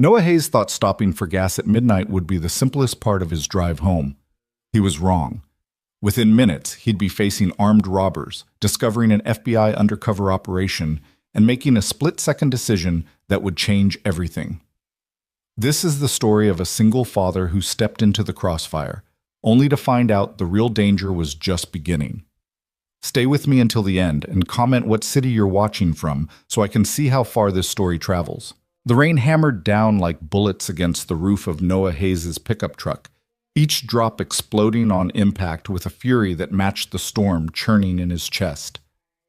Noah Hayes thought stopping for gas at midnight would be the simplest part of his drive home. He was wrong. Within minutes, he'd be facing armed robbers, discovering an FBI undercover operation, and making a split-second decision that would change everything. This is the story of a single father who stepped into the crossfire, only to find out the real danger was just beginning. Stay with me until the end and comment what city you're watching from so I can see how far this story travels. The rain hammered down like bullets against the roof of Noah Hayes' pickup truck, each drop exploding on impact with a fury that matched the storm churning in his chest.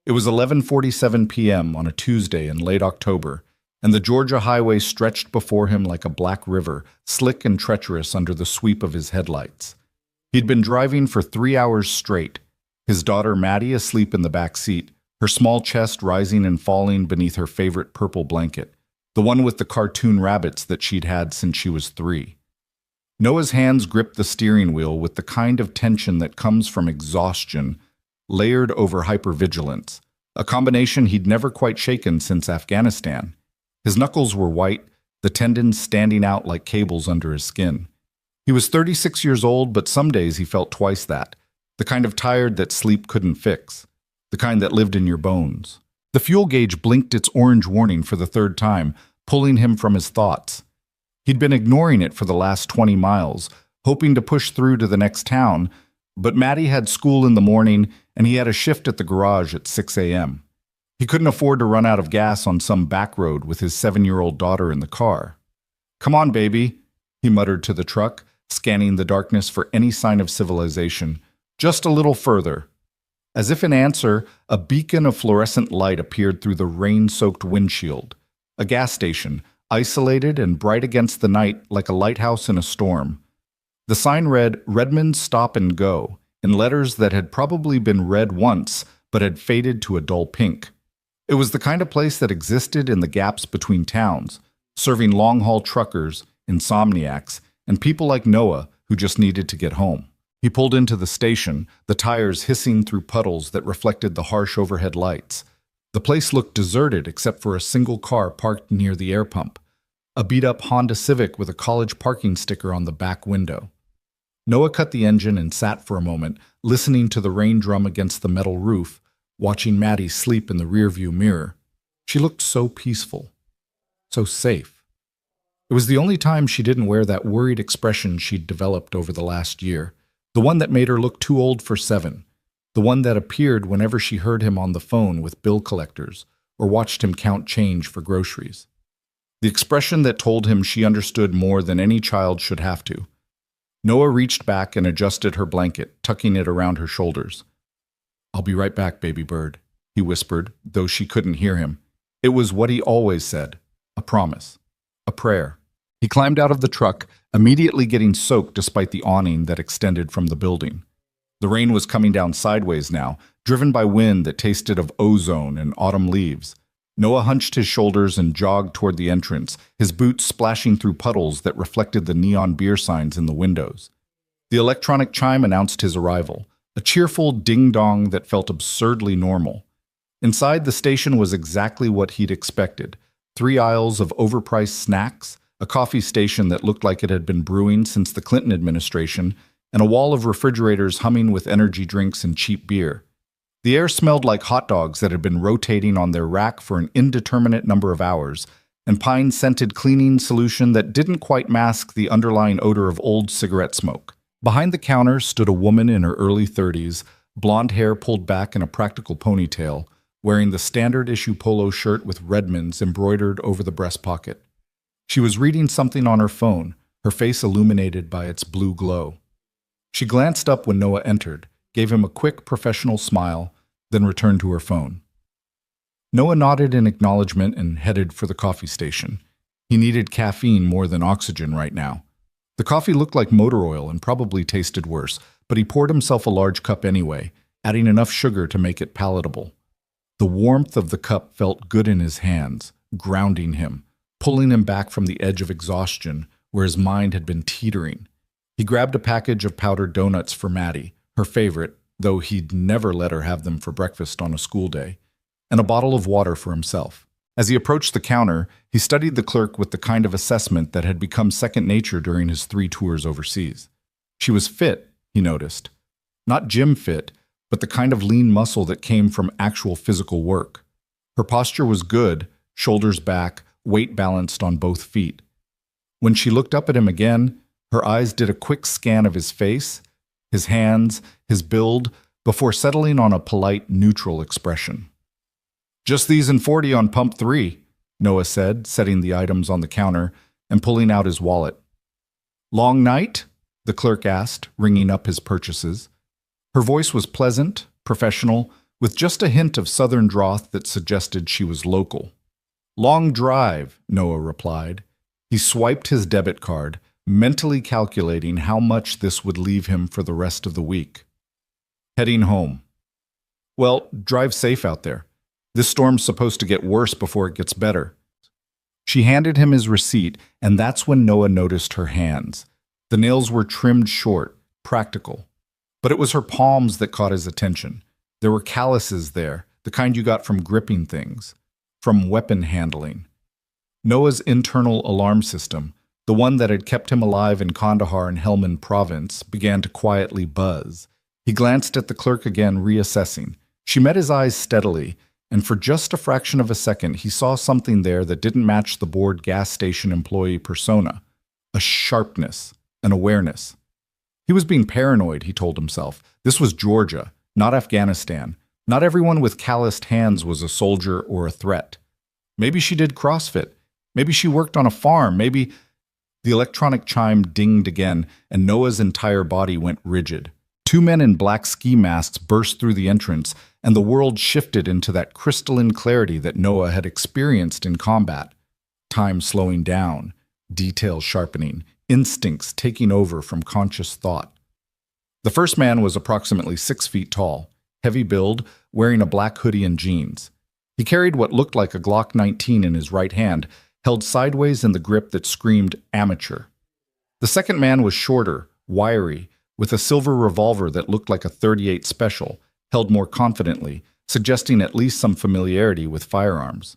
It was 11:47 p.m. on a Tuesday in late October, and the Georgia highway stretched before him like a black river, slick and treacherous under the sweep of his headlights. He'd been driving for 3 hours straight, his daughter Maddie asleep in the back seat, her small chest rising and falling beneath her favorite purple blanket, the one with the cartoon rabbits that she'd had since she was 3. Noah's hands gripped the steering wheel with the kind of tension that comes from exhaustion, layered over hypervigilance, a combination he'd never quite shaken since Afghanistan. His knuckles were white, the tendons standing out like cables under his skin. He was 36 years old, but some days he felt twice that, the kind of tired that sleep couldn't fix, the kind that lived in your bones. The fuel gauge blinked its orange warning for the third time, pulling him from his thoughts. He'd been ignoring it for the last 20 miles, hoping to push through to the next town, but Maddie had school in the morning and he had a shift at the garage at 6 a.m. He couldn't afford to run out of gas on some back road with his 7-year-old daughter in the car. "Come on, baby," he muttered to the truck, scanning the darkness for any sign of civilization. "Just a little further." As if in answer, a beacon of fluorescent light appeared through the rain-soaked windshield. A gas station, isolated and bright against the night like a lighthouse in a storm. The sign read, "Redmond's Stop and Go," in letters that had probably been read once, but had faded to a dull pink. It was the kind of place that existed in the gaps between towns, serving long-haul truckers, insomniacs, and people like Noah who just needed to get home. He pulled into the station, the tires hissing through puddles that reflected the harsh overhead lights. The place looked deserted except for a single car parked near the air pump, a beat-up Honda Civic with a college parking sticker on the back window. Noah cut the engine and sat for a moment, listening to the rain drum against the metal roof, watching Maddie sleep in the rearview mirror. She looked so peaceful, so safe. It was the only time she didn't wear that worried expression she'd developed over the last year. The one that made her look too old for 7. The one that appeared whenever she heard him on the phone with bill collectors or watched him count change for groceries. The expression that told him she understood more than any child should have to. Noah reached back and adjusted her blanket, tucking it around her shoulders. "I'll be right back, baby bird," he whispered, though she couldn't hear him. It was what he always said, a promise, a prayer. He climbed out of the truck, immediately getting soaked despite the awning that extended from the building. The rain was coming down sideways now, driven by wind that tasted of ozone and autumn leaves. Noah hunched his shoulders and jogged toward the entrance, his boots splashing through puddles that reflected the neon beer signs in the windows. The electronic chime announced his arrival, a cheerful ding-dong that felt absurdly normal. Inside, the station was exactly what he'd expected. 3 aisles of overpriced snacks, a coffee station that looked like it had been brewing since the Clinton administration, and a wall of refrigerators humming with energy drinks and cheap beer. The air smelled like hot dogs that had been rotating on their rack for an indeterminate number of hours, and pine-scented cleaning solution that didn't quite mask the underlying odor of old cigarette smoke. Behind the counter stood a woman in her early 30s, blonde hair pulled back in a practical ponytail, wearing the standard-issue polo shirt with Redmond's embroidered over the breast pocket. She was reading something on her phone, her face illuminated by its blue glow. She glanced up when Noah entered, gave him a quick professional smile, then returned to her phone. Noah nodded in acknowledgement and headed for the coffee station. He needed caffeine more than oxygen right now. The coffee looked like motor oil and probably tasted worse, but he poured himself a large cup anyway, adding enough sugar to make it palatable. The warmth of the cup felt good in his hands, grounding him, pulling him back from the edge of exhaustion where his mind had been teetering. He grabbed a package of powdered donuts for Maddie, her favorite, though he'd never let her have them for breakfast on a school day, and a bottle of water for himself. As he approached the counter, he studied the clerk with the kind of assessment that had become second nature during his 3 tours overseas. She was fit, he noticed. Not gym fit, but the kind of lean muscle that came from actual physical work. Her posture was good, shoulders back, weight balanced on both feet. When she looked up at him again, her eyes did a quick scan of his face, his hands, his build, before settling on a polite, neutral expression. "Just these and 40 on pump 3, Noah said, setting the items on the counter and pulling out his wallet. "Long night?" the clerk asked, ringing up his purchases. Her voice was pleasant, professional, with just a hint of southern drought that suggested she was local. "Long drive," Noah replied. He swiped his debit card, mentally calculating how much this would leave him for the rest of the week. "Heading home." "Well, drive safe out there. This storm's supposed to get worse before it gets better." She handed him his receipt, and that's when Noah noticed her hands. The nails were trimmed short, practical. But it was her palms that caught his attention. There were calluses there, the kind you got from gripping things, from weapon handling. Noah's internal alarm system, the one that had kept him alive in Kandahar and Helmand province, began to quietly buzz. He glanced at the clerk again, reassessing. She met his eyes steadily, and for just a fraction of a second he saw something there that didn't match the bored gas station employee persona. A sharpness, an awareness. He was being paranoid, he told himself. This was Georgia, not Afghanistan. Not everyone with calloused hands was a soldier or a threat. Maybe she did CrossFit. Maybe she worked on a farm. Maybe... The electronic chime dinged again, and Noah's entire body went rigid. 2 men in black ski masks burst through the entrance, and the world shifted into that crystalline clarity that Noah had experienced in combat. Time slowing down, details sharpening, instincts taking over from conscious thought. The first man was approximately 6 feet tall, heavy build, wearing a black hoodie and jeans. He carried what looked like a Glock 19 in his right hand, held sideways in the grip that screamed amateur. The second man was shorter, wiry, with a silver revolver that looked like a .38 special, held more confidently, suggesting at least some familiarity with firearms.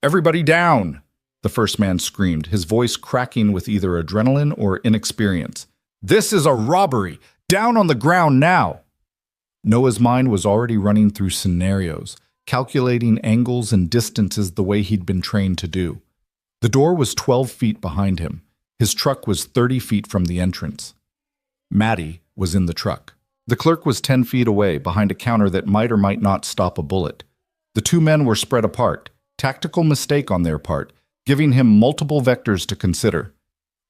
"Everybody down!" the first man screamed, his voice cracking with either adrenaline or inexperience. "This is a robbery! Down on the ground now!" Noah's mind was already running through scenarios, calculating angles and distances the way he'd been trained to do. The door was 12 feet behind him. His truck was 30 feet from the entrance. Maddie was in the truck. The clerk was 10 feet away, behind a counter that might or might not stop a bullet. The 2 men were spread apart, tactical mistake on their part, giving him multiple vectors to consider.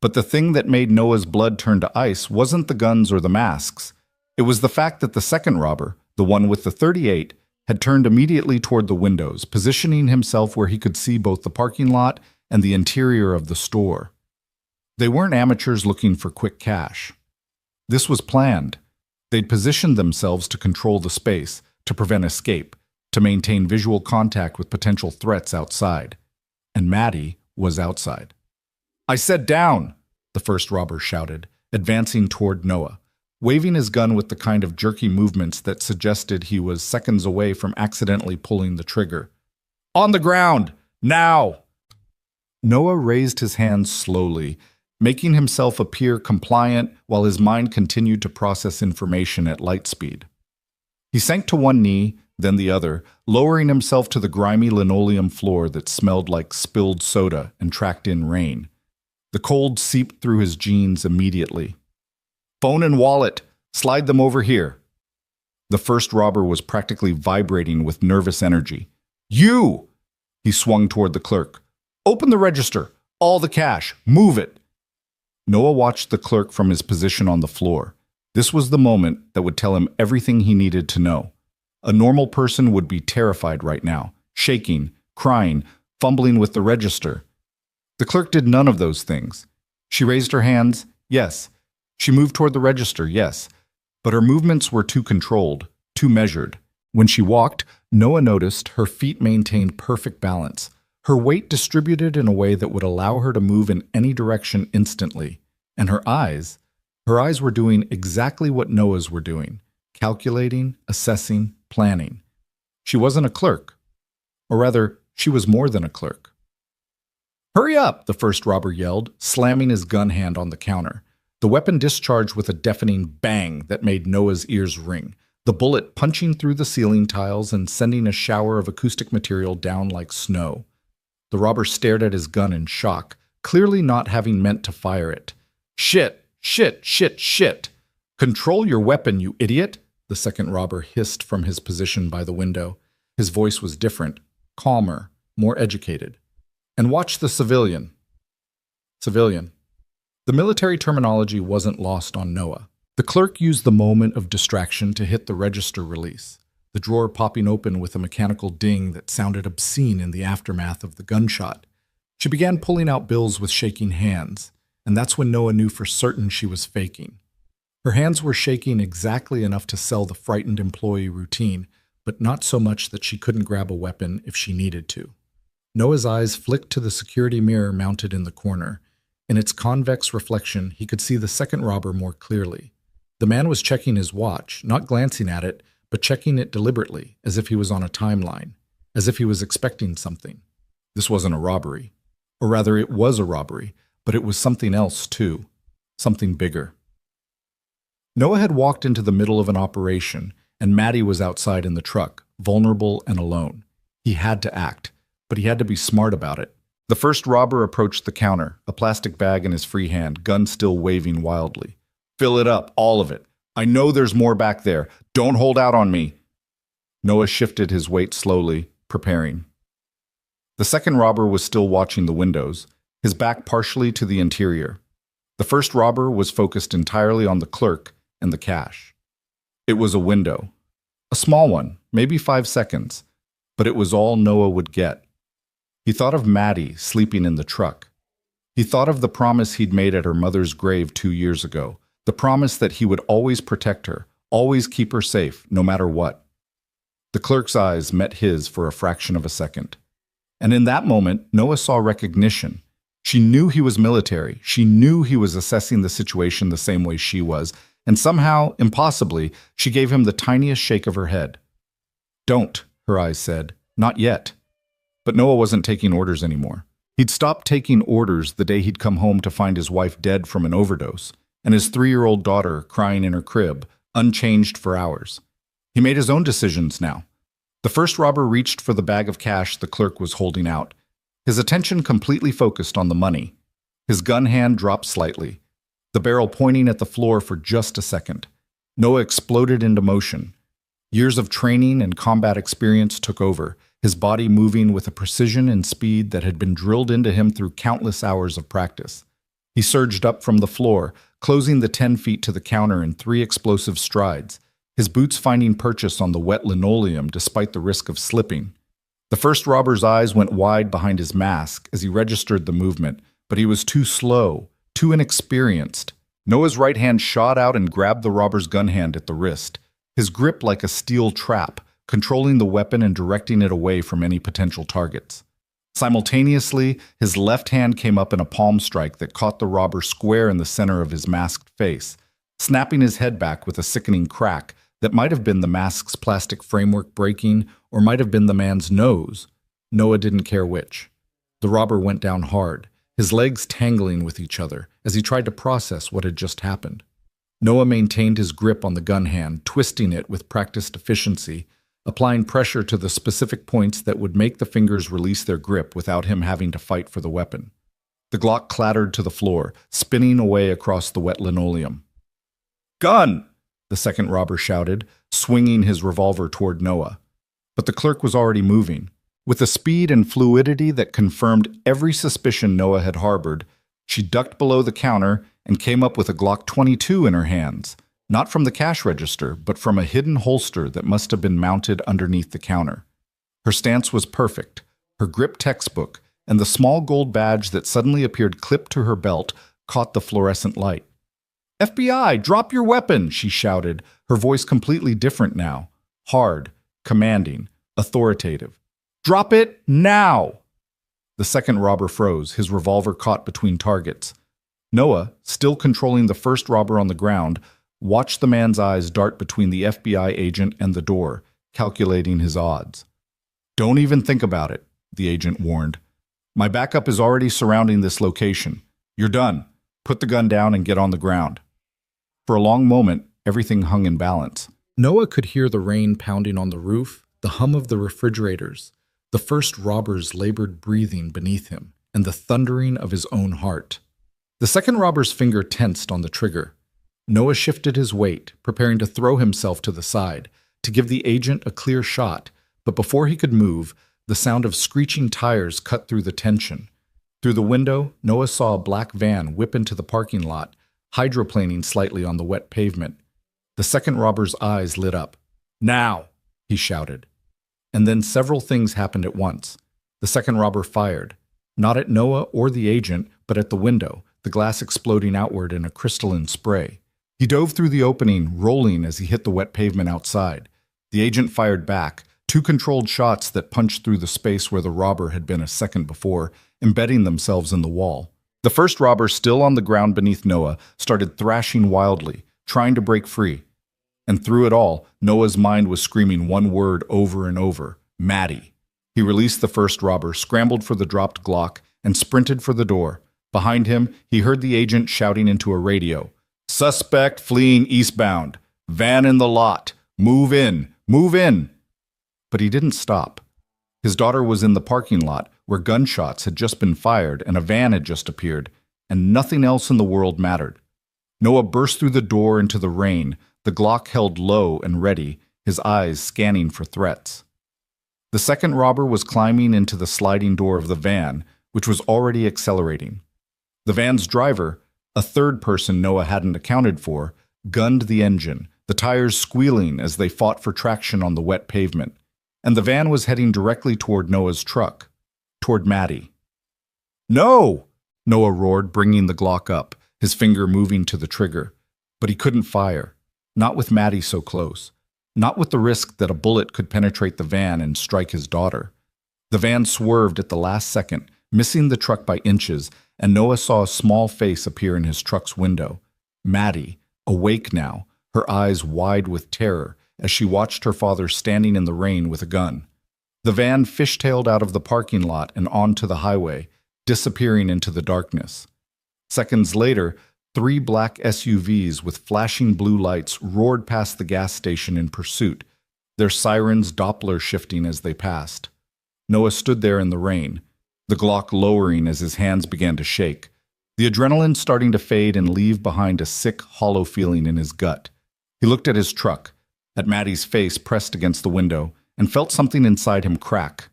But the thing that made Noah's blood turn to ice wasn't the guns or the masks. It was the fact that the second robber, the one with the .38, had turned immediately toward the windows, positioning himself where he could see both the parking lot and the interior of the store. They weren't amateurs looking for quick cash. This was planned. They'd positioned themselves to control the space, to prevent escape, to maintain visual contact with potential threats outside. And Maddie was outside. "I said down!" the first robber shouted, advancing toward Noah, waving his gun with the kind of jerky movements that suggested he was seconds away from accidentally pulling the trigger. "On the ground! Now!" Noah raised his hands slowly, making himself appear compliant while his mind continued to process information at light speed. He sank to one knee, then the other, lowering himself to the grimy linoleum floor that smelled like spilled soda and tracked in rain. The cold seeped through his jeans immediately. "Phone and wallet. Slide them over here." The first robber was practically vibrating with nervous energy. "You!" He swung toward the clerk. "Open the register. All the cash. Move it." Noah watched the clerk from his position on the floor. This was the moment that would tell him everything he needed to know. A normal person would be terrified right now, shaking, crying, fumbling with the register. The clerk did none of those things. She raised her hands, yes. She moved toward the register, yes. But her movements were too controlled, too measured. When she walked, Noah noticed her feet maintained perfect balance. Her weight distributed in a way that would allow her to move in any direction instantly. And her eyes were doing exactly what Noah's were doing, calculating, assessing, planning. She wasn't a clerk. Or rather, she was more than a clerk. "Hurry up!" the first robber yelled, slamming his gun hand on the counter. The weapon discharged with a deafening bang that made Noah's ears ring, the bullet punching through the ceiling tiles and sending a shower of acoustic material down like snow. The robber stared at his gun in shock, clearly not having meant to fire it. "Shit! Shit! Shit! Shit! Control your weapon, you idiot!" the second robber hissed from his position by the window. His voice was different, calmer, more educated. "And watch the civilian." Civilian. The military terminology wasn't lost on Noah. The clerk used the moment of distraction to hit the register release, the drawer popping open with a mechanical ding that sounded obscene in the aftermath of the gunshot. She began pulling out bills with shaking hands, and that's when Noah knew for certain she was faking. Her hands were shaking exactly enough to sell the frightened employee routine, but not so much that she couldn't grab a weapon if she needed to. Noah's eyes flicked to the security mirror mounted in the corner. In its convex reflection, he could see the second robber more clearly. The man was checking his watch, not glancing at it, but checking it deliberately, as if he was on a timeline, as if he was expecting something. This wasn't a robbery. Or rather, it was a robbery, but it was something else too. Something bigger. Noah had walked into the middle of an operation, and Maddie was outside in the truck, vulnerable and alone. He had to act, but he had to be smart about it. The first robber approached the counter, a plastic bag in his free hand, gun still waving wildly. "Fill it up, all of it. I know there's more back there. Don't hold out on me." Noah shifted his weight slowly, preparing. The second robber was still watching the windows, his back partially to the interior. The first robber was focused entirely on the clerk and the cash. It was a window. A small one, maybe 5 seconds, but it was all Noah would get. He thought of Maddie sleeping in the truck. He thought of the promise he'd made at her mother's grave 2 years ago, the promise that he would always protect her, always keep her safe, no matter what. The clerk's eyes met his for a fraction of a second. And in that moment, Noah saw recognition. She knew he was military. She knew he was assessing the situation the same way she was, and somehow, impossibly, she gave him the tiniest shake of her head. "Don't," her eyes said. "Not yet." But Noah wasn't taking orders anymore. He'd stopped taking orders the day he'd come home to find his wife dead from an overdose, and his 3-year-old daughter crying in her crib, unchanged for hours. He made his own decisions now. The first robber reached for the bag of cash the clerk was holding out, his attention completely focused on the money. His gun hand dropped slightly, the barrel pointing at the floor for just a second. Noah exploded into motion. Years of training and combat experience took over, his body moving with a precision and speed that had been drilled into him through countless hours of practice. He surged up from the floor, closing the 10 feet to the counter in 3 explosive strides, his boots finding purchase on the wet linoleum despite the risk of slipping. The first robber's eyes went wide behind his mask as he registered the movement, but he was too slow, too inexperienced. Noah's right hand shot out and grabbed the robber's gun hand at the wrist, his grip like a steel trap, controlling the weapon and directing it away from any potential targets. Simultaneously, his left hand came up in a palm strike that caught the robber square in the center of his masked face, snapping his head back with a sickening crack that might have been the mask's plastic framework breaking or might have been the man's nose. Noah didn't care which. The robber went down hard, his legs tangling with each other as he tried to process what had just happened. Noah maintained his grip on the gun hand, twisting it with practiced efficiency, applying pressure to the specific points that would make the fingers release their grip without him having to fight for the weapon. The Glock clattered to the floor, spinning away across the wet linoleum. "Gun!" the second robber shouted, swinging his revolver toward Noah. But the clerk was already moving. With a speed and fluidity that confirmed every suspicion Noah had harbored, she ducked below the counter and came up with a Glock 22 in her hands. Not from the cash register, but from a hidden holster that must have been mounted underneath the counter. Her stance was perfect, her grip textbook, and the small gold badge that suddenly appeared clipped to her belt caught the fluorescent light. "FBI, drop your weapon!" she shouted, her voice completely different now. Hard, commanding, authoritative. "Drop it now!" The second robber froze, his revolver caught between targets. Noah, still controlling the first robber on the ground, watched the man's eyes dart between the FBI agent and the door, calculating his odds. "Don't even think about it. the agent warned. My backup is already surrounding this location. You're done. Put the gun down and get on the ground. For a long moment, everything hung in balance. Noah could hear the rain pounding on the roof, the hum of the refrigerators, the first robber's labored breathing beneath him, and the thundering of his own heart. The second robber's finger tensed on the trigger. Noah shifted his weight, preparing to throw himself to the side, to give the agent a clear shot, but before he could move, the sound of screeching tires cut through the tension. Through the window, Noah saw a black van whip into the parking lot, hydroplaning slightly on the wet pavement. The second robber's eyes lit up. Now, he shouted. And then several things happened at once. The second robber fired, not at Noah or the agent, but at the window, the glass exploding outward in a crystalline spray. He dove through the opening, rolling as he hit the wet pavement outside. The agent fired back, two controlled shots that punched through the space where the robber had been a second before, embedding themselves in the wall. The first robber, still on the ground beneath Noah, started thrashing wildly, trying to break free. And through it all, Noah's mind was screaming one word over and over, Maddie. He released the first robber, scrambled for the dropped Glock, and sprinted for the door. Behind him, he heard the agent shouting into a radio, Suspect fleeing eastbound. Van in the lot. Move in. Move in. But he didn't stop. His daughter was in the parking lot, where gunshots had just been fired and a van had just appeared, and nothing else in the world mattered. Noah burst through the door into the rain, the Glock held low and ready, his eyes scanning for threats. The second robber was climbing into the sliding door of the van, which was already accelerating. The van's driver, a third person Noah hadn't accounted for, gunned the engine, the tires squealing as they fought for traction on the wet pavement, and the van was heading directly toward Noah's truck, toward Maddie. No! Noah roared, bringing the Glock up, his finger moving to the trigger. But he couldn't fire, not with Maddie so close, not with the risk that a bullet could penetrate the van and strike his daughter. The van swerved at the last second, missing the truck by inches, and Noah saw a small face appear in his truck's window. Maddie, awake now, her eyes wide with terror, as she watched her father standing in the rain with a gun. The van fishtailed out of the parking lot and onto the highway, disappearing into the darkness. Seconds later, 3 black SUVs with flashing blue lights roared past the gas station in pursuit, their sirens Doppler shifting as they passed. Noah stood there in the rain, the Glock lowering as his hands began to shake, the adrenaline starting to fade and leave behind a sick, hollow feeling in his gut. He looked at his truck, at Maddie's face pressed against the window, and felt something inside him crack.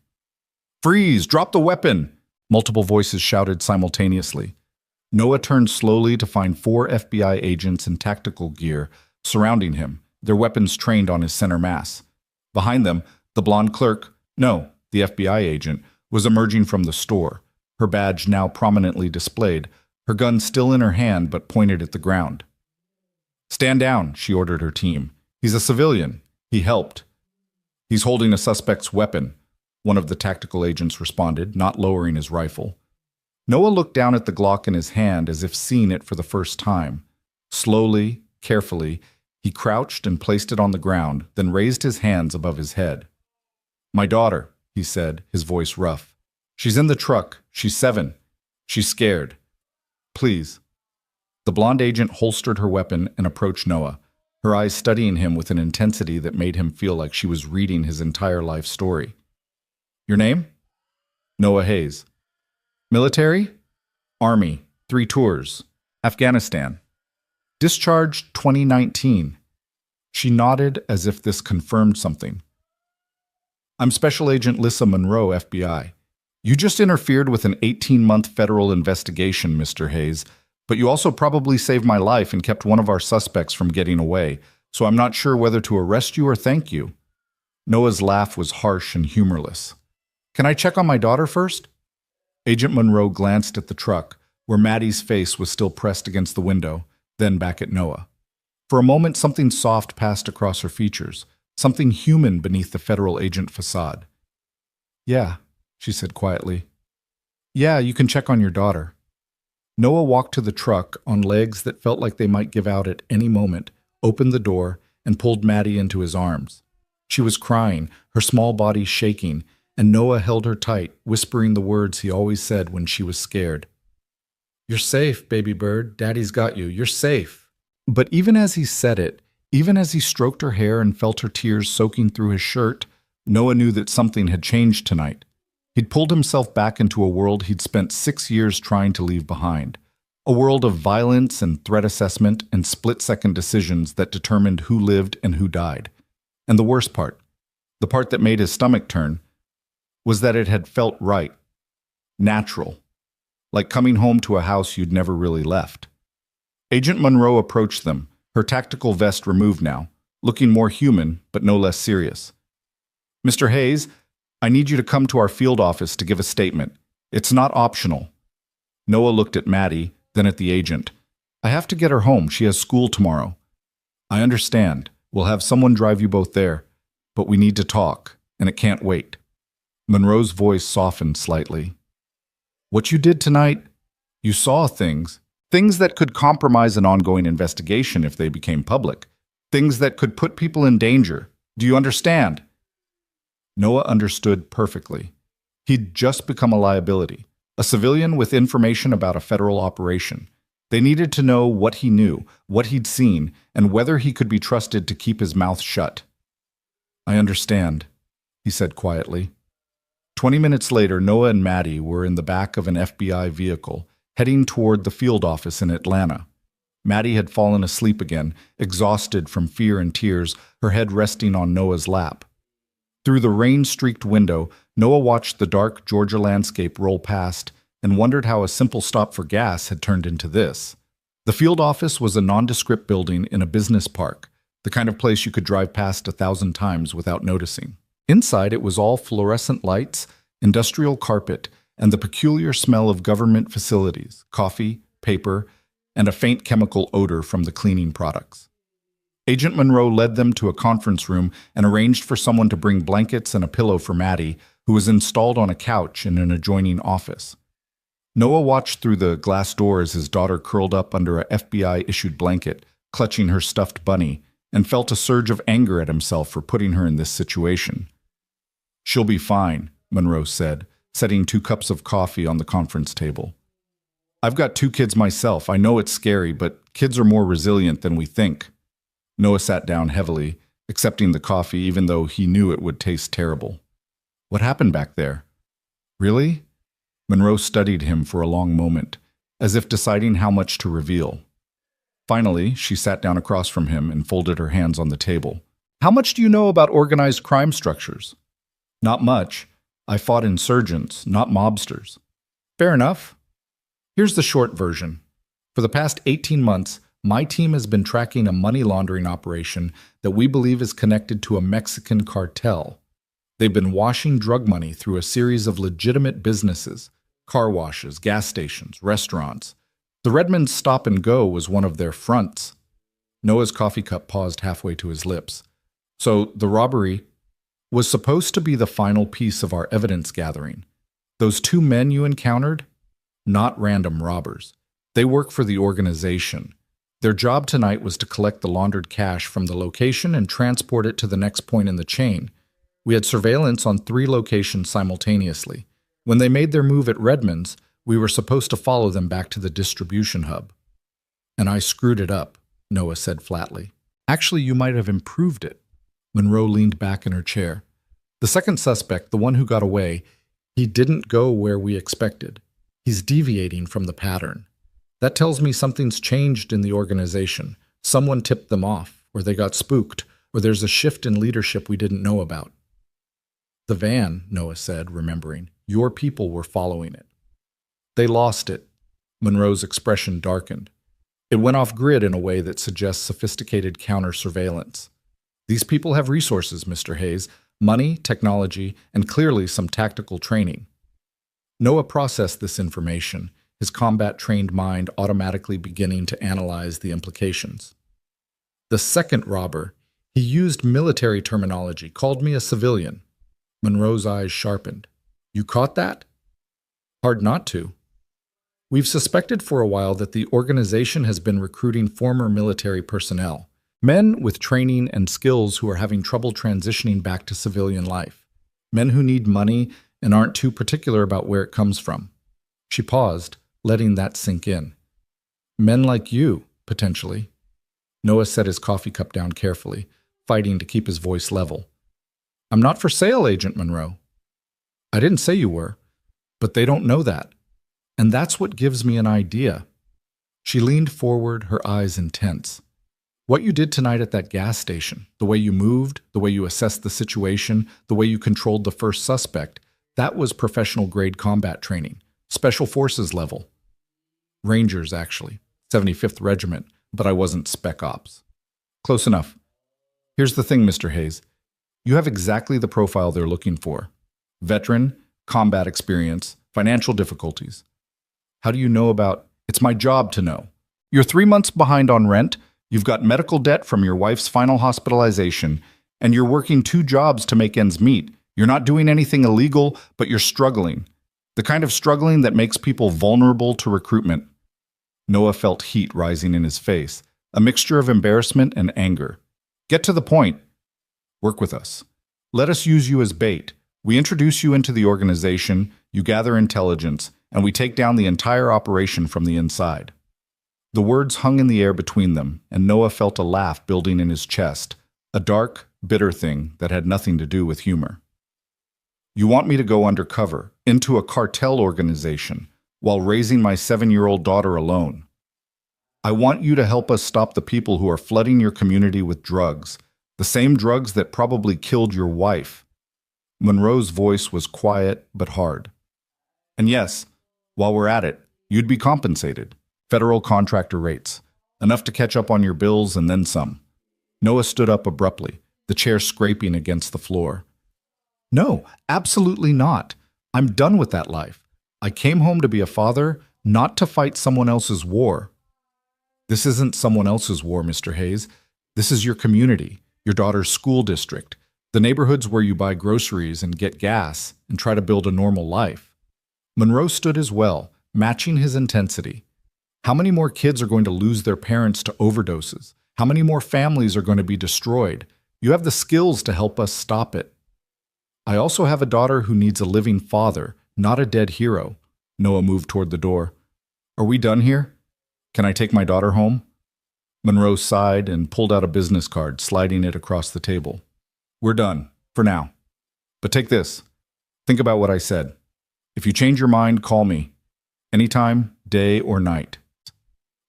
Freeze! Drop the weapon! Multiple voices shouted simultaneously. Noah turned slowly to find 4 FBI agents in tactical gear surrounding him, their weapons trained on his center mass. Behind them, the blonde clerk, no, the FBI agent, was emerging from the store, her badge now prominently displayed, her gun still in her hand but pointed at the ground. Stand down, she ordered her team. He's a civilian. He helped. He's holding a suspect's weapon, one of the tactical agents responded, not lowering his rifle. Noah looked down at the Glock in his hand as if seeing it for the first time. Slowly, carefully, he crouched and placed it on the ground, then raised his hands above his head. My daughter, he said, his voice rough. She's in the truck. She's 7. She's scared. Please. The blonde agent holstered her weapon and approached Noah, her eyes studying him with an intensity that made him feel like she was reading his entire life story. Your name? Noah Hayes. Military? Army. 3 tours. Afghanistan. Discharged 2019. She nodded as if this confirmed something. I'm Special Agent Lissa Monroe, FBI. You just interfered with an 18-month federal investigation, Mr. Hayes, but you also probably saved my life and kept one of our suspects from getting away, so I'm not sure whether to arrest you or thank you. Noah's laugh was harsh and humorless. Can I check on my daughter first? Agent Monroe glanced at the truck, where Maddie's face was still pressed against the window, then back at Noah. For a moment, something soft passed across her features, something human beneath the federal agent facade. Yeah, she said quietly. Yeah, you can check on your daughter. Noah walked to the truck on legs that felt like they might give out at any moment, opened the door, and pulled Maddie into his arms. She was crying, her small body shaking, and Noah held her tight, whispering the words he always said when she was scared. "You're safe, baby bird. Daddy's got you. You're safe." But even as he said it, even as he stroked her hair and felt her tears soaking through his shirt, Noah knew that something had changed tonight. He'd pulled himself back into a world he'd spent 6 years trying to leave behind. A world of violence and threat assessment and split-second decisions that determined who lived and who died. And the worst part, the part that made his stomach turn, was that it had felt right. Natural. Like coming home to a house you'd never really left. Agent Monroe approached them, her tactical vest removed now, looking more human but no less serious. "Mr. Hayes, I need you to come to our field office to give a statement. It's not optional." Noah looked at Maddie, then at the agent. "I have to get her home. She has school tomorrow." "I understand. We'll have someone drive you both there. But we need to talk, and it can't wait." Monroe's voice softened slightly. "What you did tonight, you saw things that could compromise an ongoing investigation if they became public. Things that could put people in danger. Do you understand?" Noah understood perfectly. He'd just become a liability, a civilian with information about a federal operation. They needed to know what he knew, what he'd seen, and whether he could be trusted to keep his mouth shut. "I understand," he said quietly. 20 minutes later, Noah and Maddie were in the back of an FBI vehicle, heading toward the field office in Atlanta. Maddie had fallen asleep again, exhausted from fear and tears, her head resting on Noah's lap. Through the rain-streaked window, Noah watched the dark Georgia landscape roll past and wondered how a simple stop for gas had turned into this. The field office was a nondescript building in a business park, the kind of place you could drive past 1,000 times without noticing. Inside, it was all fluorescent lights, industrial carpet, and the peculiar smell of government facilities, coffee, paper, and a faint chemical odor from the cleaning products. Agent Monroe led them to a conference room and arranged for someone to bring blankets and a pillow for Maddie, who was installed on a couch in an adjoining office. Noah watched through the glass door as his daughter curled up under a FBI-issued blanket, clutching her stuffed bunny, and felt a surge of anger at himself for putting her in this situation. "She'll be fine," Monroe said, setting 2 cups of coffee on the conference table. "I've got 2 kids myself. I know it's scary, but kids are more resilient than we think." Noah sat down heavily, accepting the coffee even though he knew it would taste terrible. "What happened back there?" "Really?" Monroe studied him for a long moment, as if deciding how much to reveal. Finally, she sat down across from him and folded her hands on the table. "How much do you know about organized crime structures?" "Not much. I fought insurgents, not mobsters." "Fair enough. Here's the short version. For the past 18 months, my team has been tracking a money laundering operation that we believe is connected to a Mexican cartel. They've been washing drug money through a series of legitimate businesses, car washes, gas stations, restaurants. The Redmond's Stop and Go was one of their fronts." Noah's coffee cup paused halfway to his lips. "So the robbery was supposed to be the final piece of our evidence gathering. Those 2 men you encountered? Not random robbers. They work for the organization. Their job tonight was to collect the laundered cash from the location and transport it to the next point in the chain. We had surveillance on 3 locations simultaneously. When they made their move at Redmond's, we were supposed to follow them back to the distribution hub." "And I screwed it up," Noah said flatly. "Actually, you might have improved it." Monroe leaned back in her chair. "The second suspect, the one who got away, he didn't go where we expected. He's deviating from the pattern. That tells me something's changed in the organization. Someone tipped them off, or they got spooked, or there's a shift in leadership we didn't know about." "The van," Noah said, remembering. "Your people were following it." "They lost it." Monroe's expression darkened. "It went off-grid in a way that suggests sophisticated counter-surveillance. These people have resources, Mr. Hayes, money, technology, and clearly some tactical training." Noah processed this information, his combat-trained mind automatically beginning to analyze the implications. "The second robber, he used military terminology, called me a civilian." Monroe's eyes sharpened. "You caught that?" "Hard not to. We've suspected for a while that the organization has been recruiting former military personnel, men with training and skills who are having trouble transitioning back to civilian life. Men who need money and aren't too particular about where it comes from. She paused, letting that sink in. Men like you, potentially. Noah set his coffee cup down carefully, fighting to keep his voice level. I'm not for sale, Agent Monroe. I didn't say you were, but they don't know that. And that's what gives me an idea. She leaned forward, her eyes intense. What you did tonight at that gas station, the way you moved, the way you assessed the situation, the way you controlled the first suspect, that was professional-grade combat training, special forces level. Rangers, actually, 75th Regiment, but I wasn't Spec Ops. Close enough. Here's the thing, Mr. Hayes. You have exactly the profile they're looking for. Veteran, combat experience, financial difficulties. How do you know about... It's my job to know. You're 3 months behind on rent, you've got medical debt from your wife's final hospitalization, and you're working 2 jobs to make ends meet. You're not doing anything illegal, but you're struggling. The kind of struggling that makes people vulnerable to recruitment. Noah felt heat rising in his face, a mixture of embarrassment and anger. Get to the point. Work with us. Let us use you as bait. We introduce you into the organization, you gather intelligence, and we take down the entire operation from the inside. The words hung in the air between them, and Noah felt a laugh building in his chest, a dark, bitter thing that had nothing to do with humor. You want me to go undercover, into a cartel organization, while raising my 7-year-old daughter alone. I want you to help us stop the people who are flooding your community with drugs, the same drugs that probably killed your wife. Monroe's voice was quiet but hard. And yes, while we're at it, you'd be compensated. Federal contractor rates. Enough to catch up on your bills and then some. Noah stood up abruptly, the chair scraping against the floor. No, absolutely not. I'm done with that life. I came home to be a father, not to fight someone else's war. This isn't someone else's war, Mr. Hayes. This is your community, your daughter's school district, the neighborhoods where you buy groceries and get gas and try to build a normal life. Monroe stood as well, matching his intensity. How many more kids are going to lose their parents to overdoses? How many more families are going to be destroyed? You have the skills to help us stop it. I also have a daughter who needs a living father, not a dead hero. Noah moved toward the door. Are we done here? Can I take my daughter home? Monroe sighed and pulled out a business card, sliding it across the table. We're done, for now. But take this. Think about what I said. If you change your mind, call me. Anytime, day or night.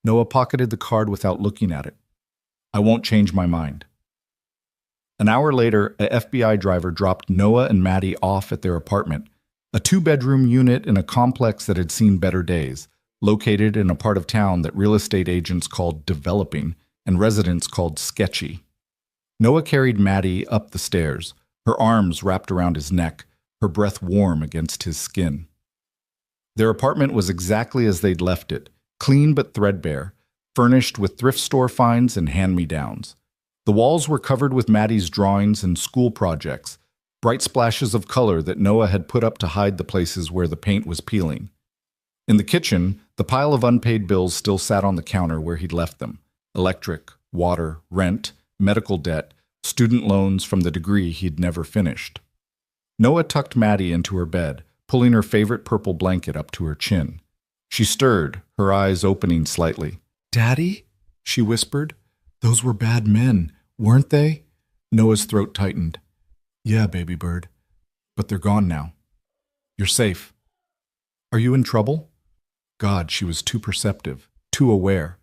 Noah pocketed the card without looking at it. I won't change my mind. An hour later, a FBI driver dropped Noah and Maddie off at their apartment, a 2-bedroom unit in a complex that had seen better days, located in a part of town that real estate agents called developing and residents called sketchy. Noah carried Maddie up the stairs, her arms wrapped around his neck, her breath warm against his skin. Their apartment was exactly as they'd left it, clean but threadbare, furnished with thrift store finds and hand-me-downs. The walls were covered with Maddie's drawings and school projects, bright splashes of color that Noah had put up to hide the places where the paint was peeling. In the kitchen, the pile of unpaid bills still sat on the counter where he'd left them. Electric, water, rent, medical debt, student loans from the degree he'd never finished. Noah tucked Maddie into her bed, pulling her favorite purple blanket up to her chin. She stirred, her eyes opening slightly. "Daddy?" she whispered. "Those were bad men, weren't they?" Noah's throat tightened. "Yeah, baby bird. But they're gone now. You're safe. Are you in trouble?" God, she was too perceptive, too aware.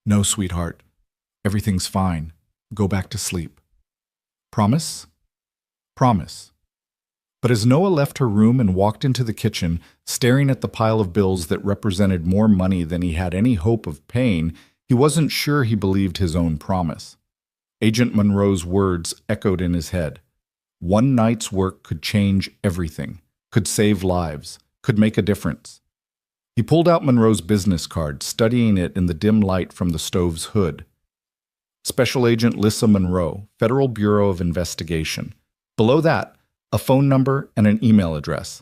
"No, sweetheart. Everything's fine. Go back to sleep." "Promise?" "Promise." But as Noah left her room and walked into the kitchen, staring at the pile of bills that represented more money than he had any hope of paying, he wasn't sure he believed his own promise. Agent Monroe's words echoed in his head. One night's work could change everything, could save lives, could make a difference. He pulled out Monroe's business card, studying it in the dim light from the stove's hood. Special Agent Lissa Monroe, Federal Bureau of Investigation. Below that, a phone number and an email address.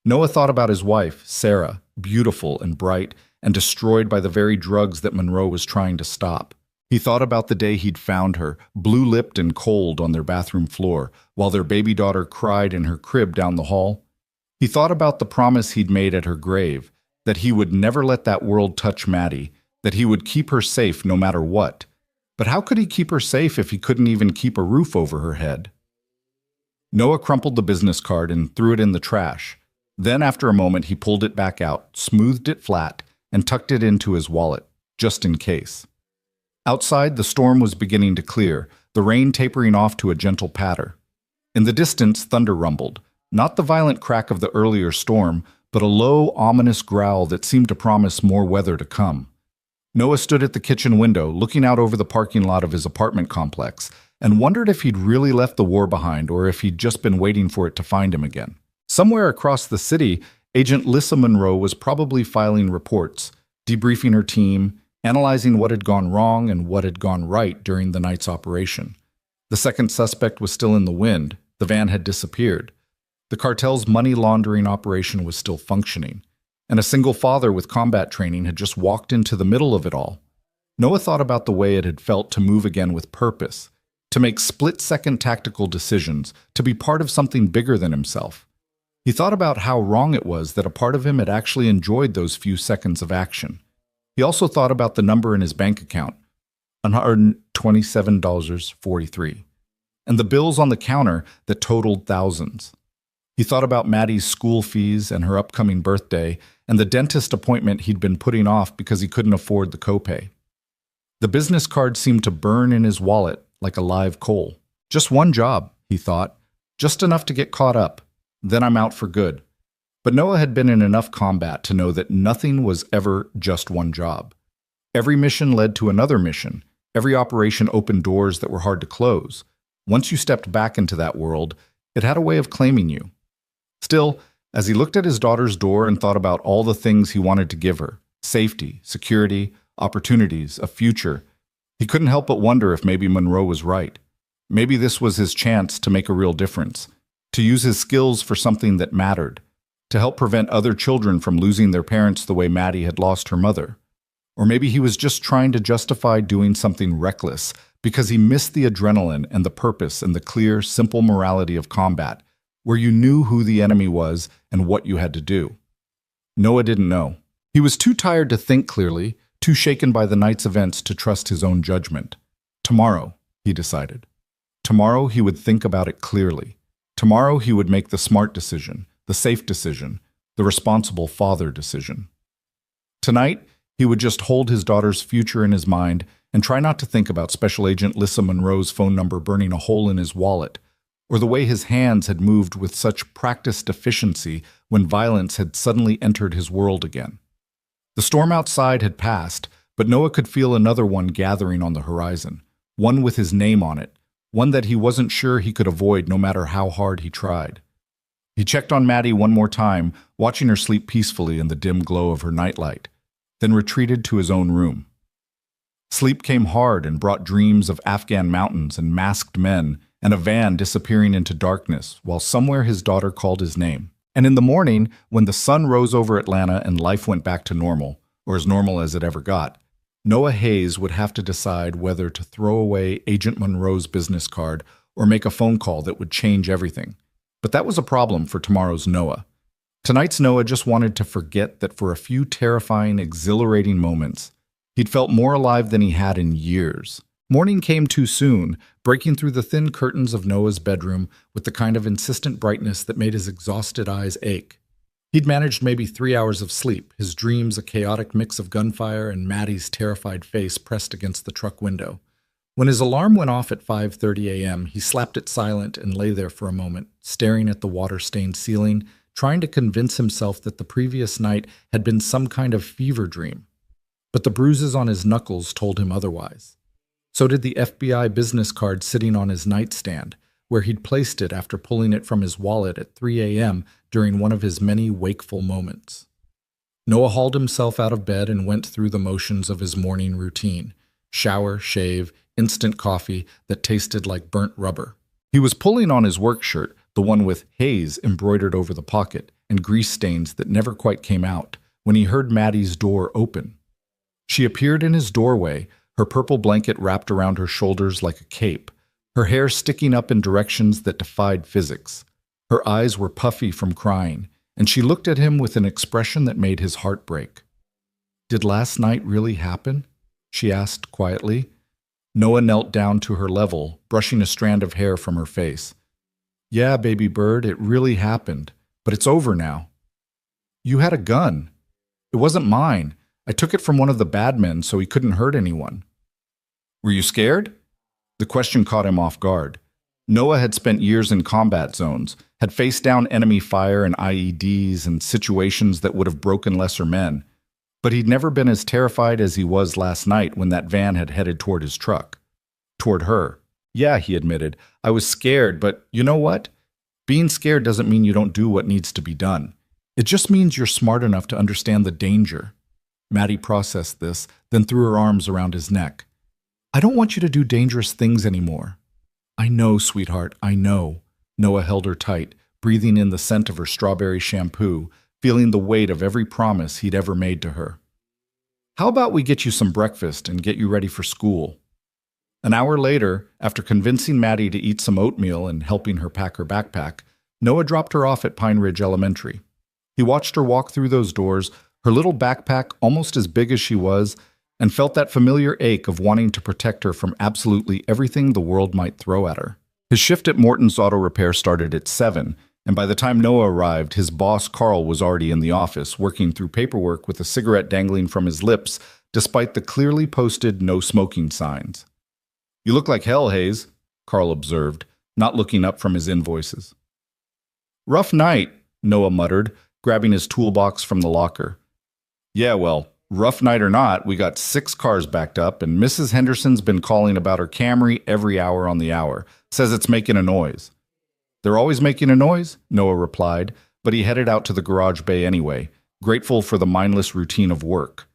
Noah thought about his wife, Sarah, beautiful and bright, and destroyed by the very drugs that Monroe was trying to stop. He thought about the day he'd found her, blue-lipped and cold on their bathroom floor, while their baby daughter cried in her crib down the hall. He thought about the promise he'd made at her grave, that he would never let that world touch Maddie, that he would keep her safe no matter what. But how could he keep her safe if he couldn't even keep a roof over her head? Noah crumpled the business card and threw it in the trash. Then, after a moment, he pulled it back out, smoothed it flat, and tucked it into his wallet, just in case. Outside, the storm was beginning to clear, the rain tapering off to a gentle patter. In the distance, thunder rumbled, not the violent crack of the earlier storm, but a low, ominous growl that seemed to promise more weather to come. Noah stood at the kitchen window, looking out over the parking lot of his apartment complex, and wondered if he'd really left the war behind or if he'd just been waiting for it to find him again. Somewhere across the city, Agent Lissa Monroe was probably filing reports, debriefing her team, analyzing what had gone wrong and what had gone right during the night's operation. The second suspect was still in the wind. The van had disappeared. The cartel's money laundering operation was still functioning, and a single father with combat training had just walked into the middle of it all. Noah thought about the way it had felt to move again with purpose, to make split-second tactical decisions, to be part of something bigger than himself. He thought about how wrong it was that a part of him had actually enjoyed those few seconds of action. He also thought about the number in his bank account, $127.43, and the bills on the counter that totaled thousands. He thought about Maddie's school fees and her upcoming birthday and the dentist appointment he'd been putting off because he couldn't afford the copay. The business card seemed to burn in his wallet like a live coal. Just one job, he thought, just enough to get caught up. Then I'm out for good. But Noah had been in enough combat to know that nothing was ever just one job. Every mission led to another mission. Every operation opened doors that were hard to close. Once you stepped back into that world, it had a way of claiming you. Still, as he looked at his daughter's door and thought about all the things he wanted to give her, safety, security, opportunities, a future, he couldn't help but wonder if maybe Monroe was right. Maybe this was his chance to make a real difference, to use his skills for something that mattered, to help prevent other children from losing their parents the way Maddie had lost her mother. Or maybe he was just trying to justify doing something reckless because he missed the adrenaline and the purpose and the clear, simple morality of combat, where you knew who the enemy was and what you had to do. Noah didn't know. He was too tired to think clearly, too shaken by the night's events to trust his own judgment. Tomorrow, he decided. Tomorrow he would think about it clearly. Tomorrow he would make the smart decision, the safe decision, the responsible father decision. Tonight, he would just hold his daughter's future in his mind and try not to think about Special Agent Lissa Monroe's phone number burning a hole in his wallet, or the way his hands had moved with such practiced efficiency when violence had suddenly entered his world again. The storm outside had passed, but Noah could feel another one gathering on the horizon, one with his name on it, one that he wasn't sure he could avoid no matter how hard he tried. He checked on Maddie one more time, watching her sleep peacefully in the dim glow of her nightlight, then retreated to his own room. Sleep came hard and brought dreams of Afghan mountains and masked men and a van disappearing into darkness while somewhere his daughter called his name. And in the morning, when the sun rose over Atlanta and life went back to normal, or as normal as it ever got, Noah Hayes would have to decide whether to throw away Agent Monroe's business card or make a phone call that would change everything. But that was a problem for tomorrow's Noah. Tonight's Noah just wanted to forget that for a few terrifying, exhilarating moments, he'd felt more alive than he had in years. Morning came too soon, breaking through the thin curtains of Noah's bedroom with the kind of insistent brightness that made his exhausted eyes ache. He'd managed maybe 3 hours of sleep, his dreams a chaotic mix of gunfire and Maddie's terrified face pressed against the truck window. When his alarm went off at 5:30 a.m., he slapped it silent and lay there for a moment, staring at the water-stained ceiling, trying to convince himself that the previous night had been some kind of fever dream. But the bruises on his knuckles told him otherwise. So did the FBI business card sitting on his nightstand, where he'd placed it after pulling it from his wallet at 3 a.m. during one of his many wakeful moments. Noah hauled himself out of bed and went through the motions of his morning routine: shower, shave, instant coffee that tasted like burnt rubber. He was pulling on his work shirt, the one with Hayes embroidered over the pocket and grease stains that never quite came out, when he heard Maddie's door open. She appeared in his doorway, her purple blanket wrapped around her shoulders like a cape, her hair sticking up in directions that defied physics. Her eyes were puffy from crying, and she looked at him with an expression that made his heart break. "Did last night really happen?" she asked quietly. Noah knelt down to her level, brushing a strand of hair from her face. "Yeah, baby bird, it really happened, but it's over now." "You had a gun." "It wasn't mine. I took it from one of the bad men so he couldn't hurt anyone." "Were you scared?" The question caught him off guard. Noah had spent years in combat zones, had faced down enemy fire and IEDs and situations that would have broken lesser men, but he'd never been as terrified as he was last night when that van had headed toward his truck. Toward her. "Yeah," he admitted, "I was scared, but you know what? Being scared doesn't mean you don't do what needs to be done. It just means you're smart enough to understand the danger." Maddie processed this, then threw her arms around his neck. "I don't want you to do dangerous things anymore." "I know, sweetheart, I know." Noah held her tight, breathing in the scent of her strawberry shampoo, feeling the weight of every promise he'd ever made to her. "How about we get you some breakfast and get you ready for school?" An hour later, after convincing Maddie to eat some oatmeal and helping her pack her backpack, Noah dropped her off at Pine Ridge Elementary. He watched her walk through those doors, her little backpack almost as big as she was, and felt that familiar ache of wanting to protect her from absolutely everything the world might throw at her. His shift at Morton's Auto Repair started at 7, and by the time Noah arrived, his boss, Carl, was already in the office, working through paperwork with a cigarette dangling from his lips, despite the clearly posted no smoking signs. "You look like hell, Hayes," Carl observed, not looking up from his invoices. "Rough night," Noah muttered, grabbing his toolbox from the locker. "Yeah, well, rough night or not, we got 6 cars backed up, and Mrs. Henderson's been calling about her Camry every hour on the hour. Says it's making a noise." "They're always making a noise," Noah replied, but he headed out to the garage bay anyway, grateful for the mindless routine of work.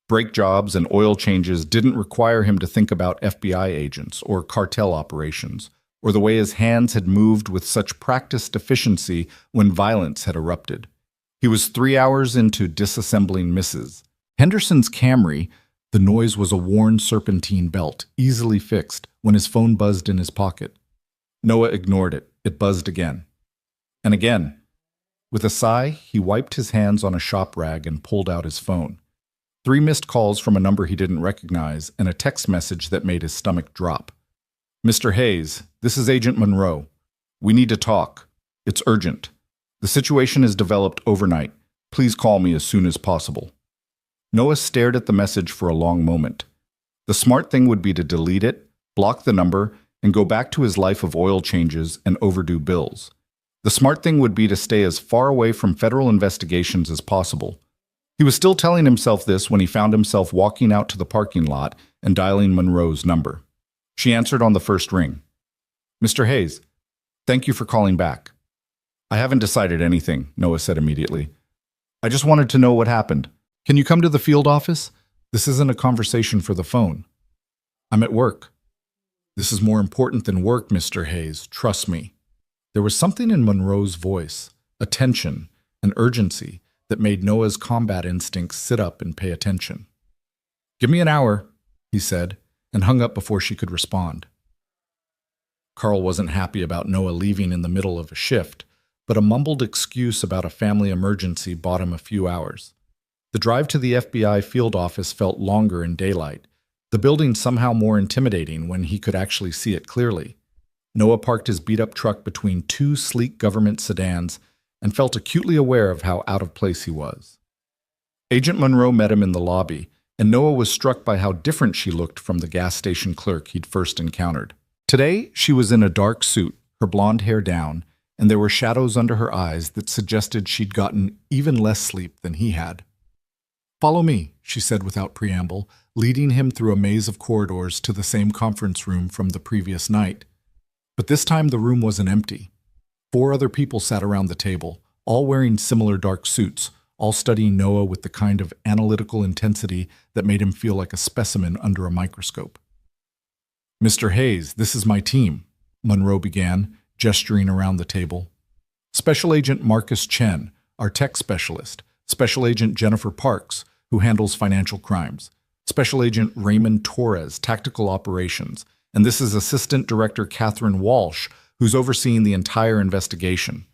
Brake jobs and oil changes didn't require him to think about FBI agents or cartel operations, or the way his hands had moved with such practiced efficiency when violence had erupted. He was 3 hours into disassembling Mrs. Henderson's Camry. The noise was a worn serpentine belt, easily fixed, when his phone buzzed in his pocket. Noah ignored it. It buzzed again. And again. With a sigh, he wiped his hands on a shop rag and pulled out his phone. 3 missed calls from a number he didn't recognize and a text message that made his stomach drop. "Mr. Hayes, this is Agent Monroe. We need to talk. It's urgent. The situation has developed overnight. Please call me as soon as possible." Noah stared at the message for a long moment. The smart thing would be to delete it, block the number, and go back to his life of oil changes and overdue bills. The smart thing would be to stay as far away from federal investigations as possible. He was still telling himself this when he found himself walking out to the parking lot and dialing Monroe's number. She answered on the first ring. "Mr. Hayes, thank you for calling back." "I haven't decided anything," Noah said immediately. "I just wanted to know what happened. Can you come to the field office? This isn't a conversation for the phone." "I'm at work." "This is more important than work, Mr. Hayes. Trust me." There was something in Monroe's voice, a tension, an urgency, that made Noah's combat instincts sit up and pay attention. "Give me an hour," he said, and hung up before she could respond. Carl wasn't happy about Noah leaving in the middle of a shift, but a mumbled excuse about a family emergency bought him a few hours. The drive to the FBI field office felt longer in daylight, the building somehow more intimidating when he could actually see it clearly. Noah parked his beat-up truck between 2 sleek government sedans and felt acutely aware of how out of place he was. Agent Monroe met him in the lobby, and Noah was struck by how different she looked from the gas station clerk he'd first encountered. Today, she was in a dark suit, her blonde hair down, and there were shadows under her eyes that suggested she'd gotten even less sleep than he had. "Follow me," she said without preamble, leading him through a maze of corridors to the same conference room from the previous night. But this time the room wasn't empty. 4 other people sat around the table, all wearing similar dark suits, all studying Noah with the kind of analytical intensity that made him feel like a specimen under a microscope. "Mr. Hayes, this is my team," Monroe began, gesturing around the table. "Special Agent Marcus Chen, our tech specialist, Special Agent Jennifer Parks, who handles financial crimes, Special Agent Raymond Torres, Tactical Operations, and this is Assistant Director Catherine Walsh, who's overseeing the entire investigation.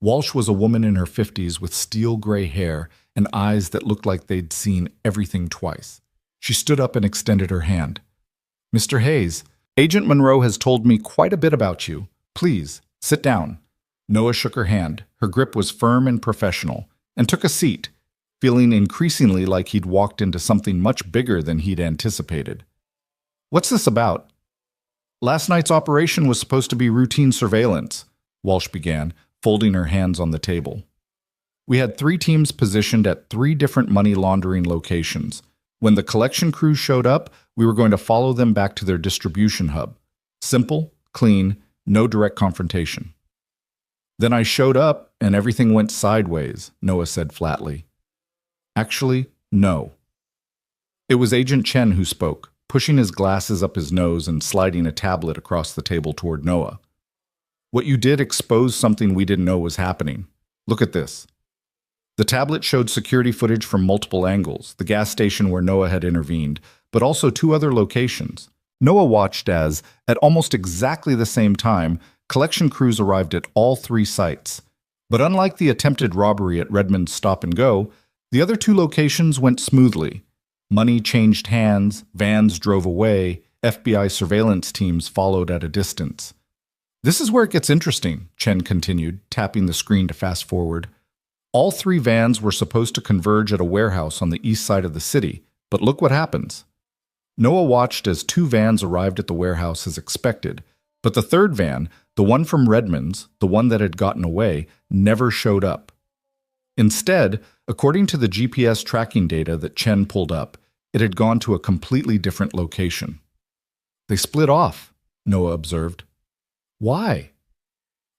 Walsh was a woman in her 50s with steel gray hair and eyes that looked like they'd seen everything twice. She stood up and extended her hand. Mr. Hayes, Agent Monroe has told me quite a bit about you. Please, sit down. Noah shook her hand. Her grip was firm and professional, and took a seat, feeling increasingly like he'd walked into something much bigger than he'd anticipated. What's this about? Last night's operation was supposed to be routine surveillance, Walsh began, folding her hands on the table. We had 3 teams positioned at 3 different money laundering locations. When the collection crew showed up, we were going to follow them back to their distribution hub. Simple, clean, no direct confrontation. Then I showed up and everything went sideways, Noah said flatly. Actually, no. It was Agent Chen who spoke, pushing his glasses up his nose and sliding a tablet across the table toward Noah. What you did exposed something we didn't know was happening. Look at this. The tablet showed security footage from multiple angles, the gas station where Noah had intervened, but also 2 other locations. Noah watched as, at almost exactly the same time, collection crews arrived at all 3 sites. But unlike the attempted robbery at Redmond's Stop and Go, the other 2 locations went smoothly. Money changed hands, vans drove away, FBI surveillance teams followed at a distance. This is where it gets interesting, Chen continued, tapping the screen to fast forward. All 3 vans were supposed to converge at a warehouse on the east side of the city, but look what happens. Noah watched as 2 vans arrived at the warehouse as expected, but the 3rd van, the one from Redmond's, the one that had gotten away, never showed up. Instead, according to the GPS tracking data that Chen pulled up, it had gone to a completely different location. They split off, Noah observed. Why?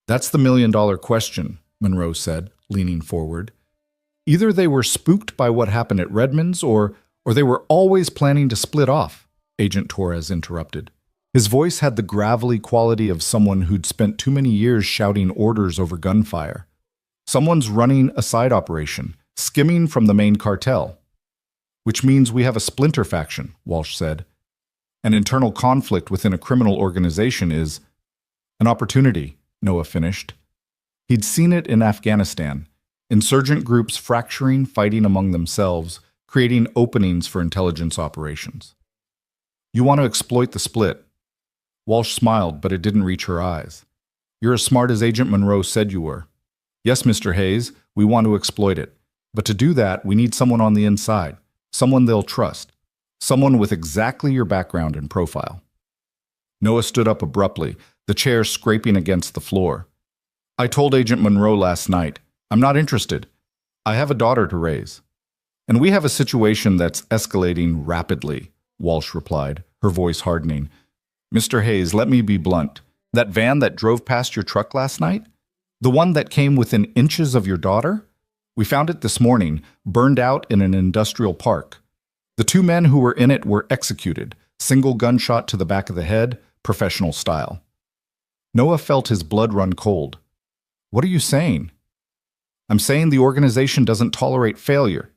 That's the million-dollar question, Monroe said, leaning forward. Either they were spooked by what happened at Redmond's, or they were always planning to split off, Agent Torres interrupted. His voice had the gravelly quality of someone who'd spent too many years shouting orders over gunfire. Someone's running a side operation, skimming from the main cartel. Which means we have a splinter faction, Walsh said. An internal conflict within a criminal organization is an opportunity, Noah finished. He'd seen it in Afghanistan. Insurgent groups fracturing, fighting among themselves, creating openings for intelligence operations. You want to exploit the split. Walsh smiled, but it didn't reach her eyes. You're as smart as Agent Monroe said you were. Yes, Mr. Hayes, we want to exploit it. But to do that, we need someone on the inside, someone they'll trust, someone with exactly your background and profile. Noah stood up abruptly, the chair scraping against the floor. I told Agent Monroe last night, I'm not interested. I have a daughter to raise. And we have a situation that's escalating rapidly, Walsh replied, her voice hardening. Mr. Hayes, let me be blunt. That van that drove past your truck last night? The one that came within inches of your daughter? We found it this morning, burned out in an industrial park. The 2 men who were in it were executed, single gunshot to the back of the head, professional style. Noah felt his blood run cold. What are you saying? I'm saying the organization doesn't tolerate failure.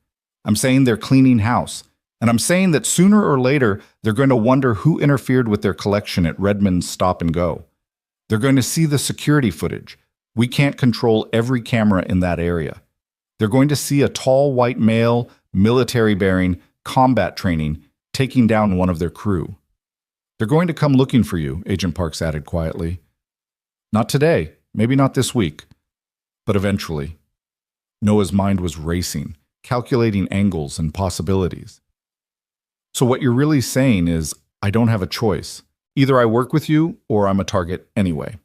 I'm saying they're cleaning house. And I'm saying that sooner or later, they're going to wonder who interfered with their collection at Redmond's Stop and Go. They're going to see the security footage. We can't control every camera in that area. They're going to see a tall white male, military-bearing, combat training, taking down one of their crew. They're going to come looking for you, Agent Parks added quietly. Not today, maybe not this week, but eventually. Noah's mind was racing, calculating angles and possibilities. So what you're really saying is, I don't have a choice. Either I work with you, or I'm a target anyway.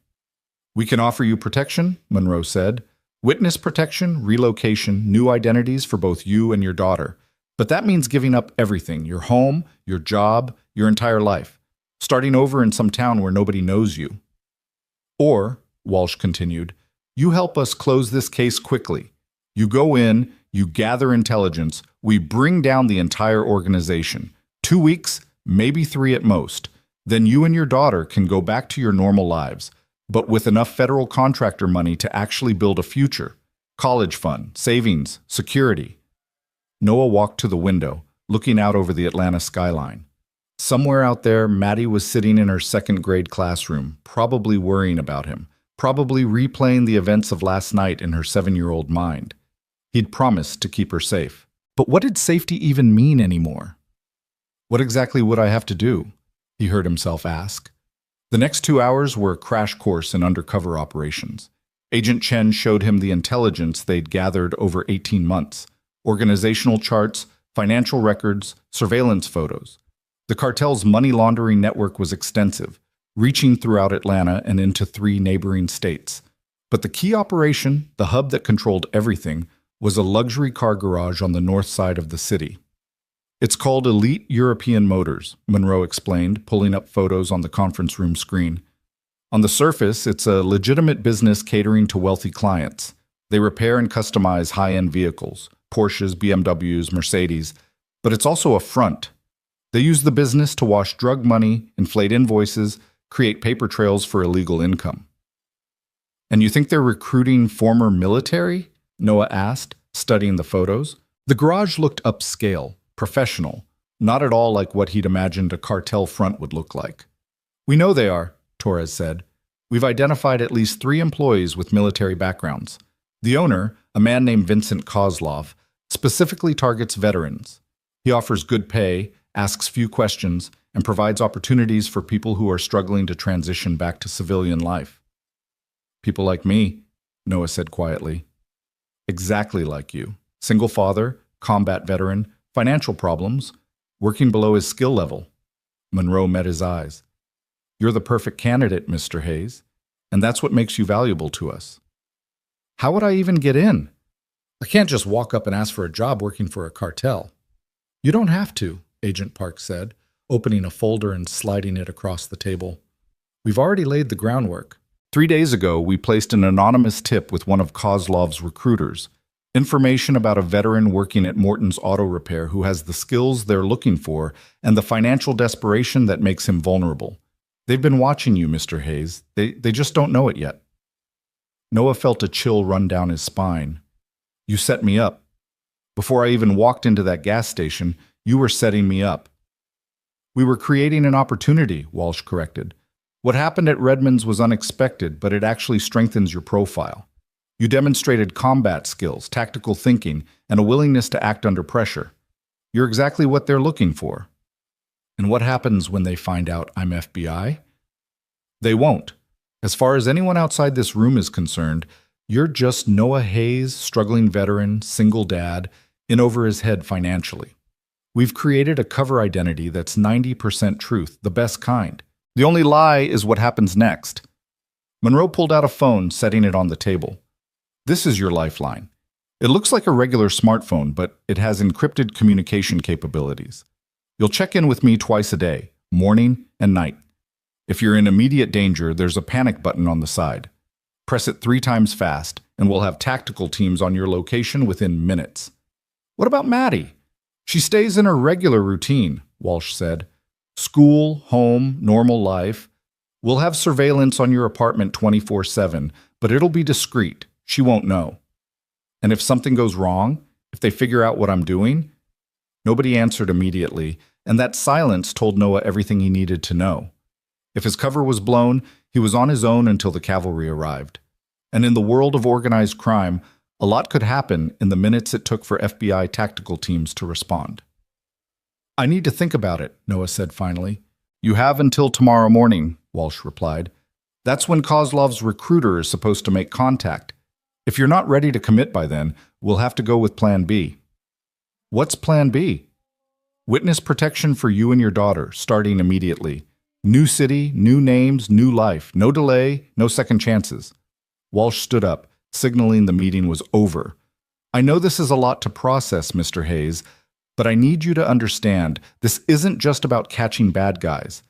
We can offer you protection, Monroe said. Witness protection, relocation, new identities for both you and your daughter. But that means giving up everything, your home, your job, your entire life. Starting over in some town where nobody knows you. Or, Walsh continued, you help us close this case quickly. You go in, you gather intelligence, we bring down the entire organization. 2 weeks, maybe 3 at most. Then you and your daughter can go back to your normal lives, but with enough federal contractor money to actually build a future. College fund, savings, security. Noah walked to the window, looking out over the Atlanta skyline. Somewhere out there, Maddie was sitting in her second-grade classroom, probably worrying about him, probably replaying the events of last night in her 7-year-old mind. He'd promised to keep her safe. But what did safety even mean anymore? What exactly would I have to do? He heard himself ask. The next 2 hours were a crash course in undercover operations. Agent Chen showed him the intelligence they'd gathered over 18 months. Organizational charts, financial records, surveillance photos. The cartel's money laundering network was extensive, reaching throughout Atlanta and into 3 neighboring states. But the key operation, the hub that controlled everything, was a luxury car garage on the north side of the city. It's called Elite European Motors, Monroe explained, pulling up photos on the conference room screen. On the surface, it's a legitimate business catering to wealthy clients. They repair and customize high-end vehicles, Porsches, BMWs, Mercedes, but it's also a front. They use the business to wash drug money, inflate invoices, create paper trails for illegal income. And you think they're recruiting former military? Noah asked, studying the photos. The garage looked upscale, professional, not at all like what he'd imagined a cartel front would look like. We know they are, Torres said. We've identified at least 3 employees with military backgrounds. The owner, a man named Vincent Kozlov, specifically targets veterans. He offers good pay, asks few questions, and provides opportunities for people who are struggling to transition back to civilian life. People like me, Noah said quietly. Exactly like you. Single father, combat veteran, financial problems, working below his skill level. Monroe met his eyes. You're the perfect candidate, Mr. Hayes, and that's what makes you valuable to us. How would I even get in? I can't just walk up and ask for a job working for a cartel. You don't have to, Agent Park said, opening a folder and sliding it across the table. We've already laid the groundwork. 3 days ago, we placed an anonymous tip with one of Kozlov's recruiters. Information about a veteran working at Morton's Auto Repair who has the skills they're looking for and the financial desperation that makes him vulnerable. They've been watching you, Mr. Hayes. They just don't know it yet. Noah felt a chill run down his spine. You set me up. Before I even walked into that gas station, you were setting me up. We were creating an opportunity, Walsh corrected. What happened at Redmond's was unexpected, but it actually strengthens your profile. You demonstrated combat skills, tactical thinking, and a willingness to act under pressure. You're exactly what they're looking for. And what happens when they find out I'm FBI? They won't. As far as anyone outside this room is concerned, you're just Noah Hayes, struggling veteran, single dad, in over his head financially. We've created a cover identity that's 90% truth, the best kind. The only lie is what happens next. Monroe pulled out a phone, setting it on the table. This is your lifeline. It looks like a regular smartphone, but it has encrypted communication capabilities. You'll check in with me twice a day, morning and night. If you're in immediate danger, there's a panic button on the side. Press it 3 times fast, and we'll have tactical teams on your location within minutes. What about Maddie? She stays in her regular routine, Walsh said. School, home, normal life. We'll have surveillance on your apartment 24/7, but it'll be discreet. She won't know. And if something goes wrong, if they figure out what I'm doing? Nobody answered immediately, and that silence told Noah everything he needed to know. If his cover was blown, he was on his own until the cavalry arrived. And in the world of organized crime, a lot could happen in the minutes it took for FBI tactical teams to respond. I need to think about it, Noah said finally. You have until tomorrow morning, Walsh replied. That's when Kozlov's recruiter is supposed to make contact. If you're not ready to commit by then, we'll have to go with Plan B. What's Plan B? Witness protection for you and your daughter, starting immediately. New city, new names, new life. No delay, no second chances. Walsh stood up, signaling the meeting was over. I know this is a lot to process, Mr. Hayes, but I need you to understand this isn't just about catching bad guys.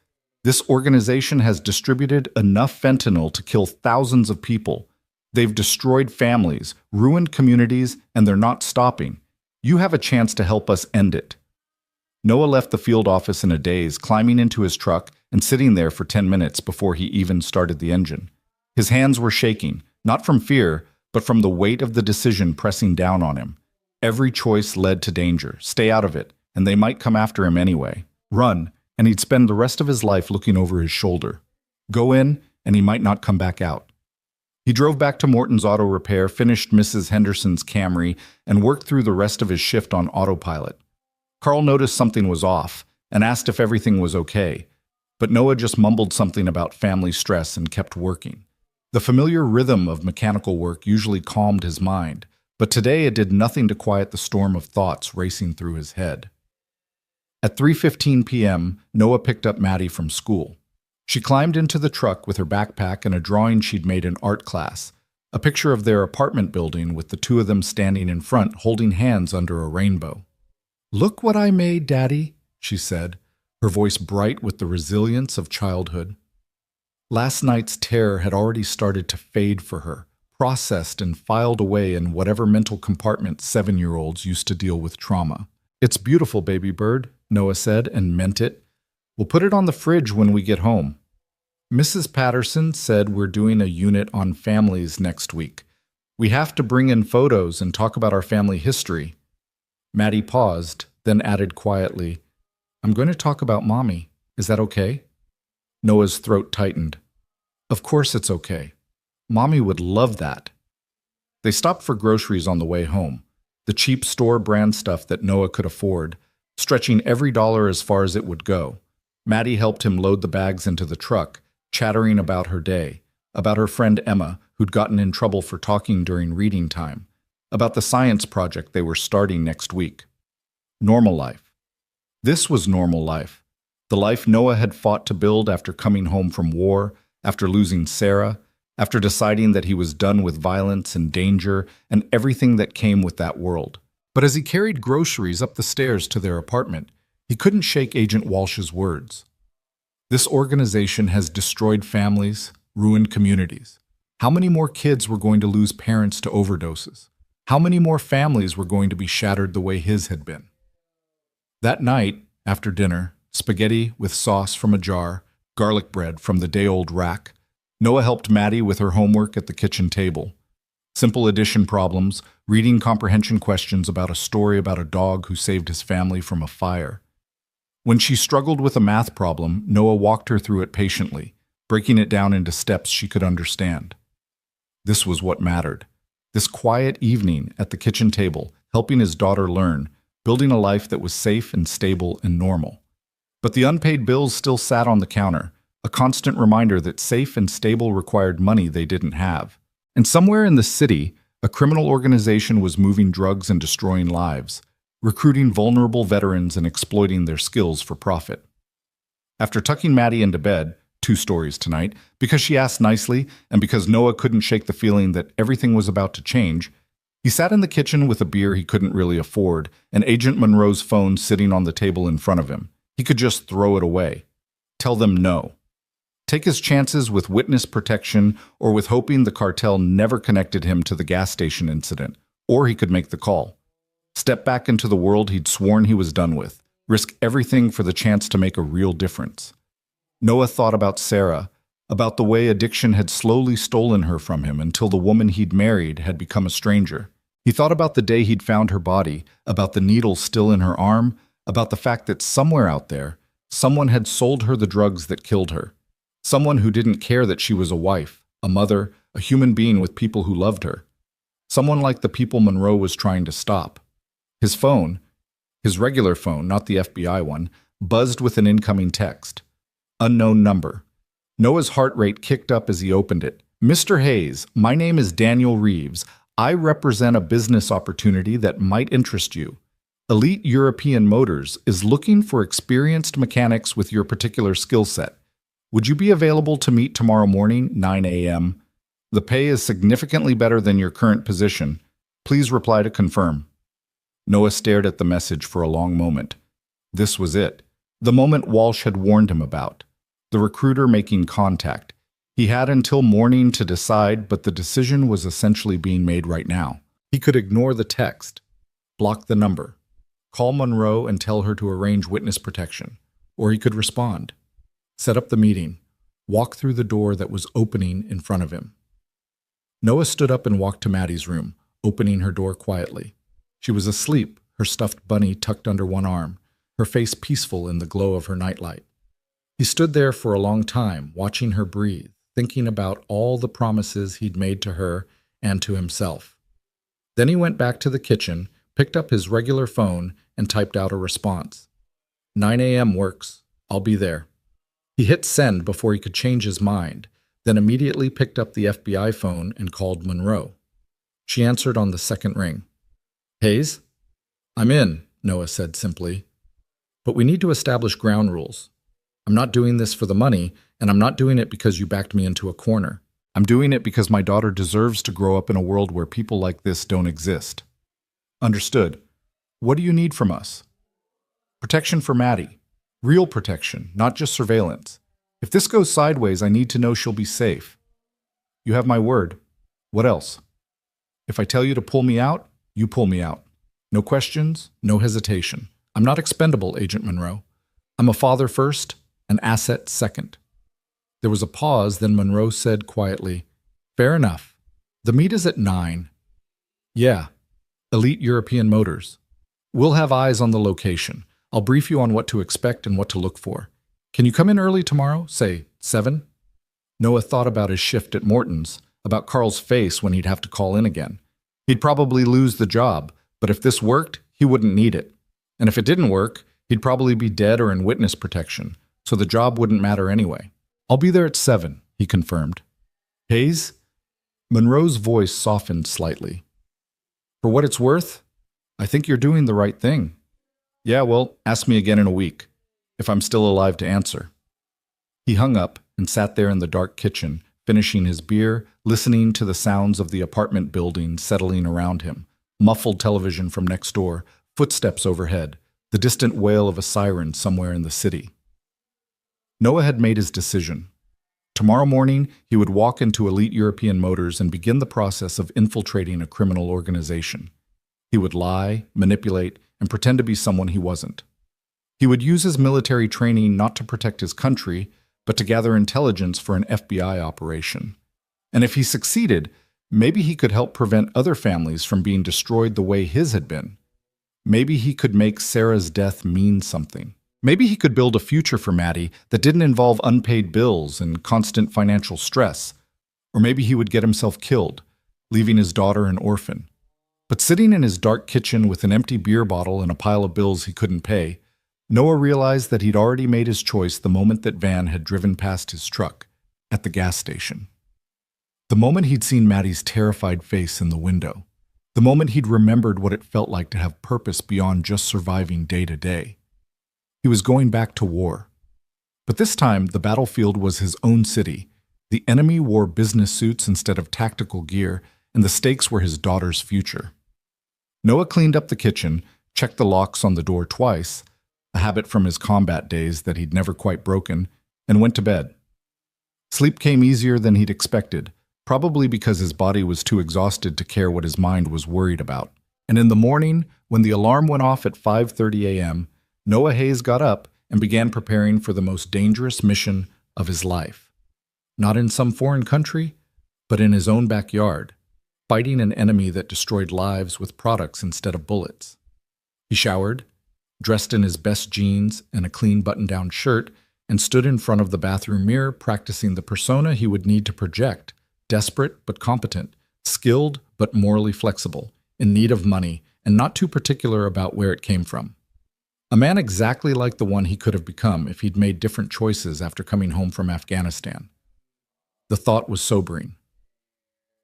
This organization has distributed enough fentanyl to kill thousands of people. They've destroyed families, ruined communities, and they're not stopping. You have a chance to help us end it. Noah left the field office in a daze, climbing into his truck and sitting there for 10 minutes before he even started the engine. His hands were shaking, not from fear, but from the weight of the decision pressing down on him. Every choice led to danger. Stay out of it. and they might come after him anyway. Run, and he'd spend the rest of his life looking over his shoulder. Go in, and he might not come back out. He drove back to Morton's Auto Repair, finished Mrs. Henderson's Camry, and worked through the rest of his shift on autopilot. Carl noticed something was off and asked if everything was okay, but Noah just mumbled something about family stress and kept working. The familiar rhythm of mechanical work usually calmed his mind, but today it did nothing to quiet the storm of thoughts racing through his head. At 3:15 p.m., Noah picked up Maddie from school. She climbed into the truck with her backpack and a drawing she'd made in art class, a picture of their apartment building with the two of them standing in front holding hands under a rainbow. "Look what I made, Daddy," she said, her voice bright with the resilience of childhood. Last night's terror had already started to fade for her, processed and filed away in whatever mental compartment 7-year-olds used to deal with trauma. "It's beautiful, baby bird," Noah said, and meant it. "We'll put it on the fridge when we get home." "Mrs. Patterson said we're doing a unit on families next week. We have to bring in photos and talk about our family history." Maddie paused, then added quietly, "I'm going to talk about Mommy. Is that okay?" Noah's throat tightened. "Of course it's okay. Mommy would love that." They stopped for groceries on the way home, the cheap store brand stuff that Noah could afford, stretching every dollar as far as it would go. Maddie helped him load the bags into the truck, chattering about her day, about her friend Emma, who'd gotten in trouble for talking during reading time, about the science project they were starting next week. Normal life. This was normal life. The life Noah had fought to build after coming home from war, after losing Sarah, after deciding that he was done with violence and danger and everything that came with that world. But as he carried groceries up the stairs to their apartment, he couldn't shake Agent Walsh's words. This organization has destroyed families, ruined communities. How many more kids were going to lose parents to overdoses? How many more families were going to be shattered the way his had been? That night, after dinner, spaghetti with sauce from a jar, garlic bread from the day-old rack, Noah helped Maddie with her homework at the kitchen table. Simple addition problems, reading comprehension questions about a story about a dog who saved his family from a fire. When she struggled with a math problem, Noah walked her through it patiently, breaking it down into steps she could understand. This was what mattered. This quiet evening at the kitchen table, helping his daughter learn, building a life that was safe and stable and normal. But the unpaid bills still sat on the counter, a constant reminder that safe and stable required money they didn't have. And somewhere in the city, a criminal organization was moving drugs and destroying lives, recruiting vulnerable veterans and exploiting their skills for profit. After tucking Maddie into bed, 2 stories tonight, because she asked nicely and because Noah couldn't shake the feeling that everything was about to change, he sat in the kitchen with a beer he couldn't really afford and Agent Monroe's phone sitting on the table in front of him. He could just throw it away. Tell them no. Take his chances with witness protection or with hoping the cartel never connected him to the gas station incident, or he could make the call. Step back into the world he'd sworn he was done with, risk everything for the chance to make a real difference. Noah thought about Sarah, about the way addiction had slowly stolen her from him until the woman he'd married had become a stranger. He thought about the day he'd found her body, about the needle still in her arm, about the fact that somewhere out there, someone had sold her the drugs that killed her. Someone who didn't care that she was a wife, a mother, a human being with people who loved her. Someone like the people Monroe was trying to stop. His phone, his regular phone, not the FBI one, buzzed with an incoming text. Unknown number. Noah's heart rate kicked up as he opened it. "Mr. Hayes, my name is Daniel Reeves. I represent a business opportunity that might interest you. Elite European Motors is looking for experienced mechanics with your particular skill set. Would you be available to meet tomorrow morning, 9 a.m.? The pay is significantly better than your current position. Please reply to confirm." Noah stared at the message for a long moment. This was it. The moment Walsh had warned him about. The recruiter making contact. He had until morning to decide, but the decision was essentially being made right now. He could ignore the text, block the number, call Monroe and tell her to arrange witness protection, or he could respond, set up the meeting, walk through the door that was opening in front of him. Noah stood up and walked to Maddie's room, opening her door quietly. She was asleep, her stuffed bunny tucked under one arm, her face peaceful in the glow of her nightlight. He stood there for a long time, watching her breathe, thinking about all the promises he'd made to her and to himself. Then he went back to the kitchen, picked up his regular phone, and typed out a response. 9 a.m. works. I'll be there. He hit send before he could change his mind, then immediately picked up the FBI phone and called Monroe. She answered on the second ring. Hayes? I'm in, Noah said simply. But we need to establish ground rules. I'm not doing this for the money, and I'm not doing it because you backed me into a corner. I'm doing it because my daughter deserves to grow up in a world where people like this don't exist. Understood. What do you need from us? Protection for Maddie. Real protection, not just surveillance. If this goes sideways, I need to know she'll be safe. You have my word. What else? If I tell you to pull me out, you pull me out. No questions, no hesitation. I'm not expendable, Agent Monroe. I'm a father first, an asset second. There was a pause, then Monroe said quietly, Fair enough. The meet is at 9. Yeah. Elite European Motors. We'll have eyes on the location. I'll brief you on what to expect and what to look for. Can you come in early tomorrow, say 7? Noah thought about his shift at Morton's, about Carl's face when he'd have to call in again. He'd probably lose the job, but if this worked, he wouldn't need it. And if it didn't work, he'd probably be dead or in witness protection, so the job wouldn't matter anyway. I'll be there at 7, he confirmed. Hayes? Monroe's voice softened slightly. For what it's worth, I think you're doing the right thing. Yeah, well, ask me again in a week, if I'm still alive to answer. He hung up and sat there in the dark kitchen, finishing his beer, listening to the sounds of the apartment building settling around him, muffled television from next door, footsteps overhead, the distant wail of a siren somewhere in the city. Noah had made his decision. Tomorrow morning, he would walk into Elite European Motors and begin the process of infiltrating a criminal organization. He would lie, manipulate, and pretend to be someone he wasn't. He would use his military training not to protect his country, but to gather intelligence for an FBI operation. And if he succeeded, maybe he could help prevent other families from being destroyed the way his had been. Maybe he could make Sarah's death mean something. Maybe he could build a future for Maddie that didn't involve unpaid bills and constant financial stress. Or maybe he would get himself killed, leaving his daughter an orphan. But sitting in his dark kitchen with an empty beer bottle and a pile of bills he couldn't pay, Noah realized that he'd already made his choice the moment that Van had driven past his truck, at the gas station. The moment he'd seen Maddie's terrified face in the window. The moment he'd remembered what it felt like to have purpose beyond just surviving day to day. He was going back to war. But this time, the battlefield was his own city. The enemy wore business suits instead of tactical gear, and the stakes were his daughter's future. Noah cleaned up the kitchen, checked the locks on the door twice, a habit from his combat days that he'd never quite broken, and went to bed. Sleep came easier than he'd expected, probably because his body was too exhausted to care what his mind was worried about. And in the morning, when the alarm went off at 5:30 a.m., Noah Hayes got up and began preparing for the most dangerous mission of his life. Not in some foreign country, but in his own backyard, fighting an enemy that destroyed lives with products instead of bullets. He showered, dressed in his best jeans and a clean button-down shirt, and stood in front of the bathroom mirror practicing the persona he would need to project, desperate but competent, skilled but morally flexible, in need of money, and not too particular about where it came from. A man exactly like the one he could have become if he'd made different choices after coming home from Afghanistan. The thought was sobering.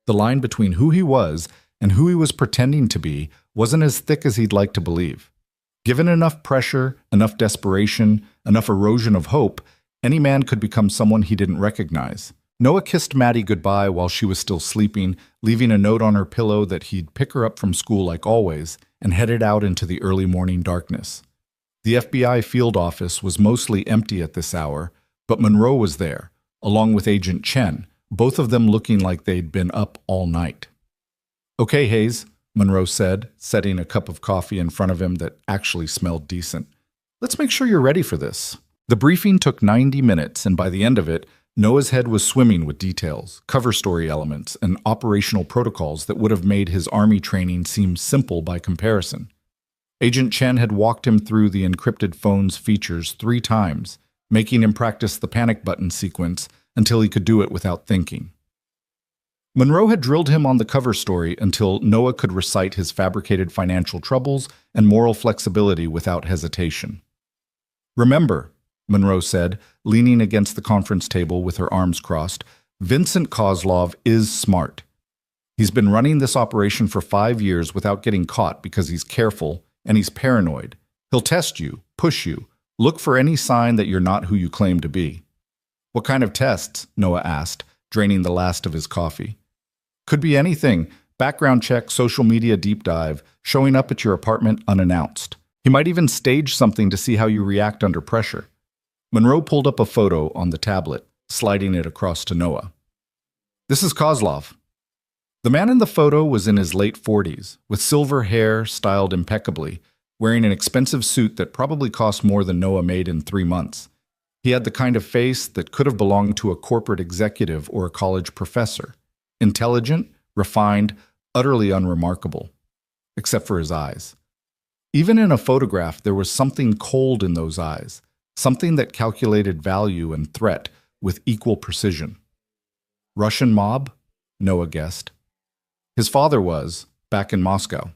The line between who he was and who he was pretending to be wasn't as thick as he'd like to believe. Given enough pressure, enough desperation, enough erosion of hope, any man could become someone he didn't recognize. Noah kissed Maddie goodbye while she was still sleeping, leaving a note on her pillow that he'd pick her up from school like always, and headed out into the early morning darkness. The FBI field office was mostly empty at this hour, but Monroe was there, along with Agent Chen, both of them looking like they'd been up all night. Okay, Hayes, Monroe said, setting a cup of coffee in front of him that actually smelled decent. Let's make sure you're ready for this. The briefing took 90 minutes, and by the end of it, Noah's head was swimming with details, cover story elements, and operational protocols that would have made his Army training seem simple by comparison. Agent Chen had walked him through the encrypted phone's features 3 times, making him practice the panic button sequence until he could do it without thinking. Monroe had drilled him on the cover story until Noah could recite his fabricated financial troubles and moral flexibility without hesitation. "Remember," Monroe said, leaning against the conference table with her arms crossed, "Vincent Kozlov is smart. He's been running this operation for 5 years without getting caught because he's careful and he's paranoid. He'll test you, push you, look for any sign that you're not who you claim to be." "What kind of tests?" Noah asked, draining the last of his coffee. "Could be anything. Background check, social media deep dive, showing up at your apartment unannounced. He might even stage something to see how you react under pressure." Monroe pulled up a photo on the tablet, sliding it across to Noah. "This is Kozlov." The man in the photo was in his late 40s, with silver hair styled impeccably, wearing an expensive suit that probably cost more than Noah made in 3 months. He had the kind of face that could have belonged to a corporate executive or a college professor. Intelligent, refined, utterly unremarkable. Except for his eyes. Even in a photograph, there was something cold in those eyes, something that calculated value and threat with equal precision. Russian mob? Noah guessed. His father was, back in Moscow.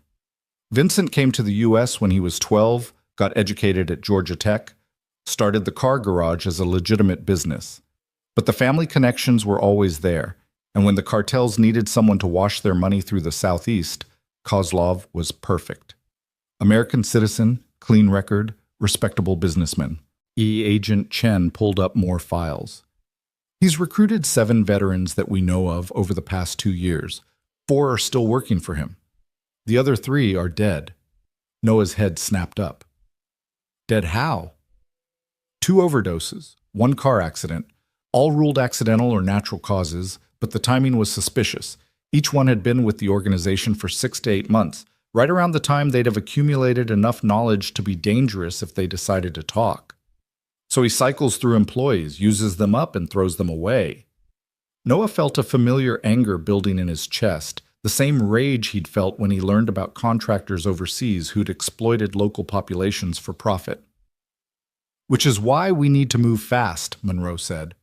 Vincent came to the U.S. when he was 12, got educated at Georgia Tech, started the car garage as a legitimate business. But the family connections were always there, and when the cartels needed someone to wash their money through the Southeast, Kozlov was perfect. American citizen, clean record, respectable businessman. Agent Chen pulled up more files. He's recruited 7 veterans that we know of over the past 2 years. 4 are still working for him. The other 3 are dead. Noah's head snapped up. Dead how? 2 overdoses, 1 car accident, all ruled accidental or natural causes, but the timing was suspicious. Each one had been with the organization for 6 to 8 months, right around the time they'd have accumulated enough knowledge to be dangerous if they decided to talk. So he cycles through employees, uses them up, and throws them away. Noah felt a familiar anger building in his chest, the same rage he'd felt when he learned about contractors overseas who'd exploited local populations for profit. "Which is why we need to move fast," Monroe said.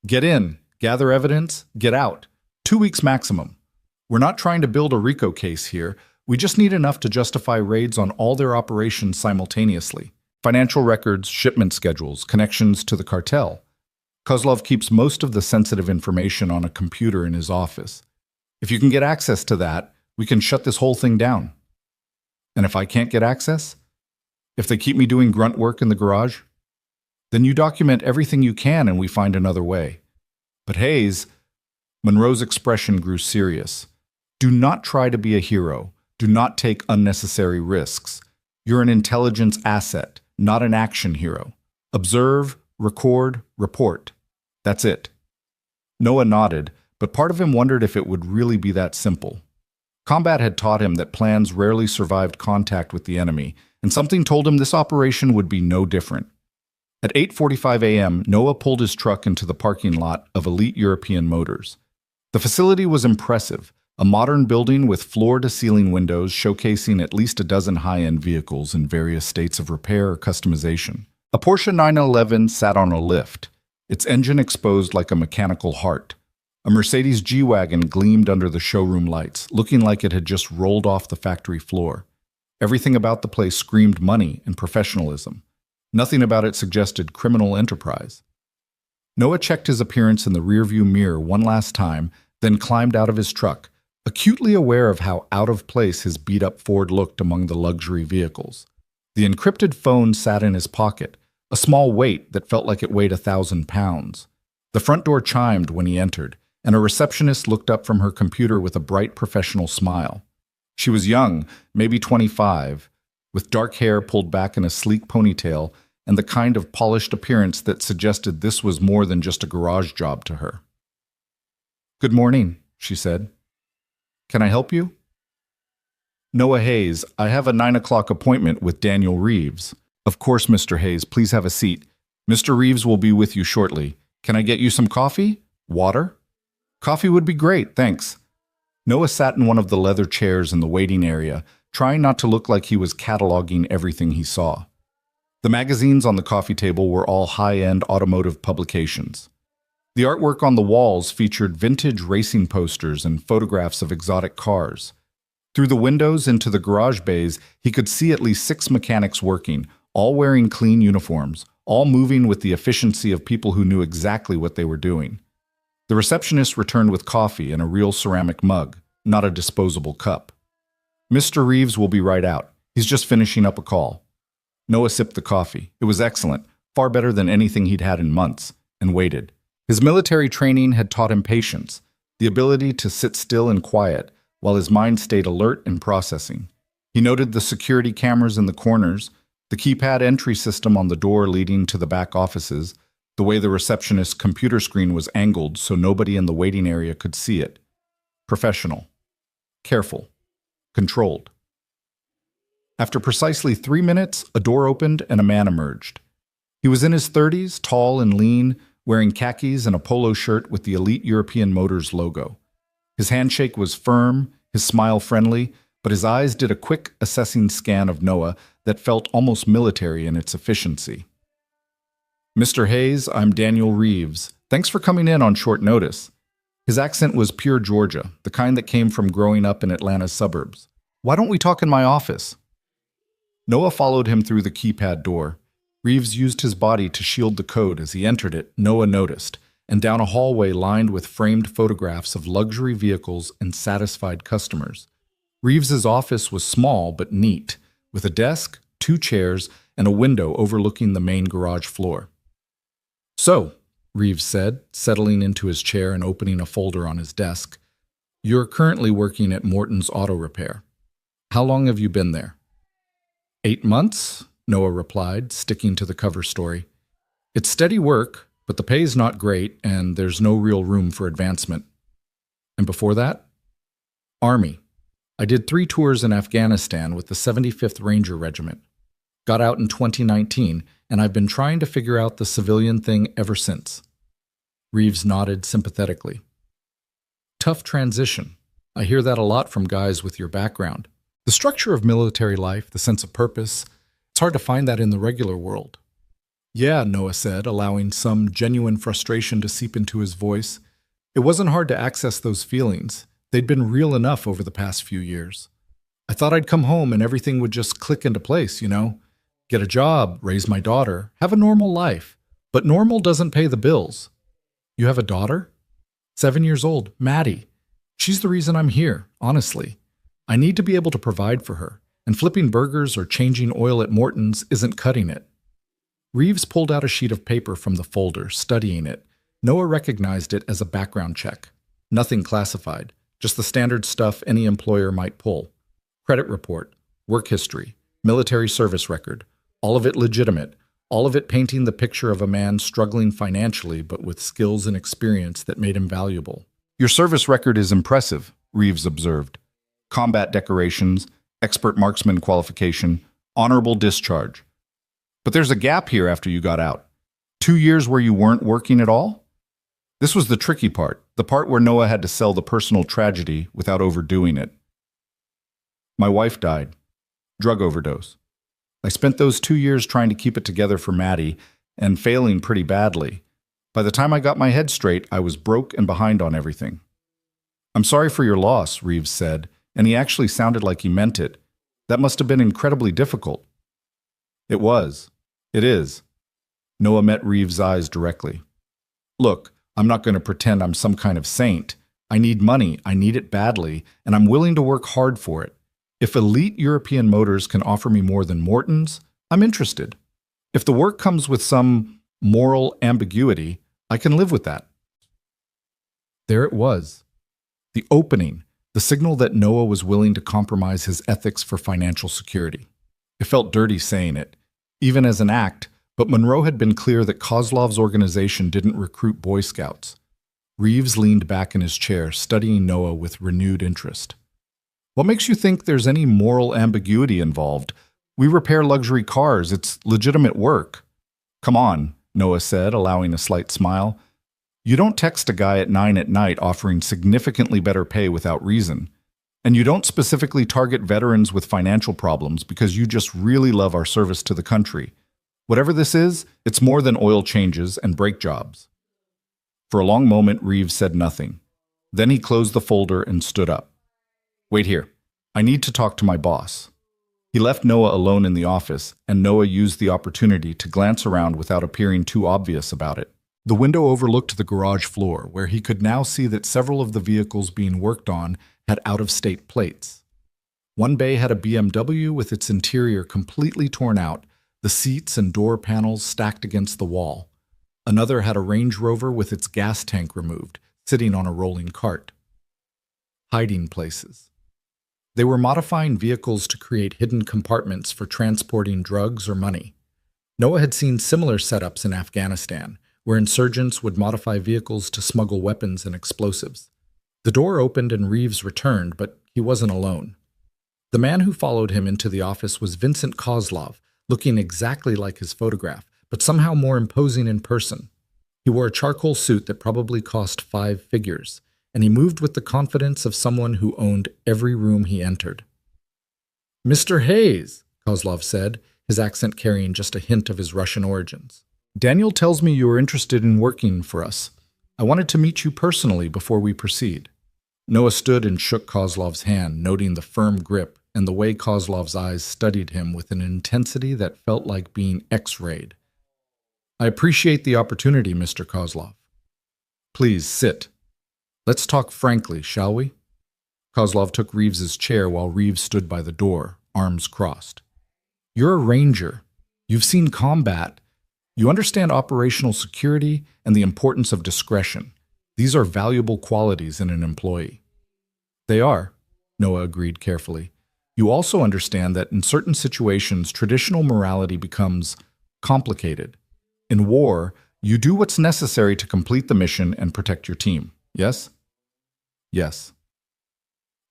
"Get in, gather evidence, get out. 2 weeks maximum. We're not trying to build a RICO case here. We just need enough to justify raids on all their operations simultaneously. Financial records, shipment schedules, connections to the cartel. Kozlov keeps most of the sensitive information on a computer in his office. If you can get access to that, we can shut this whole thing down. And if I can't get access? If they keep me doing grunt work in the garage? Then you document everything you can and we find another way. But Hayes," Monroe's expression grew serious. "Do not try to be a hero. Do not take unnecessary risks. You're an intelligence asset, not an action hero. Observe, record, report. That's it." Noah nodded, but part of him wondered if it would really be that simple. Combat had taught him that plans rarely survived contact with the enemy, and something told him this operation would be no different. At 8:45 a.m., Noah pulled his truck into the parking lot of Elite European Motors. The facility was impressive, a modern building with floor-to-ceiling windows showcasing at least a dozen high-end vehicles in various states of repair or customization. A Porsche 911 sat on a lift, its engine exposed like a mechanical heart. A Mercedes G-Wagon gleamed under the showroom lights, looking like it had just rolled off the factory floor. Everything about the place screamed money and professionalism. Nothing about it suggested criminal enterprise. Noah checked his appearance in the rearview mirror one last time, then climbed out of his truck, acutely aware of how out of place his beat-up Ford looked among the luxury vehicles. The encrypted phone sat in his pocket, a small weight that felt like it weighed 1,000 pounds. The front door chimed when he entered, and a receptionist looked up from her computer with a bright professional smile. She was young, maybe 25, with dark hair pulled back in a sleek ponytail and the kind of polished appearance that suggested this was more than just a garage job to her. "Good morning," she said. "Can I help you?" "Noah Hayes, I have a 9 o'clock appointment with Daniel Reeves." "Of course, Mr. Hayes, please have a seat. Mr. Reeves will be with you shortly. Can I get you some coffee? Water?" "Coffee would be great, thanks." Noah sat in one of the leather chairs in the waiting area, trying not to look like he was cataloging everything he saw. The magazines on the coffee table were all high-end automotive publications. The artwork on the walls featured vintage racing posters and photographs of exotic cars. Through the windows into the garage bays, he could see at least 6 mechanics working, all wearing clean uniforms, all moving with the efficiency of people who knew exactly what they were doing. The receptionist returned with coffee in a real ceramic mug, not a disposable cup. "Mr. Reeves will be right out. He's just finishing up a call." Noah sipped the coffee. It was excellent, far better than anything he'd had in months, and waited. His military training had taught him patience, the ability to sit still and quiet, while his mind stayed alert and processing. He noted the security cameras in the corners, the keypad entry system on the door leading to the back offices, the way the receptionist's computer screen was angled so nobody in the waiting area could see it. Professional. Careful. Controlled. After precisely 3 minutes, a door opened and a man emerged. He was in his 30s, tall and lean, wearing khakis and a polo shirt with the Elite European Motors logo. His handshake was firm, his smile friendly, but his eyes did a quick, assessing scan of Noah that felt almost military in its efficiency. "Mr. Hayes, I'm Daniel Reeves. Thanks for coming in on short notice." His accent was pure Georgia, the kind that came from growing up in Atlanta's suburbs. "Why don't we talk in my office?" Noah followed him through the keypad door. Reeves used his body to shield the code. As he entered it, Noah noticed, and down a hallway lined with framed photographs of luxury vehicles and satisfied customers. Reeves's office was small but neat, with a desk, 2 chairs, and a window overlooking the main garage floor. "So," Reeves said, settling into his chair and opening a folder on his desk, "you're currently working at Morton's Auto Repair. How long have you been there?" 8 months, Noah replied, sticking to the cover story. "It's steady work, but the pay's not great, and there's no real room for advancement." "And before that?" "Army. I did 3 tours in Afghanistan with the 75th Ranger Regiment. Got out in 2019, and I've been trying to figure out the civilian thing ever since." Reeves nodded sympathetically. "Tough transition. I hear that a lot from guys with your background. The structure of military life, the sense of purpose, it's hard to find that in the regular world." "Yeah," Noah said, allowing some genuine frustration to seep into his voice. "It wasn't hard to access those feelings. They'd been real enough over the past few years. I thought I'd come home and everything would just click into place, you know? Get a job, raise my daughter, have a normal life. But normal doesn't pay the bills." "You have a daughter?" 7 years old, Maddie. She's the reason I'm here, honestly. I need to be able to provide for her, and flipping burgers or changing oil at Morton's isn't cutting it." Reeves pulled out a sheet of paper from the folder, studying it. Noah recognized it as a background check. Nothing classified, just the standard stuff any employer might pull. Credit report, work history, military service record, all of it legitimate, all of it painting the picture of a man struggling financially but with skills and experience that made him valuable. "Your service record is impressive," Reeves observed. "Combat decorations, expert marksman qualification, honorable discharge. But there's a gap here after you got out. 2 years where you weren't working at all?" This was the tricky part, the part where Noah had to sell the personal tragedy without overdoing it. "My wife died. Drug overdose. I spent those 2 years trying to keep it together for Maddie, and failing pretty badly. By the time I got my head straight, I was broke and behind on everything." "I'm sorry for your loss," Reeves said, and he actually sounded like he meant it. "That must have been incredibly difficult." "It was. It is." Noah met Reeves' eyes directly. "Look, I'm not going to pretend I'm some kind of saint. I need money, I need it badly, and I'm willing to work hard for it. If Elite European Motors can offer me more than Morton's, I'm interested. If the work comes with some moral ambiguity, I can live with that." There it was. The opening, the signal that Noah was willing to compromise his ethics for financial security. It felt dirty saying it, even as an act, but Monroe had been clear that Kozlov's organization didn't recruit Boy Scouts. Reeves leaned back in his chair, studying Noah with renewed interest. "What makes you think there's any moral ambiguity involved? We repair luxury cars. It's legitimate work." "Come on," Noah said, allowing a slight smile. "You don't text a guy at 9 at night offering significantly better pay without reason. And you don't specifically target veterans with financial problems because you just really love our service to the country. Whatever this is, it's more than oil changes and brake jobs. For a long moment, Reeves said nothing. Then he closed the folder and stood up. Wait here. I need to talk to my boss. He left Noah alone in the office, and Noah used the opportunity to glance around without appearing too obvious about it. The window overlooked the garage floor, where he could now see that several of the vehicles being worked on had out-of-state plates. One bay had a BMW with its interior completely torn out, the seats and door panels stacked against the wall. Another had a Range Rover with its gas tank removed, sitting on a rolling cart. Hiding places. They were modifying vehicles to create hidden compartments for transporting drugs or money. Noah had seen similar setups in Afghanistan, where insurgents would modify vehicles to smuggle weapons and explosives. The door opened and Reeves returned, but he wasn't alone. The man who followed him into the office was Vincent Kozlov, looking exactly like his photograph, but somehow more imposing in person. He wore a charcoal suit that probably cost 5 figures, and he moved with the confidence of someone who owned every room he entered. "Mr. Hayes," Kozlov said, his accent carrying just a hint of his Russian origins. "Daniel tells me you are interested in working for us. I wanted to meet you personally before we proceed." Noah stood and shook Kozlov's hand, noting the firm grip and the way Kozlov's eyes studied him with an intensity that felt like being X-rayed. "I appreciate the opportunity, Mr. Kozlov. Please sit. Let's talk frankly, shall we?" Kozlov took Reeves's chair while Reeves stood by the door, arms crossed. "You're a ranger. You've seen combat. You understand operational security and the importance of discretion. These are valuable qualities in an employee." "They are," Noah agreed carefully. "You also understand that in certain situations, traditional morality becomes complicated. In war, you do what's necessary to complete the mission and protect your team, yes?" "Yes."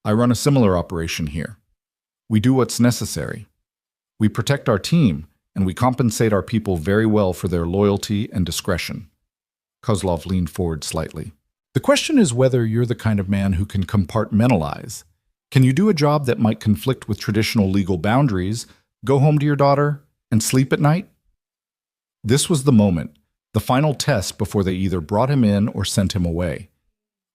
"I run a similar operation here. We do what's necessary. We protect our team, and we compensate our people very well for their loyalty and discretion." Kozlov leaned forward slightly. "The question is whether you're the kind of man who can compartmentalize. Can you do a job that might conflict with traditional legal boundaries, go home to your daughter, and sleep at night?" This was the moment, the final test before they either brought him in or sent him away.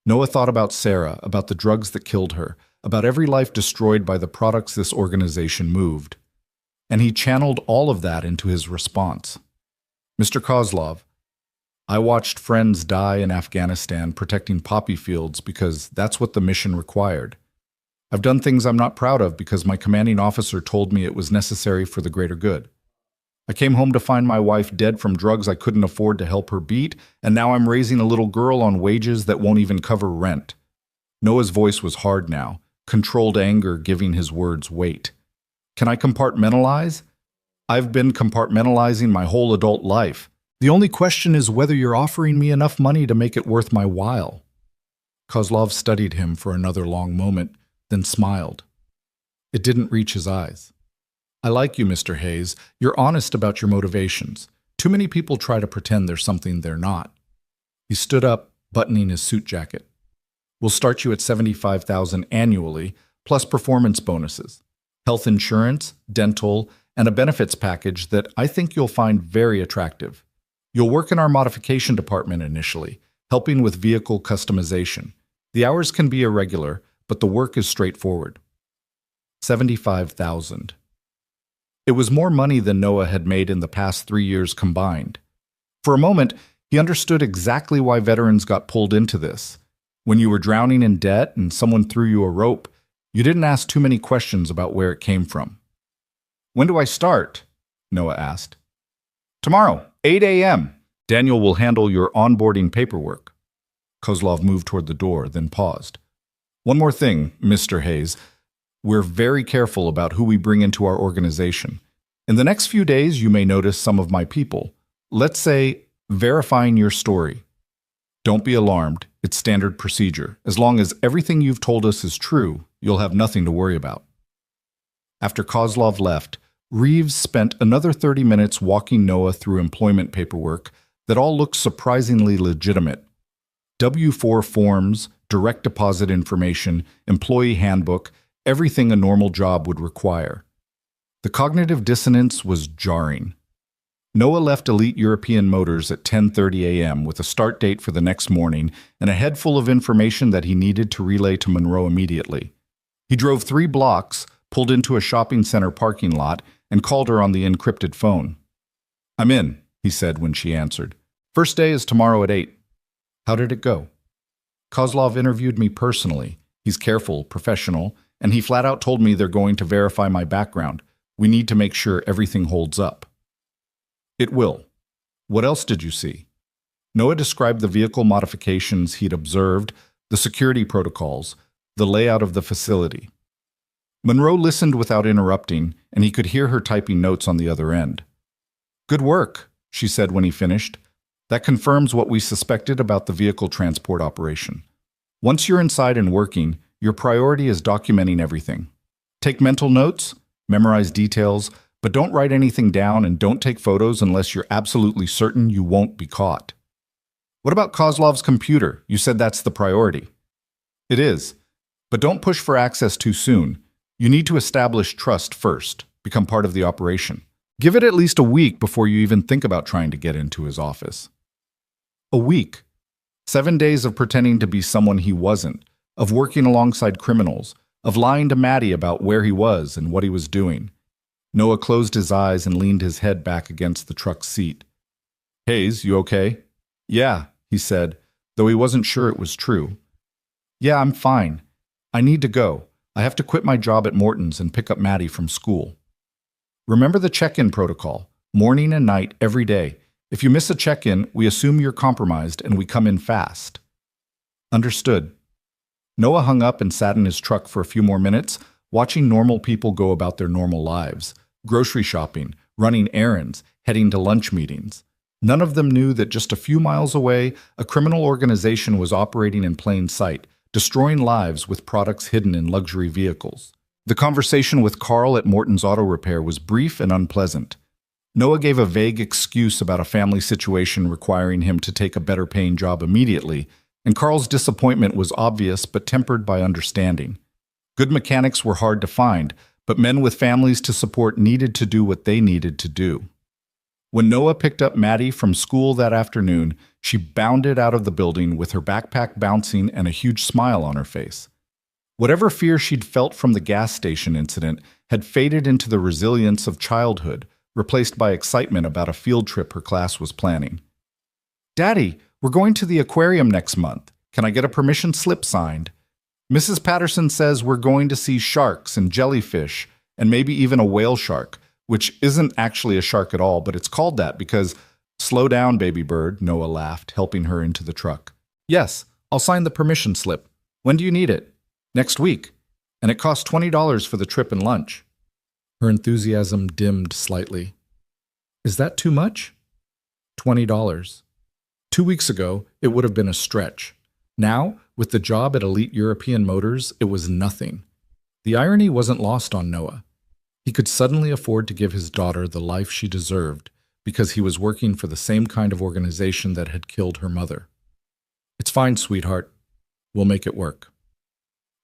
Noah thought about Sarah, about the drugs that killed her, about every life destroyed by the products this organization moved. And he channeled all of that into his response. "Mr. Kozlov, I watched friends die in Afghanistan protecting poppy fields because that's what the mission required. I've done things I'm not proud of because my commanding officer told me it was necessary for the greater good. I came home to find my wife dead from drugs I couldn't afford to help her beat, and now I'm raising a little girl on wages that won't even cover rent." Noah's voice was hard now, controlled anger giving his words weight. "Can I compartmentalize? I've been compartmentalizing my whole adult life. The only question is whether you're offering me enough money to make it worth my while." Kozlov studied him for another long moment, then smiled. It didn't reach his eyes. "I like you, Mr. Hayes. You're honest about your motivations. Too many people try to pretend they're something they're not." He stood up, buttoning his suit jacket. "We'll start you at $75,000 annually, plus performance bonuses, health insurance, dental, and a benefits package that I think you'll find very attractive. You'll work in our modification department initially, helping with vehicle customization. The hours can be irregular, but the work is straightforward." $75,000. It was more money than Noah had made in the past 3 years combined. For a moment, he understood exactly why veterans got pulled into this. When you were drowning in debt and someone threw you a rope, you didn't ask too many questions about where it came from. "When do I start?" Noah asked. "Tomorrow, 8 a.m. Daniel will handle your onboarding paperwork." Kozlov moved toward the door, then paused. "One more thing, Mr. Hayes. We're very careful about who we bring into our organization. In the next few days, you may notice some of my people, let's say, verifying your story. Don't be alarmed. It's standard procedure. As long as everything you've told us is true, you'll have nothing to worry about." After Kozlov left, Reeves spent another 30 minutes walking Noah through employment paperwork that all looked surprisingly legitimate. W-4 forms, direct deposit information, employee handbook, everything a normal job would require. The cognitive dissonance was jarring. Noah left Elite European Motors at 10:30 a.m. with a start date for the next morning and a head full of information that he needed to relay to Monroe immediately. He drove 3 blocks, pulled into a shopping center parking lot, and called her on the encrypted phone. "I'm in," he said when she answered. "First day is tomorrow at 8. "How did it go?" "Kozlov interviewed me personally. He's careful, professional, and he flat out told me they're going to verify my background. We need to make sure everything holds up." "It will. What else did you see?" Noah described the vehicle modifications he'd observed, the security protocols, the layout of the facility. Monroe listened without interrupting, and he could hear her typing notes on the other end. "Good work," she said when he finished. "That confirms what we suspected about the vehicle transport operation. Once you're inside and working, your priority is documenting everything. Take mental notes, memorize details, but don't write anything down and don't take photos unless you're absolutely certain you won't be caught." "What about Kozlov's computer? You said that's the priority." "It is, but don't push for access too soon. You need to establish trust first, become part of the operation. Give it at least a week before you even think about trying to get into his office." A week. 7 days of pretending to be someone he wasn't, of working alongside criminals, of lying to Maddie about where he was and what he was doing. Noah closed his eyes and leaned his head back against the truck's seat. "Hayes, you okay?" "Yeah," he said, though he wasn't sure it was true. "Yeah, I'm fine. I need to go. I have to quit my job at Morton's and pick up Maddie from school." "Remember the check-in protocol, morning and night every day. If you miss a check-in, we assume you're compromised and we come in fast." "Understood." Noah hung up and sat in his truck for a few more minutes, watching normal people go about their normal lives, grocery shopping, running errands, heading to lunch meetings. None of them knew that just a few miles away, a criminal organization was operating in plain sight, destroying lives with products hidden in luxury vehicles. The conversation with Carl at Morton's Auto Repair was brief and unpleasant. Noah gave a vague excuse about a family situation requiring him to take a better-paying job immediately, and Carl's disappointment was obvious but tempered by understanding. Good mechanics were hard to find, but men with families to support needed to do what they needed to do. When Noah picked up Maddie from school that afternoon, she bounded out of the building with her backpack bouncing and a huge smile on her face. Whatever fear she'd felt from the gas station incident had faded into the resilience of childhood, replaced by excitement about a field trip her class was planning. "Daddy, we're going to the aquarium next month. Can I get a permission slip signed? Mrs. Patterson says we're going to see sharks and jellyfish, and maybe even a whale shark, which isn't actually a shark at all, but it's called that because—" "Slow down, baby bird," Noah laughed, helping her into the truck. "Yes, I'll sign the permission slip. When do you need it?" "Next week. And it costs $20 for the trip and lunch." Her enthusiasm dimmed slightly. "Is that too much?" $20. 2 weeks ago, it would have been a stretch. Now, with the job at Elite European Motors, it was nothing. The irony wasn't lost on Noah. He could suddenly afford to give his daughter the life she deserved because he was working for the same kind of organization that had killed her mother. "It's fine, sweetheart. We'll make it work."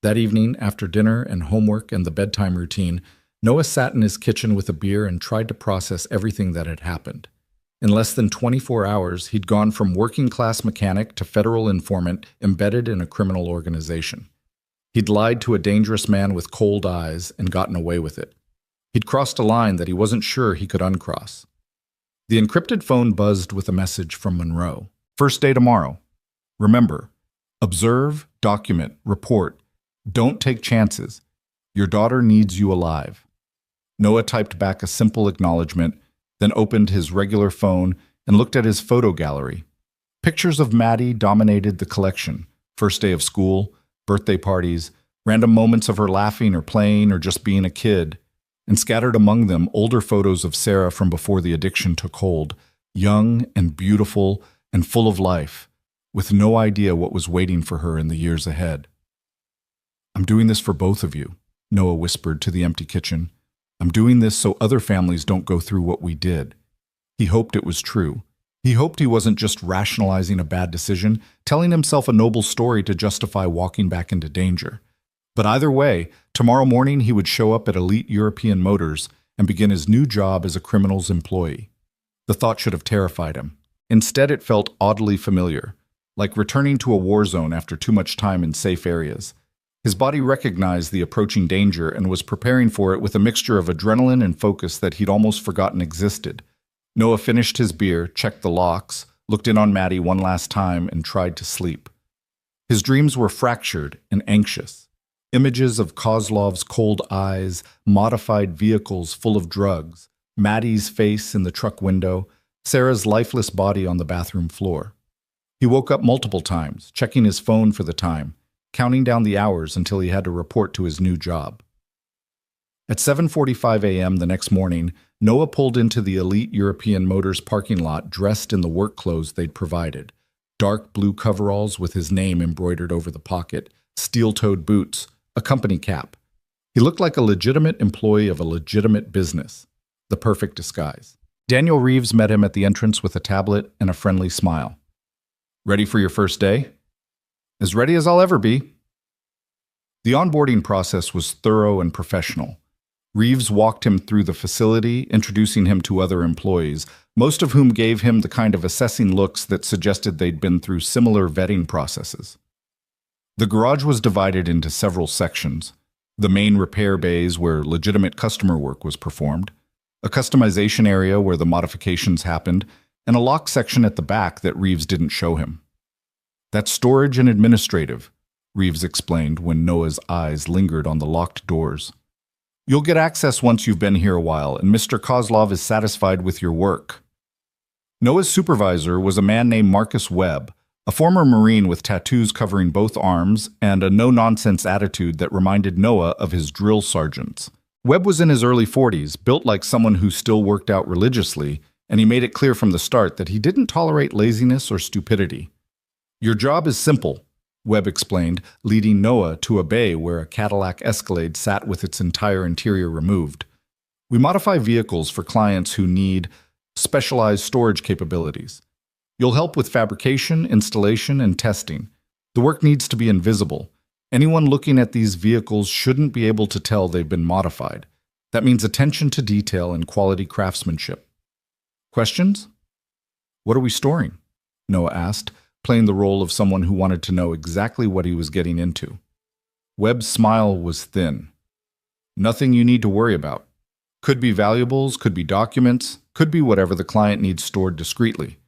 That evening, after dinner and homework and the bedtime routine, Noah sat in his kitchen with a beer and tried to process everything that had happened. In less than 24 hours, he'd gone from working-class mechanic to federal informant embedded in a criminal organization. He'd lied to a dangerous man with cold eyes and gotten away with it. He'd crossed a line that he wasn't sure he could uncross. The encrypted phone buzzed with a message from Monroe. "First day tomorrow. Remember, observe, document, report. Don't take chances. Your daughter needs you alive." Noah typed back a simple acknowledgement, then opened his regular phone and looked at his photo gallery. Pictures of Maddie dominated the collection. First day of school, birthday parties, random moments of her laughing or playing or just being a kid. And scattered among them, older photos of Sarah from before the addiction took hold, young and beautiful and full of life, with no idea what was waiting for her in the years ahead. "I'm doing this for both of you," Noah whispered to the empty kitchen. "I'm doing this so other families don't go through what we did." He hoped it was true. He hoped he wasn't just rationalizing a bad decision, telling himself a noble story to justify walking back into danger. But either way, tomorrow morning he would show up at Elite European Motors and begin his new job as a criminal's employee. The thought should have terrified him. Instead, it felt oddly familiar, like returning to a war zone after too much time in safe areas. His body recognized the approaching danger and was preparing for it with a mixture of adrenaline and focus that he'd almost forgotten existed. Noah finished his beer, checked the locks, looked in on Maddie one last time, and tried to sleep. His dreams were fractured and anxious. Images of Kozlov's cold eyes, modified vehicles full of drugs, Maddie's face in the truck window, Sarah's lifeless body on the bathroom floor. He woke up multiple times, checking his phone for the time, counting down the hours until he had to report to his new job. At 7:45 a.m. the next morning, Noah pulled into the Elite European Motors parking lot dressed in the work clothes they'd provided. Dark blue coveralls with his name embroidered over the pocket, steel-toed boots, a company cap. He looked like a legitimate employee of a legitimate business. The perfect disguise. Daniel Reeves met him at the entrance with a tablet and a friendly smile. "Ready for your first day?" "As ready as I'll ever be." The onboarding process was thorough and professional. Reeves walked him through the facility, introducing him to other employees, most of whom gave him the kind of assessing looks that suggested they'd been through similar vetting processes. The garage was divided into several sections: the main repair bays where legitimate customer work was performed, a customization area where the modifications happened, and a lock section at the back that Reeves didn't show him. "That's storage and administrative," Reeves explained when Noah's eyes lingered on the locked doors. "You'll get access once you've been here a while, and Mr. Kozlov is satisfied with your work." Noah's supervisor was a man named Marcus Webb, a former Marine with tattoos covering both arms and a no-nonsense attitude that reminded Noah of his drill sergeants. Webb was in his early 40s, built like someone who still worked out religiously, and he made it clear from the start that he didn't tolerate laziness or stupidity. "Your job is simple," Webb explained, leading Noah to a bay where a Cadillac Escalade sat with its entire interior removed. "We modify vehicles for clients who need specialized storage capabilities. You'll help with fabrication, installation, and testing. The work needs to be invisible. Anyone looking at these vehicles shouldn't be able to tell they've been modified. That means attention to detail and quality craftsmanship." "Questions?" "What are we storing?" Noah asked, playing the role of someone who wanted to know exactly what he was getting into. Webb's smile was thin. "Nothing you need to worry about. Could be valuables, could be documents, could be whatever the client needs stored discreetly.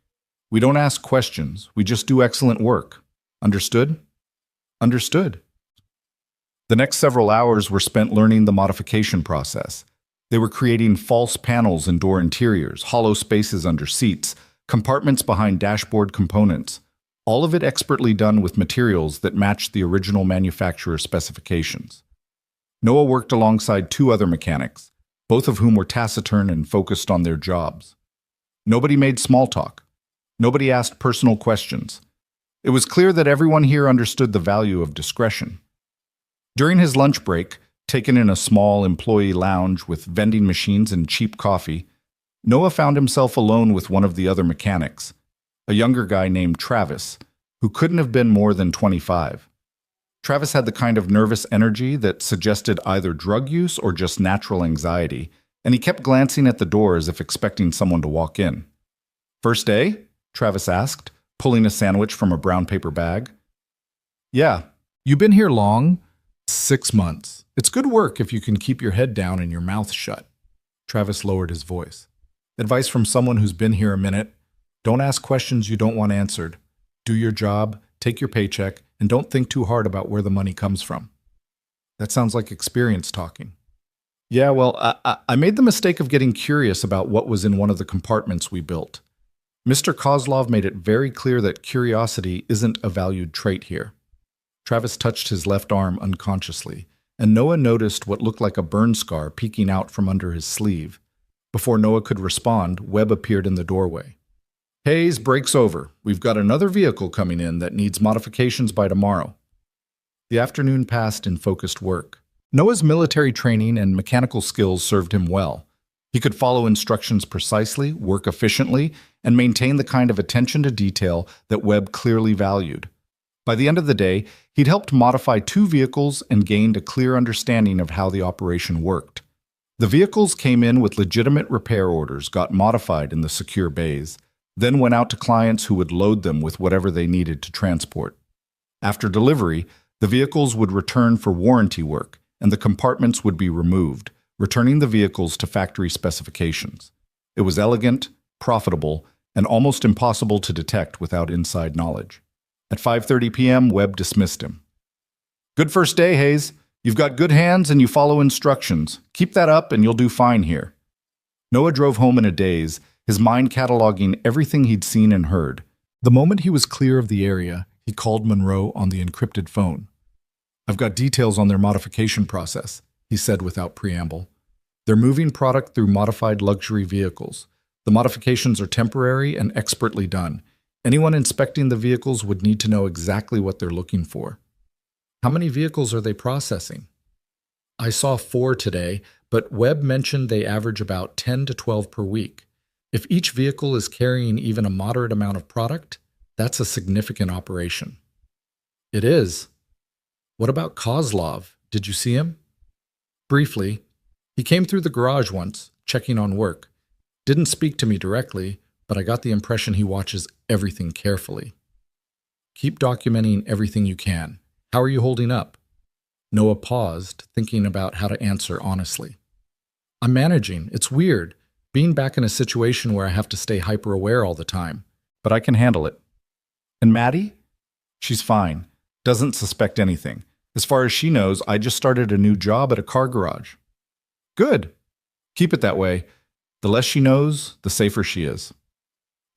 We don't ask questions, we just do excellent work. Understood?" "Understood." The next several hours were spent learning the modification process. They were creating false panels in door interiors, hollow spaces under seats, compartments behind dashboard components, all of it expertly done with materials that matched the original manufacturer specifications. Noah worked alongside two other mechanics, both of whom were taciturn and focused on their jobs. Nobody made small talk. Nobody asked personal questions. It was clear that everyone here understood the value of discretion. During his lunch break, taken in a small employee lounge with vending machines and cheap coffee, Noah found himself alone with one of the other mechanics, a younger guy named Travis, who couldn't have been more than 25. Travis had the kind of nervous energy that suggested either drug use or just natural anxiety, and he kept glancing at the door as if expecting someone to walk in. "First day?" Travis asked, pulling a sandwich from a brown paper bag. "Yeah. You been here long?" "6 months. It's good work if you can keep your head down and your mouth shut." Travis lowered his voice. "Advice from someone who's been here a minute. Don't ask questions you don't want answered. Do your job, take your paycheck, and don't think too hard about where the money comes from." "That sounds like experience talking." "Yeah, well, I made the mistake of getting curious about what was in one of the compartments we built. Mr. Kozlov made it very clear that curiosity isn't a valued trait here." Travis touched his left arm unconsciously, and Noah noticed what looked like a burn scar peeking out from under his sleeve. Before Noah could respond, Webb appeared in the doorway. "Hayes, break's over. We've got another vehicle coming in that needs modifications by tomorrow." The afternoon passed in focused work. Noah's military training and mechanical skills served him well. He could follow instructions precisely, work efficiently, and maintain the kind of attention to detail that Webb clearly valued. By the end of the day, he'd helped modify 2 vehicles and gained a clear understanding of how the operation worked. The vehicles came in with legitimate repair orders, got modified in the secure bays, then went out to clients who would load them with whatever they needed to transport. After delivery, the vehicles would return for warranty work, and the compartments would be removed, returning the vehicles to factory specifications. It was elegant, profitable, and almost impossible to detect without inside knowledge. At 5:30 p.m., Webb dismissed him. "Good first day, Hayes. You've got good hands and you follow instructions. Keep that up and you'll do fine here." Noah drove home in a daze, his mind cataloging everything he'd seen and heard. The moment he was clear of the area, he called Monroe on the encrypted phone. "I've got details on their modification process," he said without preamble. "They're moving product through modified luxury vehicles. The modifications are temporary and expertly done. Anyone inspecting the vehicles would need to know exactly what they're looking for." "How many vehicles are they processing?" "I saw 4 today, but Webb mentioned they average about 10 to 12 per week. If each vehicle is carrying even a moderate amount of product, that's a significant operation." "It is." "What about Kozlov? Did you see him?" "Briefly. He came through the garage once, checking on work. Didn't speak to me directly, but I got the impression he watches everything carefully." "Keep documenting everything you can. How are you holding up?" Noah paused, thinking about how to answer honestly. "I'm managing. It's weird, being back in a situation where I have to stay hyper-aware all the time. But I can handle it." "And Maddie?" "She's fine. Doesn't suspect anything. As far as she knows, I just started a new job at a car garage." "Good. Keep it that way. The less she knows, the safer she is."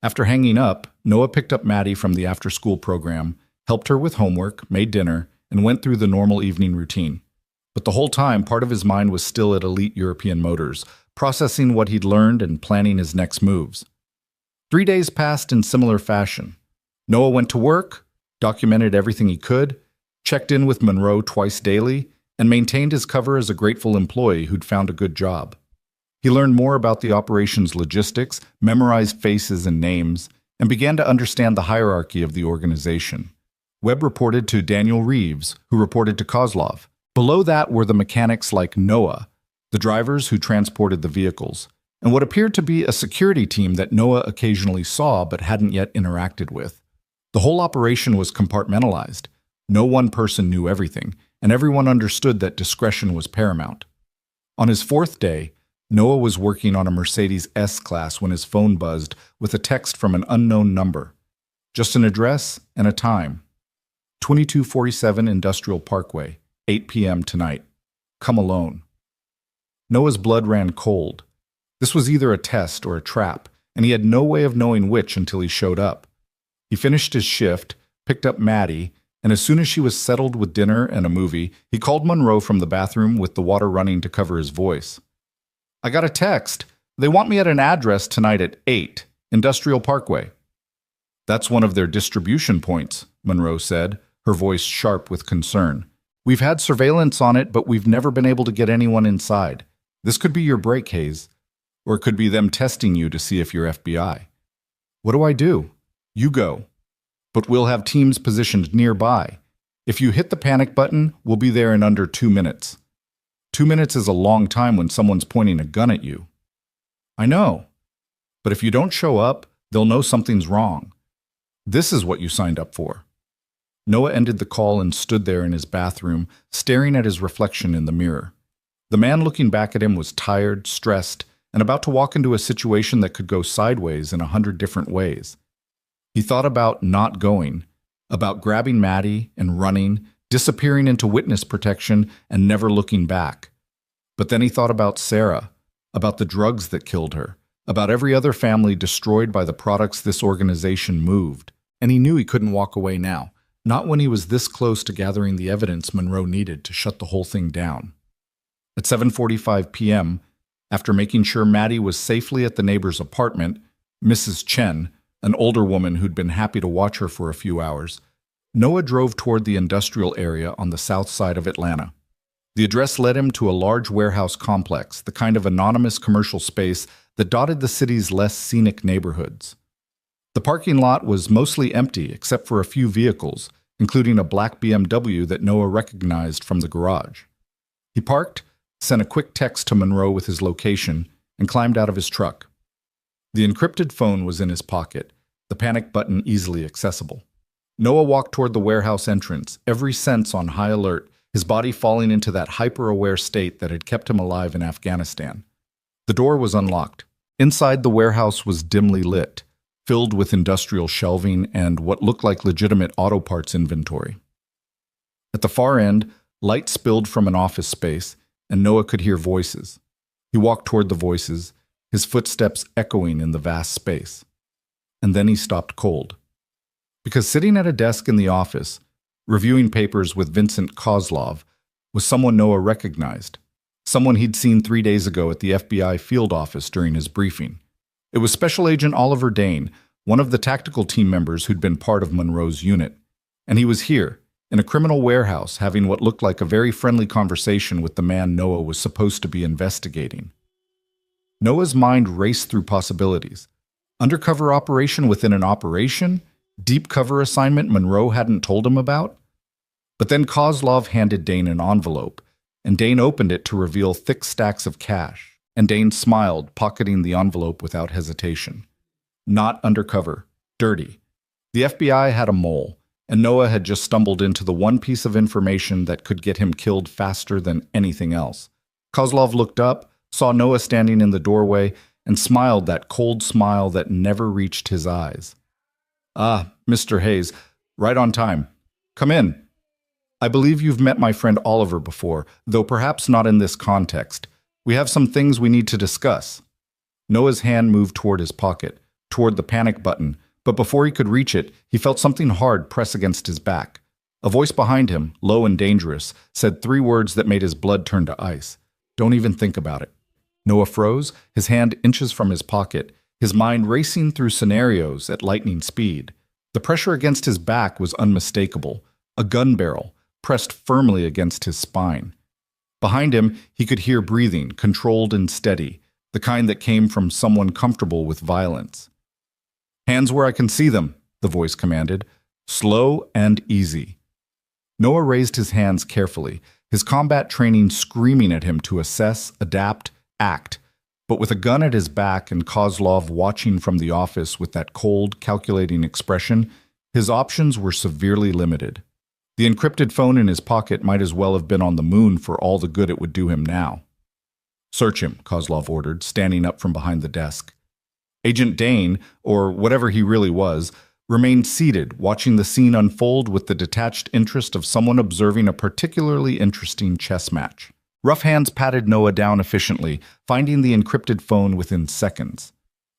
After hanging up, Noah picked up Maddie from the after-school program, helped her with homework, made dinner, and went through the normal evening routine. But the whole time, part of his mind was still at Elite European Motors, processing what he'd learned and planning his next moves. 3 days passed in similar fashion. Noah went to work, documented everything he could, checked in with Monroe twice daily, and maintained his cover as a grateful employee who'd found a good job. He learned more about the operation's logistics, memorized faces and names, and began to understand the hierarchy of the organization. Webb reported to Daniel Reeves, who reported to Kozlov. Below that were the mechanics like Noah, the drivers who transported the vehicles, and what appeared to be a security team that Noah occasionally saw but hadn't yet interacted with. The whole operation was compartmentalized. No one person knew everything, and everyone understood that discretion was paramount. On his 4th day, Noah was working on a Mercedes S-Class when his phone buzzed with a text from an unknown number. Just an address and a time. 2247 Industrial Parkway, 8 p.m. tonight. Come alone. Noah's blood ran cold. This was either a test or a trap, and he had no way of knowing which until he showed up. He finished his shift, picked up Maddie, and as soon as she was settled with dinner and a movie, he called Monroe from the bathroom with the water running to cover his voice. "I got a text. They want me at an address tonight at 8, Industrial Parkway." "That's one of their distribution points," Monroe said, her voice sharp with concern. "We've had surveillance on it, but we've never been able to get anyone inside. This could be your break, Hayes. Or it could be them testing you to see if you're FBI." "What do I do?" "You go. But we'll have teams positioned nearby. If you hit the panic button, we'll be there in under 2 minutes. 2 minutes is a long time when someone's pointing a gun at you." "I know. But if you don't show up, they'll know something's wrong. This is what you signed up for." Noah ended the call and stood there in his bathroom, staring at his reflection in the mirror. The man looking back at him was tired, stressed, and about to walk into a situation that could go sideways in 100 different ways. He thought about not going, about grabbing Maddie and running, disappearing into witness protection and never looking back. But then he thought about Sarah, about the drugs that killed her, about every other family destroyed by the products this organization moved, and he knew he couldn't walk away now. Not when he was this close to gathering the evidence Monroe needed to shut the whole thing down. At 7:45 p.m., after making sure Maddie was safely at the neighbor's apartment, Mrs. Chen, an older woman who'd been happy to watch her for a few hours, Noah drove toward the industrial area on the south side of Atlanta. The address led him to a large warehouse complex, the kind of anonymous commercial space that dotted the city's less scenic neighborhoods. The parking lot was mostly empty except for a few vehicles, including a black BMW that Noah recognized from the garage. He parked, sent a quick text to Monroe with his location, and climbed out of his truck. The encrypted phone was in his pocket, the panic button easily accessible. Noah walked toward the warehouse entrance, every sense on high alert, his body falling into that hyper-aware state that had kept him alive in Afghanistan. The door was unlocked. Inside, the warehouse was dimly lit, filled with industrial shelving and what looked like legitimate auto parts inventory. At the far end, light spilled from an office space, and Noah could hear voices. He walked toward the voices, his footsteps echoing in the vast space. And then he stopped cold. Because sitting at a desk in the office, reviewing papers with Vincent Kozlov, was someone Noah recognized, someone he'd seen 3 days ago at the FBI field office during his briefing. It was Special Agent Oliver Dane, one of the tactical team members who'd been part of Monroe's unit. And he was here, in a criminal warehouse, having what looked like a very friendly conversation with the man Noah was supposed to be investigating. Noah's mind raced through possibilities. Undercover operation within an operation? Deep cover assignment Monroe hadn't told him about? But then Kozlov handed Dane an envelope, and Dane opened it to reveal thick stacks of cash, and Dane smiled, pocketing the envelope without hesitation. Not undercover. Dirty. The FBI had a mole, and Noah had just stumbled into the one piece of information that could get him killed faster than anything else. Kozlov looked up, saw Noah standing in the doorway, and smiled that cold smile that never reached his eyes. "Ah, Mr. Hayes, right on time. Come in. I believe you've met my friend Oliver before, though perhaps not in this context. We have some things we need to discuss." Noah's hand moved toward his pocket, toward the panic button, but before he could reach it, he felt something hard press against his back. A voice behind him, low and dangerous, said 3 words that made his blood turn to ice. "Don't even think about it." Noah froze, his hand inches from his pocket, his mind racing through scenarios at lightning speed. The pressure against his back was unmistakable, a gun barrel, pressed firmly against his spine. Behind him, he could hear breathing, controlled and steady, the kind that came from someone comfortable with violence. "Hands where I can see them," the voice commanded. "Slow and easy." Noah raised his hands carefully, his combat training screaming at him to assess, adapt, act. But with a gun at his back and Kozlov watching from the office with that cold, calculating expression, his options were severely limited. The encrypted phone in his pocket might as well have been on the moon for all the good it would do him now. "Search him," Kozlov ordered, standing up from behind the desk. Agent Dane, or whatever he really was, remained seated, watching the scene unfold with the detached interest of someone observing a particularly interesting chess match. Rough hands patted Noah down efficiently, finding the encrypted phone within seconds.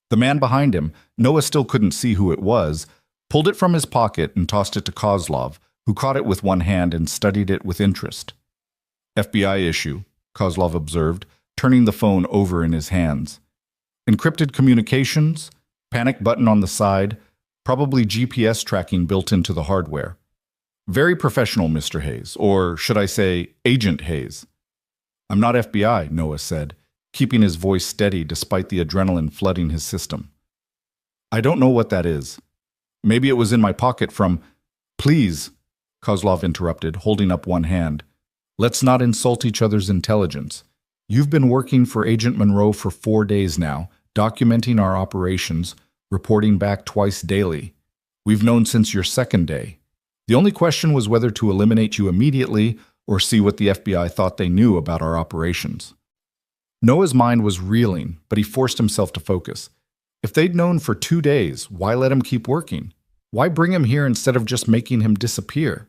The man behind him, Noah still couldn't see who it was, pulled it from his pocket and tossed it to Kozlov, who caught it with one hand and studied it with interest. "FBI issue," Kozlov observed, turning the phone over in his hands. "Encrypted communications, panic button on the side, probably GPS tracking built into the hardware. Very professional, Mr. Hayes, or should I say, Agent Hayes." "I'm not FBI," Noah said, keeping his voice steady despite the adrenaline flooding his system. "I don't know what that is. Maybe it was in my pocket from—" "Please," Kozlov interrupted, holding up one hand. "Let's not insult each other's intelligence. You've been working for Agent Monroe for 4 days now, documenting our operations, reporting back twice daily. We've known since your 2nd day. The only question was whether to eliminate you immediately or see what the FBI thought they knew about our operations." Noah's mind was reeling, but he forced himself to focus. If they'd known for 2 days, why let him keep working? Why bring him here instead of just making him disappear?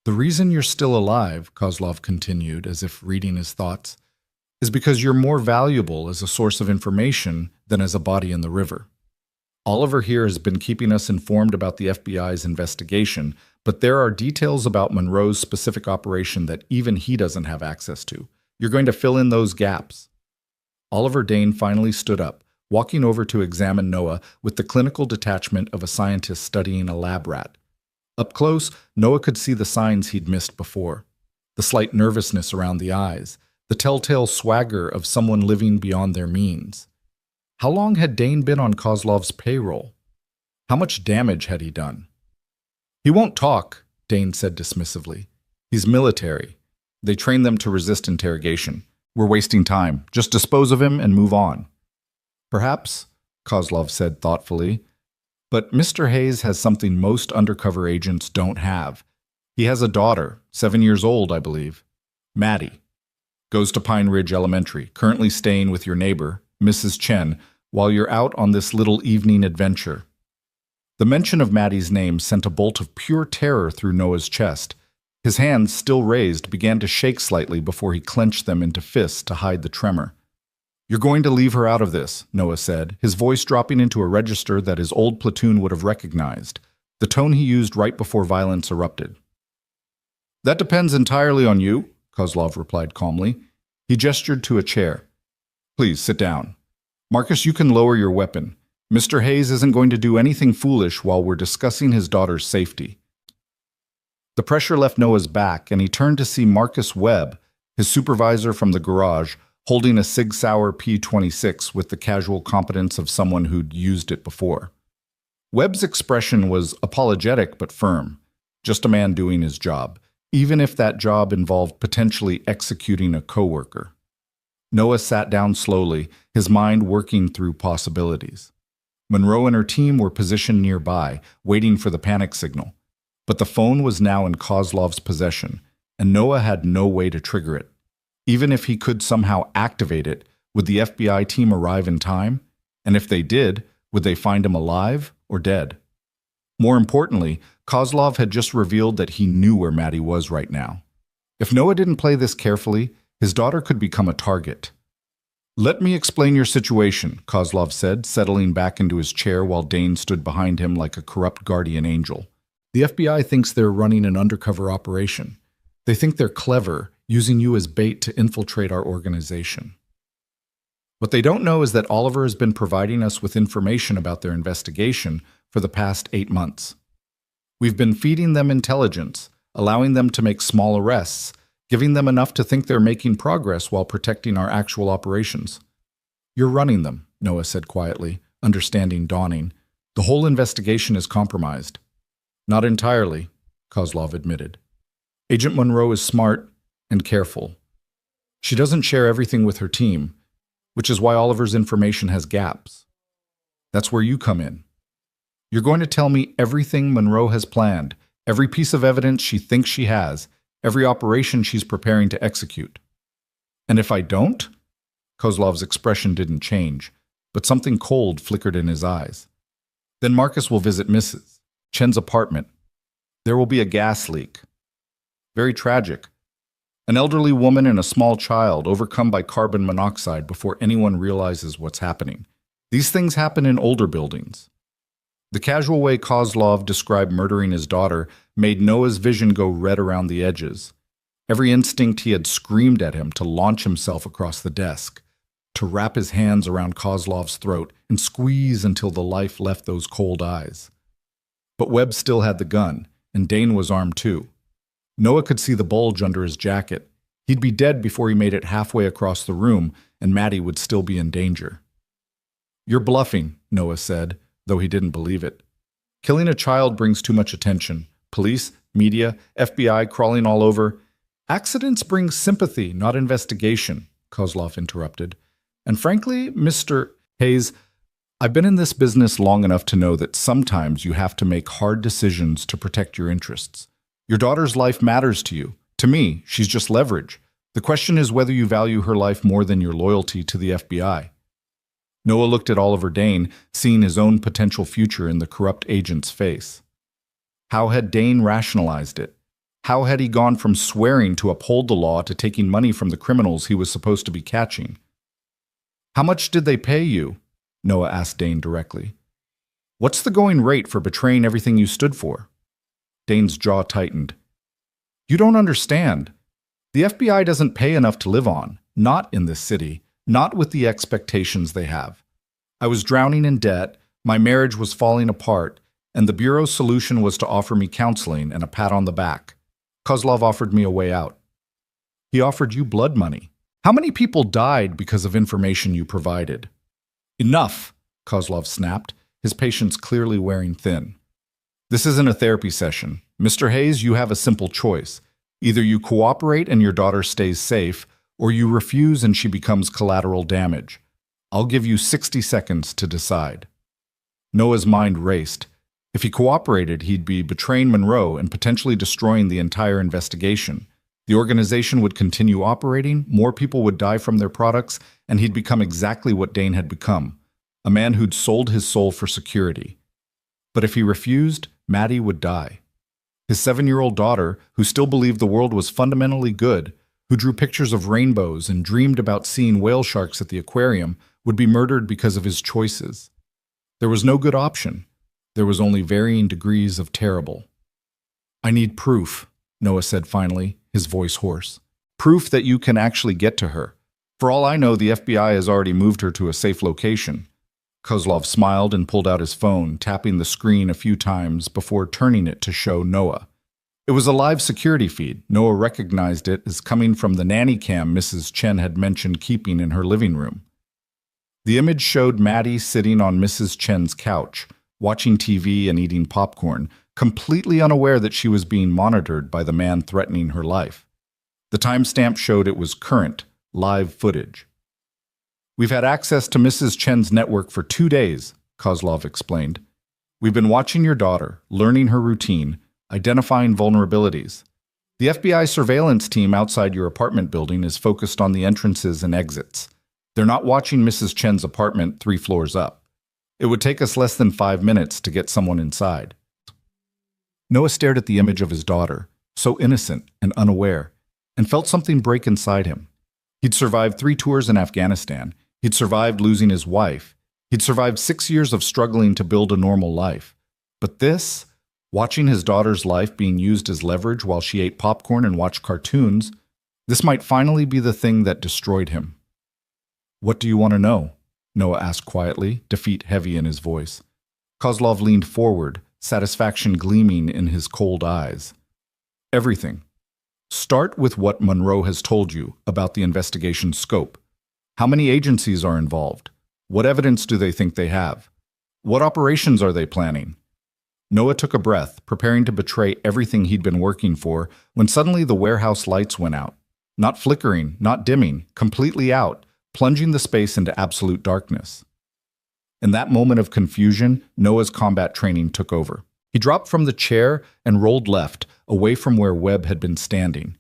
"The reason you're still alive," Kozlov continued, as if reading his thoughts, "is because you're more valuable as a source of information than as a body in the river. Oliver here has been keeping us informed about the FBI's investigation, but there are details about Monroe's specific operation that even he doesn't have access to. You're going to fill in those gaps." Oliver Dane finally stood up, walking over to examine Noah with the clinical detachment of a scientist studying a lab rat. Up close, Noah could see the signs he'd missed before. the slight nervousness around the eyes, the telltale swagger of someone living beyond their means. How long had Dane been on Kozlov's payroll? How much damage had he done? "He won't talk," Dane said dismissively. "He's military. They train them to resist interrogation. We're wasting time. Just dispose of him and move on." "Perhaps," Kozlov said thoughtfully, "but Mr. Hayes has something most undercover agents don't have. He has a daughter, 7 years old, I believe. Maddie. Goes to Pine Ridge Elementary, currently staying with your neighbor, Mrs. Chen, while you're out on this little evening adventure." The mention of Maddie's name sent a bolt of pure terror through Noah's chest. His hands, still raised, began to shake slightly before he clenched them into fists to hide the tremor. "You're going to leave her out of this," Noah said, his voice dropping into a register that his old platoon would have recognized, the tone he used right before violence erupted. "That depends entirely on you," Kozlov replied calmly. He gestured to a chair. "Please, sit down. Marcus, you can lower your weapon. Mr. Hayes isn't going to do anything foolish while we're discussing his daughter's safety." The pressure left Noah's back, and he turned to see Marcus Webb, his supervisor from the garage, holding a Sig Sauer P-26 with the casual competence of someone who'd used it before. Webb's expression was apologetic but firm, just a man doing his job, even if that job involved potentially executing a coworker. Noah sat down slowly, his mind working through possibilities. Monroe and her team were positioned nearby, waiting for the panic signal. But the phone was now in Kozlov's possession, and Noah had no way to trigger it. Even if he could somehow activate it, would the FBI team arrive in time? And if they did, would they find him alive or dead? More importantly, Kozlov had just revealed that he knew where Maddie was right now. If Noah didn't play this carefully, his daughter could become a target. "Let me explain your situation," Kozlov said, settling back into his chair while Dane stood behind him like a corrupt guardian angel. "The FBI thinks they're running an undercover operation. They think they're clever, using you as bait to infiltrate our organization. What they don't know is that Oliver has been providing us with information about their investigation for the past 8 months. We've been feeding them intelligence, allowing them to make small arrests, giving them enough to think they're making progress while protecting our actual operations." "You're running them," Noah said quietly, understanding dawning. "The whole investigation is compromised." "Not entirely," Kozlov admitted. "Agent Monroe is smart and careful. She doesn't share everything with her team, which is why Oliver's information has gaps. That's where you come in. You're going to tell me everything Monroe has planned, every piece of evidence she thinks she has, every operation she's preparing to execute. And if I don't?" Kozlov's expression didn't change, but something cold flickered in his eyes. "Then Marcus will visit Mrs. Chen's apartment. There will be a gas leak. Very tragic. An elderly woman and a small child overcome by carbon monoxide before anyone realizes what's happening. These things happen in older buildings." The casual way Kozlov described murdering his daughter made Noah's vision go red around the edges. Every instinct he had screamed at him to launch himself across the desk, to wrap his hands around Kozlov's throat and squeeze until the life left those cold eyes. But Webb still had the gun, and Dane was armed too. Noah could see the bulge under his jacket. He'd be dead before he made it halfway across the room, and Maddie would still be in danger. "You're bluffing," Noah said, though he didn't believe it. "Killing a child brings too much attention. Police, media, FBI crawling all over. Accidents bring sympathy, not investigation," Kozlov interrupted. "And frankly, Mr. Hayes, I've been in this business long enough to know that sometimes you have to make hard decisions to protect your interests. Your daughter's life matters to you. To me, she's just leverage. The question is whether you value her life more than your loyalty to the FBI." Noah looked at Oliver Dane, seeing his own potential future in the corrupt agent's face. How had Dane rationalized it? How had he gone from swearing to uphold the law to taking money from the criminals he was supposed to be catching? "How much did they pay you?" Noah asked Dane directly. "What's the going rate for betraying everything you stood for?" Dane's jaw tightened. "You don't understand. The FBI doesn't pay enough to live on, not in this city, not with the expectations they have. I was drowning in debt, my marriage was falling apart, and the Bureau's solution was to offer me counseling and a pat on the back. Kozlov offered me a way out. He offered you blood money. How many people died because of information you provided? Enough, Kozlov snapped, his patience clearly wearing thin. This isn't a therapy session. Mr. Hayes, you have a simple choice. Either you cooperate and your daughter stays safe, or you refuse and she becomes collateral damage. I'll give you 60 seconds to decide. Noah's mind raced. If he cooperated, he'd be betraying Monroe and potentially destroying the entire investigation. The organization would continue operating, more people would die from their products, and he'd become exactly what Dane had become, a man who'd sold his soul for security. But if he refused, Maddie would die. His 7-year-old daughter, who still believed the world was fundamentally good, who drew pictures of rainbows and dreamed about seeing whale sharks at the aquarium, would be murdered because of his choices. There was no good option. There was only varying degrees of terrible. I need proof, Noah said finally, his voice hoarse. Proof that you can actually get to her. For all I know, the FBI has already moved her to a safe location. Kozlov smiled and pulled out his phone, tapping the screen a few times before turning it to show Noah. It was a live security feed. Noah recognized it as coming from the nanny cam Mrs. Chen had mentioned keeping in her living room. The image showed Maddie sitting on Mrs. Chen's couch, watching TV and eating popcorn, completely unaware that she was being monitored by the man threatening her life. The timestamp showed it was current, live footage. We've had access to Mrs. Chen's network for 2 days, Kozlov explained. We've been watching your daughter, learning her routine, identifying vulnerabilities. The FBI surveillance team outside your apartment building is focused on the entrances and exits. They're not watching Mrs. Chen's apartment 3 floors up. It would take us less than 5 minutes to get someone inside. Noah stared at the image of his daughter, so innocent and unaware, and felt something break inside him. He'd survived 3 tours in Afghanistan. He'd survived losing his wife. He'd survived 6 years of struggling to build a normal life. But this, watching his daughter's life being used as leverage while she ate popcorn and watched cartoons, this might finally be the thing that destroyed him. What do you want to know? Noah asked quietly, defeat heavy in his voice. Kozlov leaned forward, satisfaction gleaming in his cold eyes. Everything. Start with what Monroe has told you about the investigation's scope. How many agencies are involved? What evidence do they think they have? What operations are they planning? Noah took a breath, preparing to betray everything he'd been working for, when suddenly the warehouse lights went out. Not flickering, not dimming, completely out, plunging the space into absolute darkness. In that moment of confusion, Noah's combat training took over. He dropped from the chair and rolled left, away from where Webb had been standing.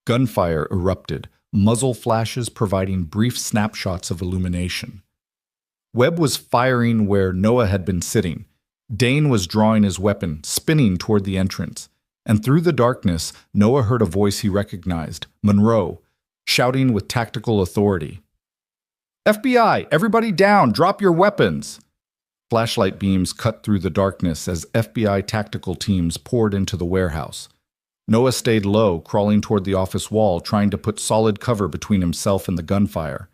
Gunfire erupted, muzzle flashes providing brief snapshots of illumination. Webb was firing where Noah had been sitting. Dane was drawing his weapon, spinning toward the entrance. And through the darkness, Noah heard a voice he recognized, Monroe, shouting with tactical authority. FBI, everybody down, drop your weapons! Flashlight beams cut through the darkness as FBI tactical teams poured into the warehouse. Noah stayed low, crawling toward the office wall, trying to put solid cover between himself and the gunfire.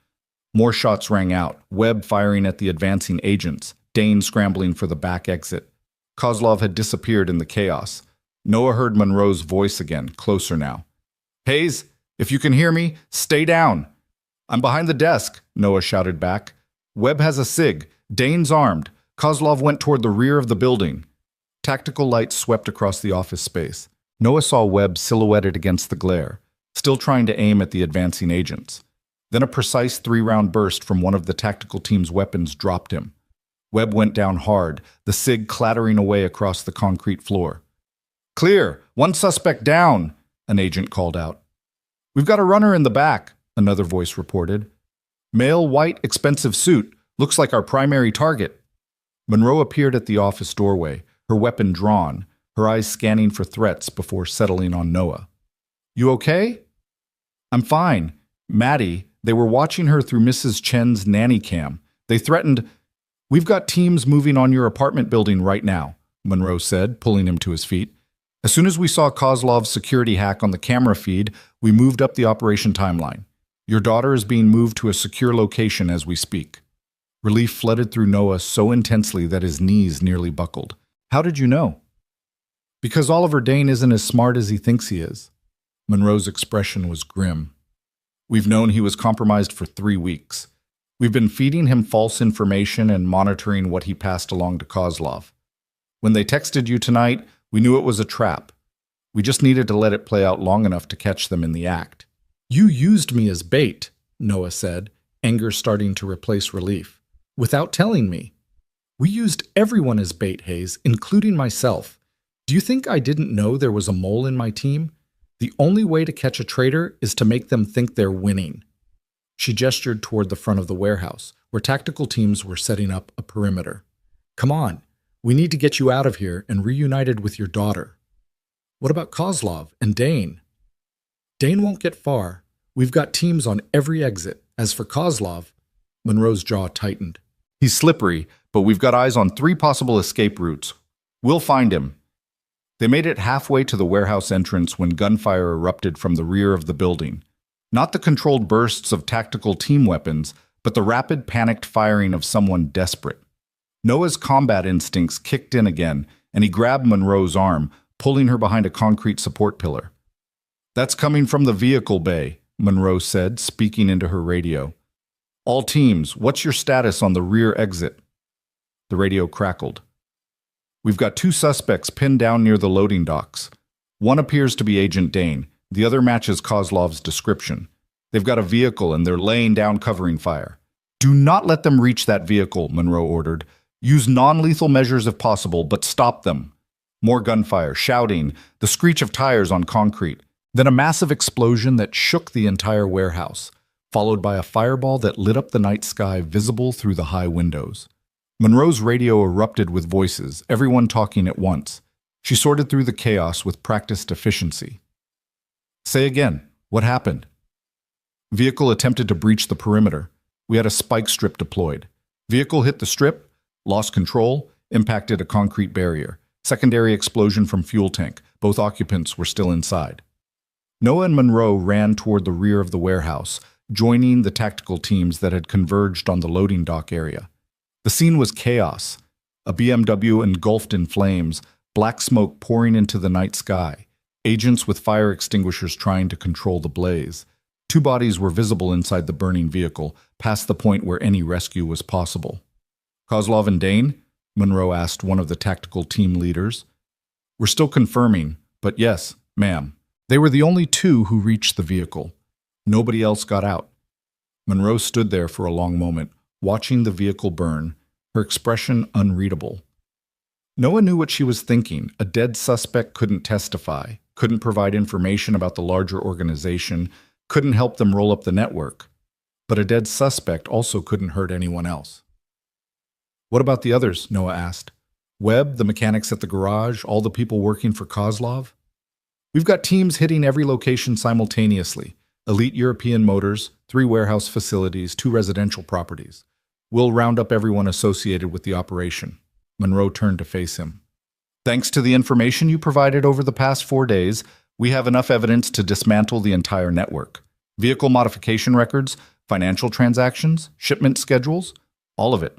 More shots rang out, Webb firing at the advancing agents, Dane scrambling for the back exit. Kozlov had disappeared in the chaos. Noah heard Monroe's voice again, closer now. Hayes, if you can hear me, stay down. I'm behind the desk, Noah shouted back. Webb has a SIG. Dane's armed. Kozlov went toward the rear of the building. Tactical lights swept across the office space. Noah saw Webb silhouetted against the glare, still trying to aim at the advancing agents. Then a precise 3-round burst from one of the tactical team's weapons dropped him. Webb went down hard, the SIG clattering away across the concrete floor. Clear! 1 suspect down! An agent called out. We've got a runner in the back, another voice reported. Male, white, expensive suit. Looks like our primary target. Monroe appeared at the office doorway, her weapon drawn, her eyes scanning for threats before settling on Noah. You okay? I'm fine. Maddie, they were watching her through Mrs. Chen's nanny cam. They threatened, We've got teams moving on your apartment building right now, Monroe said, pulling him to his feet. As soon as we saw Kozlov's security hack on the camera feed, we moved up the operation timeline. Your daughter is being moved to a secure location as we speak. Relief flooded through Noah so intensely that his knees nearly buckled. How did you know? Because Oliver Dane isn't as smart as he thinks he is. Monroe's expression was grim. We've known he was compromised for 3 weeks. We've been feeding him false information and monitoring what he passed along to Kozlov. When they texted you tonight, we knew it was a trap. We just needed to let it play out long enough to catch them in the act. You used me as bait, Noah said, anger starting to replace relief. Without telling me. We used everyone as bait, Hayes, including myself. Do you think I didn't know there was a mole in my team? The only way to catch a traitor is to make them think they're winning. She gestured toward the front of the warehouse, where tactical teams were setting up a perimeter. Come on, we need to get you out of here and reunited with your daughter. What about Kozlov and Dane? Dane won't get far. We've got teams on every exit. As for Kozlov, Monroe's jaw tightened. He's slippery, but we've got eyes on 3 possible escape routes. We'll find him. They made it halfway to the warehouse entrance when gunfire erupted from the rear of the building. Not the controlled bursts of tactical team weapons, but the rapid, panicked firing of someone desperate. Noah's combat instincts kicked in again, and he grabbed Monroe's arm, pulling her behind a concrete support pillar. That's coming from the vehicle bay, Monroe said, speaking into her radio. All teams, what's your status on the rear exit? The radio crackled. We've got 2 suspects pinned down near the loading docks. One appears to be Agent Dane. The other matches Kozlov's description. They've got a vehicle and they're laying down covering fire. Do not let them reach that vehicle, Monroe ordered. Use non-lethal measures if possible, but stop them. More gunfire, shouting, the screech of tires on concrete. Then a massive explosion that shook the entire warehouse, followed by a fireball that lit up the night sky visible through the high windows. Monroe's radio erupted with voices, everyone talking at once. She sorted through the chaos with practiced efficiency. Say again, what happened? Vehicle attempted to breach the perimeter. We had a spike strip deployed. Vehicle hit the strip, lost control, impacted a concrete barrier. Secondary explosion from fuel tank. Both occupants were still inside. Noah and Monroe ran toward the rear of the warehouse, joining the tactical teams that had converged on the loading dock area. The scene was chaos. A BMW engulfed in flames, black smoke pouring into the night sky, agents with fire extinguishers trying to control the blaze. 2 bodies were visible inside the burning vehicle, past the point where any rescue was possible. Kozlov and Dane? Monroe asked one of the tactical team leaders. We're still confirming, but yes, ma'am. They were the only 2 who reached the vehicle. Nobody else got out. Monroe stood there for a long moment, watching the vehicle burn, her expression unreadable. Noah knew what she was thinking. A dead suspect couldn't testify, couldn't provide information about the larger organization, couldn't help them roll up the network. But a dead suspect also couldn't hurt anyone else. What about the others? Noah asked. Webb, the mechanics at the garage, all the people working for Kozlov? We've got teams hitting every location simultaneously. Elite European Motors, 3 warehouse facilities, 2 residential properties. We'll round up everyone associated with the operation. Monroe turned to face him. Thanks to the information you provided over the past 4 days, we have enough evidence to dismantle the entire network. Vehicle modification records, financial transactions, shipment schedules, all of it.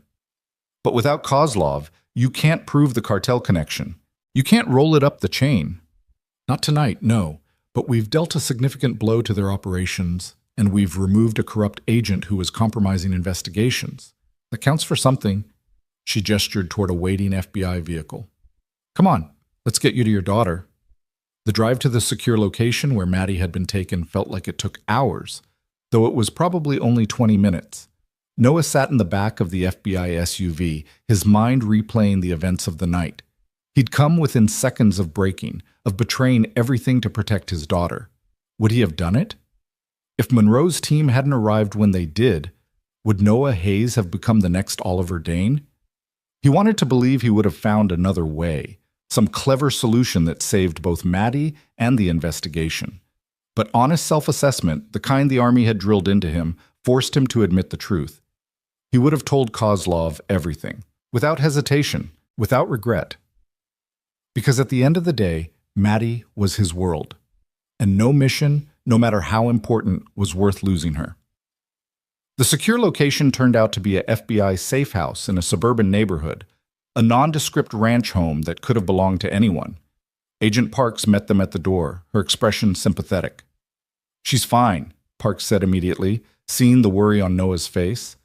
But without Kozlov, you can't prove the cartel connection. You can't roll it up the chain. Not tonight, no. But we've dealt a significant blow to their operations, and we've removed a corrupt agent who was compromising investigations. That counts for something. She gestured toward a waiting FBI vehicle. Come on, let's get you to your daughter. The drive to the secure location where Maddie had been taken felt like it took hours, though it was probably only 20 minutes. Noah sat in the back of the FBI SUV, his mind replaying the events of the night. He'd come within seconds of breaking, of betraying everything to protect his daughter. Would he have done it? If Monroe's team hadn't arrived when they did, would Noah Hayes have become the next Oliver Dane? He wanted to believe he would have found another way, some clever solution that saved both Maddie and the investigation. But honest self-assessment, the kind the Army had drilled into him, forced him to admit the truth. He would have told Kozlov everything, without hesitation, without regret. Because at the end of the day, Maddie was his world, and no mission, no matter how important, was worth losing her. The secure location turned out to be a FBI safe house in a suburban neighborhood, a nondescript ranch home that could have belonged to anyone. Agent Parks met them at the door, her expression sympathetic. She's fine. Parks said immediately, seeing the worry on Noah's face.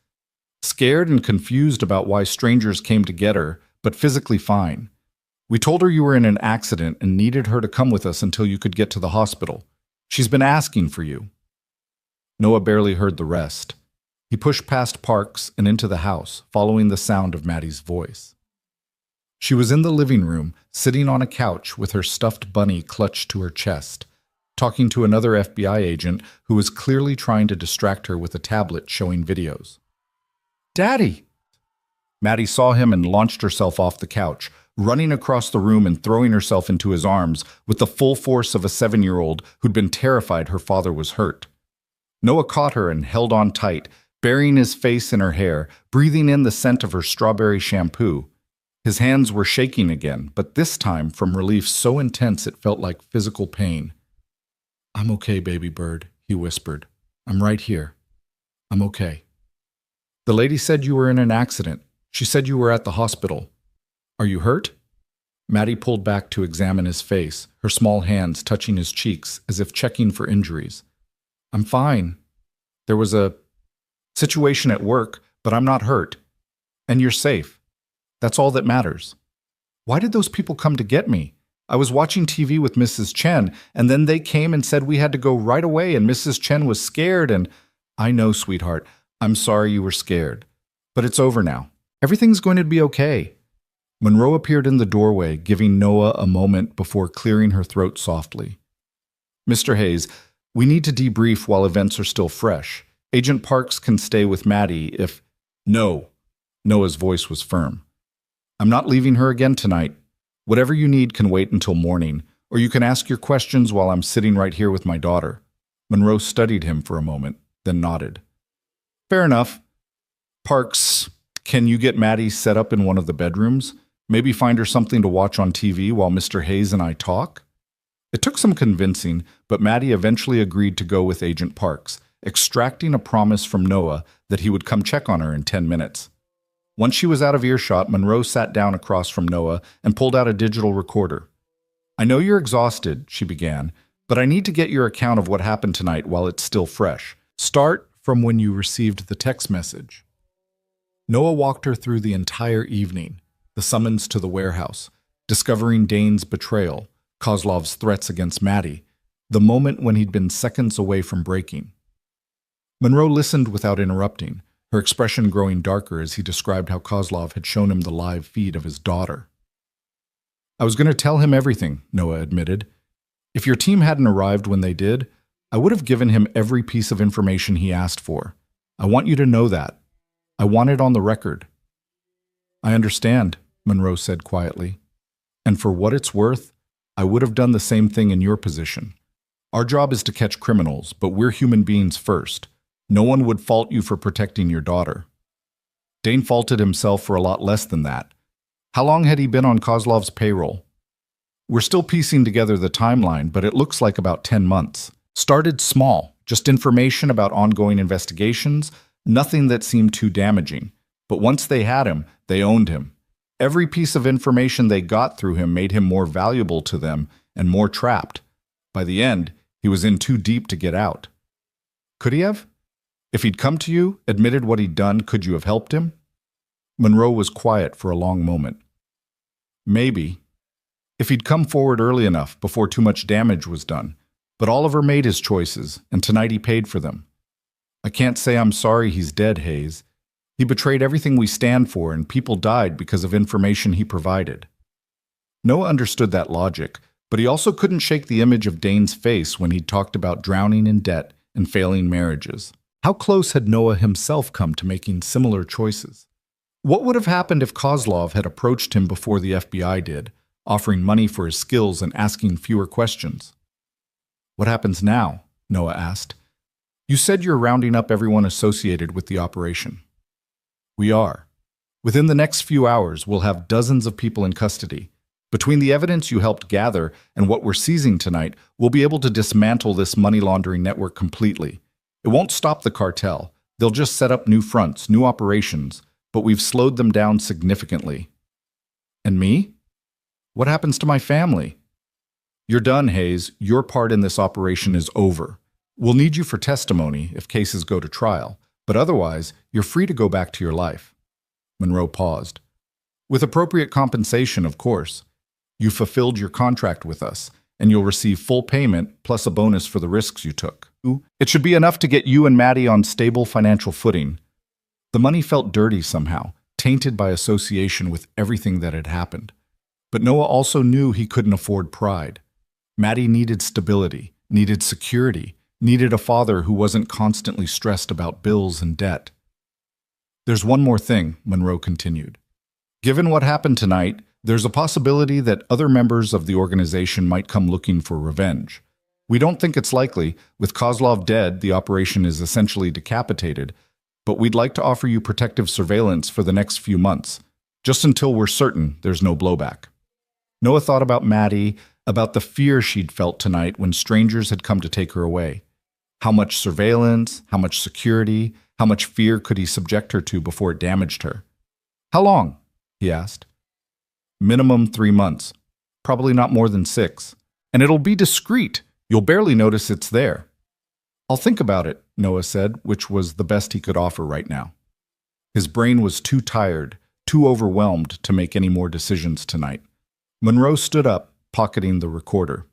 Scared and confused about why strangers came to get her, but physically fine. We told her you were in an accident and needed her to come with us until you could get to the hospital. She's been asking for you. Noah barely heard the rest. He pushed past Parks and into the house, following the sound of Maddie's voice. She was in the living room, sitting on a couch with her stuffed bunny clutched to her chest, talking to another FBI agent who was clearly trying to distract her with a tablet showing videos. "Daddy!" Maddie saw him and launched herself off the couch, running across the room and throwing herself into his arms with the full force of a 7-year-old who'd been terrified her father was hurt. Noah caught her and held on tight, burying his face in her hair, breathing in the scent of her strawberry shampoo. His hands were shaking again, but this time from relief so intense it felt like physical pain. "I'm okay, baby bird," he whispered. "I'm right here. I'm okay." "The lady said you were in an accident. She said you were at the hospital. Are you hurt?" Maddie pulled back to examine his face, her small hands touching his cheeks as if checking for injuries. "I'm fine. There was a situation at work, but I'm not hurt. And you're safe. That's all that matters." "Why did those people come to get me? I was watching TV with Mrs. Chen, and then they came and said we had to go right away, and Mrs. Chen was scared and—" "I know, sweetheart. I'm sorry you were scared. But it's over now. Everything's going to be okay." Monroe appeared in the doorway, giving Noah a moment before clearing her throat softly. "Mr. Hayes, we need to debrief while events are still fresh. Agent Parks can stay with Maddie if—" "No." Noah's voice was firm. "I'm not leaving her again tonight. Whatever you need can wait until morning, or you can ask your questions while I'm sitting right here with my daughter." Monroe studied him for a moment, then nodded. "Fair enough. Parks, can you get Maddie set up in one of the bedrooms? Maybe find her something to watch on TV while Mr. Hayes and I talk?" It took some convincing, but Maddie eventually agreed to go with Agent Parks, extracting a promise from Noah that he would come check on her in 10 minutes. Once she was out of earshot, Monroe sat down across from Noah and pulled out a digital recorder. "I know you're exhausted," she began, "but I need to get your account of what happened tonight while it's still fresh. Start from when you received the text message." Noah walked her through the entire evening, the summons to the warehouse, discovering Dane's betrayal, Kozlov's threats against Maddie, the moment when he'd been seconds away from breaking. Monroe listened without interrupting, her expression growing darker as he described how Kozlov had shown him the live feed of his daughter. "I was going to tell him everything," Noah admitted. "If your team hadn't arrived when they did, I would have given him every piece of information he asked for. I want you to know that. I want it on the record." "I understand," Monroe said quietly. "And for what it's worth, I would have done the same thing in your position. Our job is to catch criminals, but we're human beings first. No one would fault you for protecting your daughter." Dane faulted himself for a lot less than that. How long had he been on Kozlov's payroll? "We're still piecing together the timeline, but it looks like about 10 months. Started small, just information about ongoing investigations, nothing that seemed too damaging. But once they had him, they owned him. Every piece of information they got through him made him more valuable to them and more trapped. By the end, he was in too deep to get out." "Could he have? If he'd come to you, admitted what he'd done, could you have helped him?" Monroe was quiet for a long moment. "Maybe. If he'd come forward early enough, before too much damage was done. But Oliver made his choices, and tonight he paid for them. I can't say I'm sorry he's dead, Hayes. He betrayed everything we stand for, and people died because of information he provided." Noah understood that logic, but he also couldn't shake the image of Dane's face when he'd talked about drowning in debt and failing marriages. How close had Noah himself come to making similar choices? What would have happened if Kozlov had approached him before the FBI did, offering money for his skills and asking fewer questions? "What happens now?" Noah asked. "You said you're rounding up everyone associated with the operation." "We are. Within the next few hours, we'll have dozens of people in custody. Between the evidence you helped gather and what we're seizing tonight, we'll be able to dismantle this money laundering network completely. It won't stop the cartel. They'll just set up new fronts, new operations, but we've slowed them down significantly." "And me? What happens to my family?" "You're done, Hayes. Your part in this operation is over. We'll need you for testimony if cases go to trial, but otherwise, you're free to go back to your life." Monroe paused. "With appropriate compensation, of course. You fulfilled your contract with us, and you'll receive full payment plus a bonus for the risks you took. It should be enough to get you and Maddie on stable financial footing." The money felt dirty somehow, tainted by association with everything that had happened. But Noah also knew he couldn't afford pride. Maddie needed stability, needed security, needed a father who wasn't constantly stressed about bills and debt. "There's one more thing," Monroe continued. "Given what happened tonight, there's a possibility that other members of the organization might come looking for revenge. We don't think it's likely. With Kozlov dead, the operation is essentially decapitated, but we'd like to offer you protective surveillance for the next few months, just until we're certain there's no blowback." Noah thought about Maddie, about the fear she'd felt tonight when strangers had come to take her away. How much surveillance, how much security, how much fear could he subject her to before it damaged her? "How long?" he asked. "Minimum 3 months. Probably not more than 6. And it'll be discreet. You'll barely notice it's there." "I'll think about it," Noah said, which was the best he could offer right now. His brain was too tired, too overwhelmed to make any more decisions tonight. Monroe stood up, pocketing the recorder.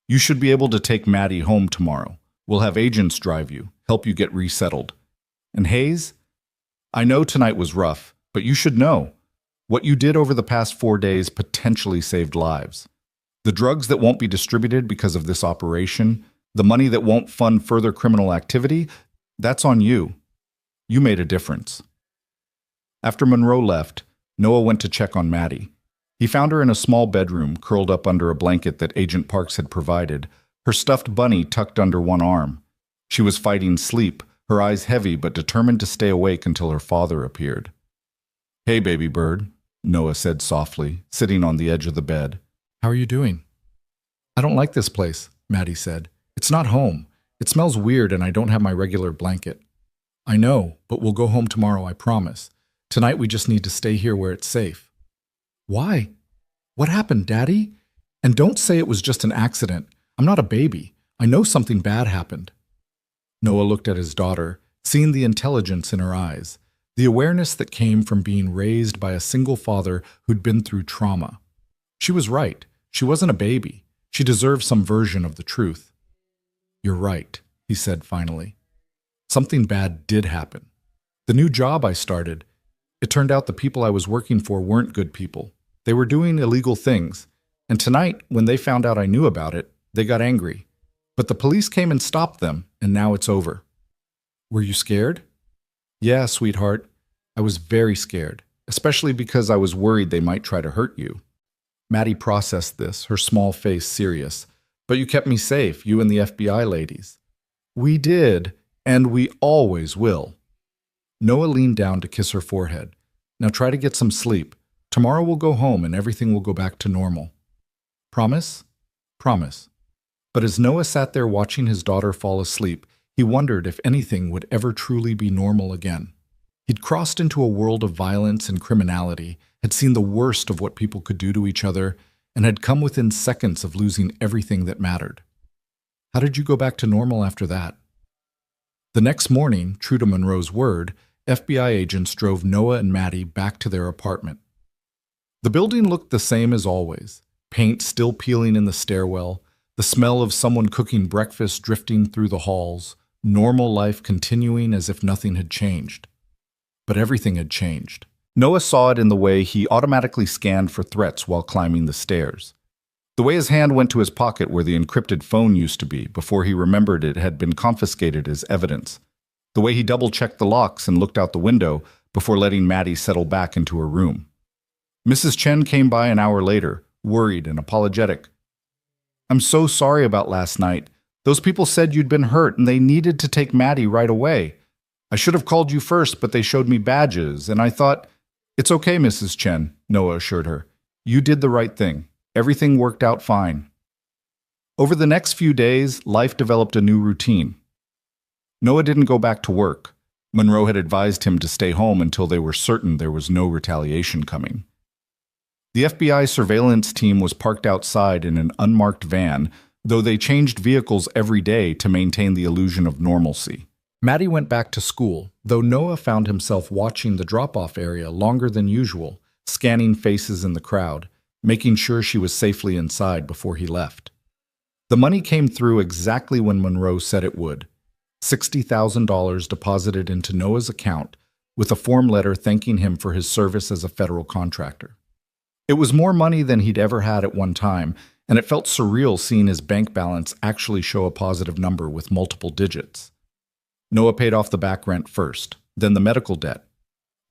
"You should be able to take Maddie home tomorrow. We'll have agents drive you, help you get resettled. And Hayes? I know tonight was rough, but you should know. What you did over the past 4 days potentially saved lives. The drugs that won't be distributed because of this operation, the money that won't fund further criminal activity, that's on you. You made a difference." After Monroe left, Noah went to check on Maddie. He found her in a small bedroom, curled up under a blanket that Agent Parks had provided, her stuffed bunny tucked under one arm. She was fighting sleep, her eyes heavy but determined to stay awake until her father appeared. "Hey, baby bird," Noah said softly, sitting on the edge of the bed. "How are you doing?" "I don't like this place," Maddie said. "It's not home. It smells weird and I don't have my regular blanket." "I know, but we'll go home tomorrow, I promise. Tonight we just need to stay here where it's safe." "Why? What happened, Daddy? And don't say it was just an accident. I'm not a baby. I know something bad happened." Noah looked at his daughter, seeing the intelligence in her eyes, the awareness that came from being raised by a single father who'd been through trauma. She was right. She wasn't a baby. She deserved some version of the truth. "You're right," he said finally. "Something bad did happen. The new job I started, it turned out the people I was working for weren't good people. They were doing illegal things. And tonight, when they found out I knew about it, they got angry. But the police came and stopped them, and now it's over." "Were you scared?" "Yeah, sweetheart. I was very scared, especially because I was worried they might try to hurt you." Maddie processed this, her small face serious. "But you kept me safe, you and the FBI ladies." "We did, and we always will." Noah leaned down to kiss her forehead. "Now try to get some sleep. Tomorrow we'll go home and everything will go back to normal." "Promise?" "Promise." But as Noah sat there watching his daughter fall asleep, he wondered if anything would ever truly be normal again. He'd crossed into a world of violence and criminality, had seen the worst of what people could do to each other, and had come within seconds of losing everything that mattered. How did you go back to normal after that? The next morning, true to Monroe's word, FBI agents drove Noah and Maddie back to their apartment. The building looked the same as always, paint still peeling in the stairwell, the smell of someone cooking breakfast drifting through the halls, normal life continuing as if nothing had changed. But everything had changed. Noah saw it in the way he automatically scanned for threats while climbing the stairs. The way his hand went to his pocket where the encrypted phone used to be before he remembered it had been confiscated as evidence. The way he double-checked the locks and looked out the window before letting Maddie settle back into her room. Mrs. Chen came by an hour later, worried and apologetic. "I'm so sorry about last night. Those people said you'd been hurt and they needed to take Maddie right away. I should have called you first, but they showed me badges, and I thought..." "It's okay, Mrs. Chen," Noah assured her. "You did the right thing. Everything worked out fine." Over the next few days, life developed a new routine. Noah didn't go back to work. Monroe had advised him to stay home until they were certain there was no retaliation coming. The FBI surveillance team was parked outside in an unmarked van, though they changed vehicles every day to maintain the illusion of normalcy. Maddie went back to school, though Noah found himself watching the drop-off area longer than usual, scanning faces in the crowd, making sure she was safely inside before he left. The money came through exactly when Monroe said it would. $60,000 deposited into Noah's account, with a form letter thanking him for his service as a federal contractor. It was more money than he'd ever had at one time, and it felt surreal seeing his bank balance actually show a positive number with multiple digits. Noah paid off the back rent first, then the medical debt.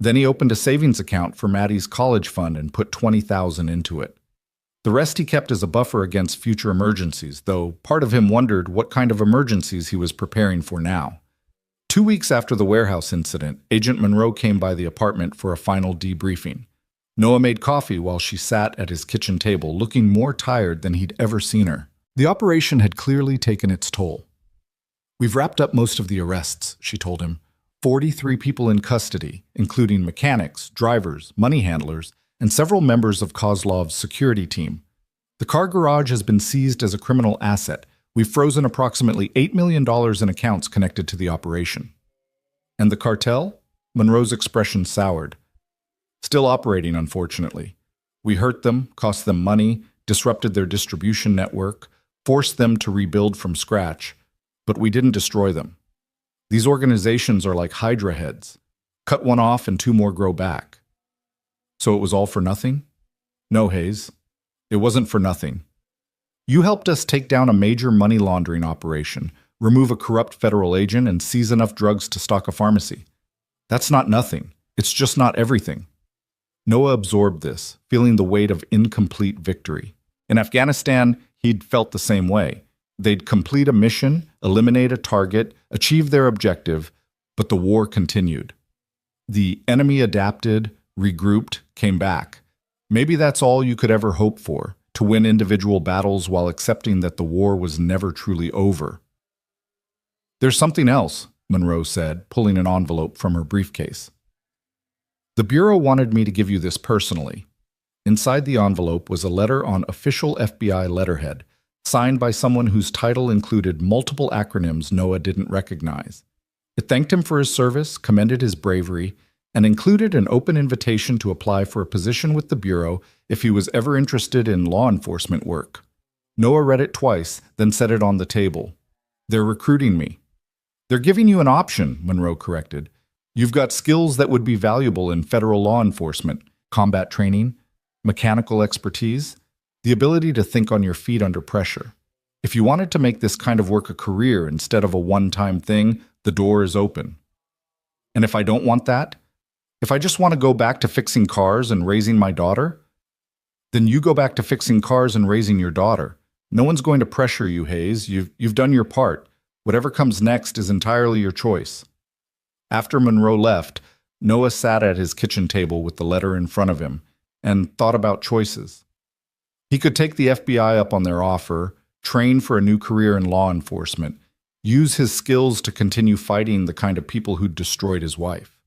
Then he opened a savings account for Maddie's college fund and put $20,000 into it. The rest he kept as a buffer against future emergencies, though part of him wondered what kind of emergencies he was preparing for now. 2 weeks after the warehouse incident, Agent Monroe came by the apartment for a final debriefing. Noah made coffee while she sat at his kitchen table, looking more tired than he'd ever seen her. The operation had clearly taken its toll. "We've wrapped up most of the arrests," she told him. 43 people in custody, including mechanics, drivers, money handlers, and several members of Kozlov's security team. The car garage has been seized as a criminal asset. We've frozen approximately $8 million in accounts connected to the operation. "And the cartel?" Monroe's expression soured. "Still operating, unfortunately. We hurt them, cost them money, disrupted their distribution network, forced them to rebuild from scratch, but we didn't destroy them. These organizations are like Hydra heads. Cut one off and 2 more grow back." "So it was all for nothing?" "No, Hayes. It wasn't for nothing. You helped us take down a major money laundering operation, remove a corrupt federal agent, and seize enough drugs to stock a pharmacy. That's not nothing. It's just not everything." Noah absorbed this, feeling the weight of incomplete victory. In Afghanistan, he'd felt the same way. They'd complete a mission, eliminate a target, achieve their objective, but the war continued. The enemy adapted, regrouped, came back. Maybe that's all you could ever hope for, to win individual battles while accepting that the war was never truly over. "There's something else," Monroe said, pulling an envelope from her briefcase. "The Bureau wanted me to give you this personally." Inside the envelope was a letter on official FBI letterhead, signed by someone whose title included multiple acronyms Noah didn't recognize. It thanked him for his service, commended his bravery, and included an open invitation to apply for a position with the Bureau if he was ever interested in law enforcement work. Noah read it twice, then set it on the table. "They're recruiting me." "They're giving you an option," Monroe corrected. "You've got skills that would be valuable in federal law enforcement: combat training, mechanical expertise, the ability to think on your feet under pressure. If you wanted to make this kind of work a career instead of a one-time thing, the door is open." "And if I don't want that? If I just want to go back to fixing cars and raising my daughter?" "Then you go back to fixing cars and raising your daughter. No one's going to pressure you, Hayes. You've done your part. Whatever comes next is entirely your choice." After Monroe left, Noah sat at his kitchen table with the letter in front of him and thought about choices. He could take the FBI up on their offer, train for a new career in law enforcement, use his skills to continue fighting the kind of people who'd destroyed his wife.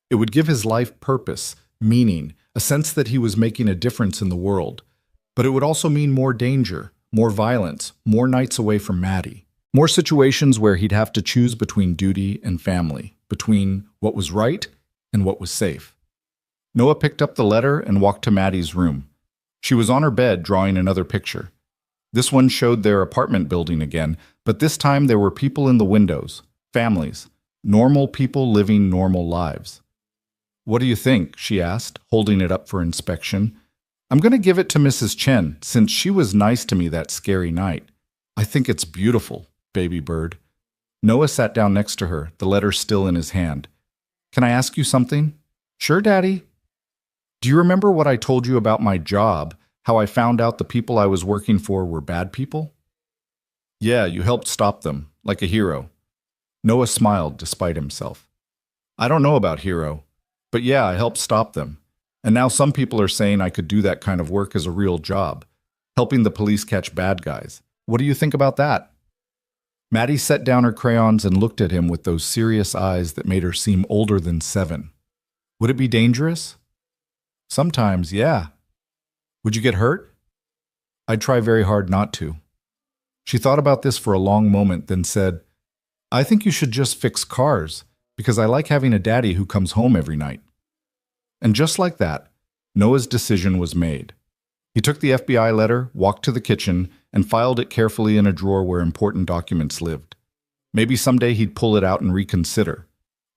It would give his life purpose, meaning, a sense that he was making a difference in the world. But it would also mean more danger, more violence, more nights away from Maddie, more situations where he'd have to choose between duty and family, between what was right and what was safe. Noah picked up the letter and walked to Maddie's room. She was on her bed drawing another picture. This one showed their apartment building again, but this time there were people in the windows, families, normal people living normal lives. "What do you think?" she asked, holding it up for inspection. "I'm going to give it to Mrs. Chen, since she was nice to me that scary night. I think it's beautiful, baby bird." Noah sat down next to her, the letter still in his hand. "Can I ask you something?" "Sure, Daddy." "Do you remember what I told you about my job, how I found out the people I was working for were bad people?" "Yeah, you helped stop them, like a hero." Noah smiled despite himself. "I don't know about hero. But yeah, I helped stop them. And now some people are saying I could do that kind of work as a real job, helping the police catch bad guys. What do you think about that?" Maddie set down her crayons and looked at him with those serious eyes that made her seem older than 7. "Would it be dangerous?" "Sometimes, yeah." "Would you get hurt?" "I'd try very hard not to." She thought about this for a long moment, then said, I think you should just fix cars, because I like having a daddy who comes home every night. And just like that, Noah's decision was made. He took the FBI letter, walked to the kitchen, and filed it carefully in a drawer where important documents lived. Maybe someday he'd pull it out and reconsider.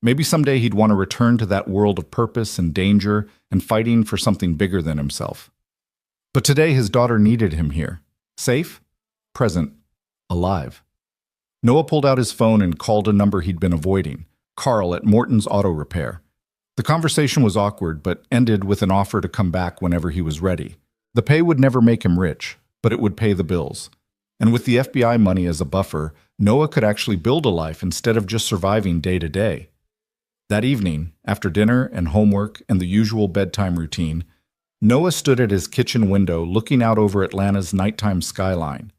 Maybe someday he'd want to return to that world of purpose and danger and fighting for something bigger than himself. But today his daughter needed him here. Safe, present, alive. Noah pulled out his phone and called a number he'd been avoiding, Carl at Morton's Auto Repair. The conversation was awkward, but ended with an offer to come back whenever he was ready. The pay would never make him rich, but it would pay the bills. And with the FBI money as a buffer, Noah could actually build a life instead of just surviving day to day. That evening, after dinner and homework and the usual bedtime routine, Noah stood at his kitchen window looking out over Atlanta's nighttime skyline.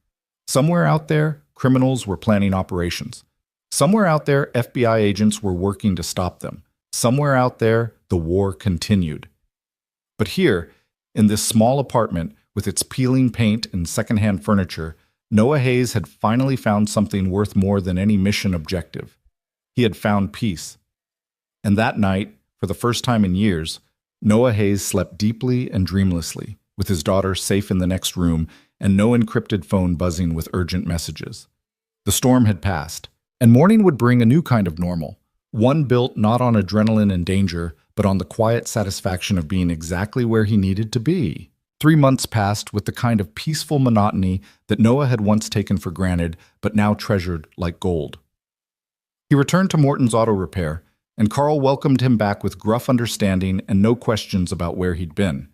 Somewhere out there, criminals were planning operations. Somewhere out there, FBI agents were working to stop them. Somewhere out there, the war continued. But here, in this small apartment with its peeling paint and secondhand furniture, Noah Hayes had finally found something worth more than any mission objective. He had found peace. And that night, for the first time in years, Noah Hayes slept deeply and dreamlessly, with his daughter safe in the next room and no encrypted phone buzzing with urgent messages. The storm had passed, and morning would bring a new kind of normal, one built not on adrenaline and danger, but on the quiet satisfaction of being exactly where he needed to be. 3 months passed with the kind of peaceful monotony that Noah had once taken for granted, but now treasured like gold. He returned to Morton's Auto Repair, and Carl welcomed him back with gruff understanding and no questions about where he'd been.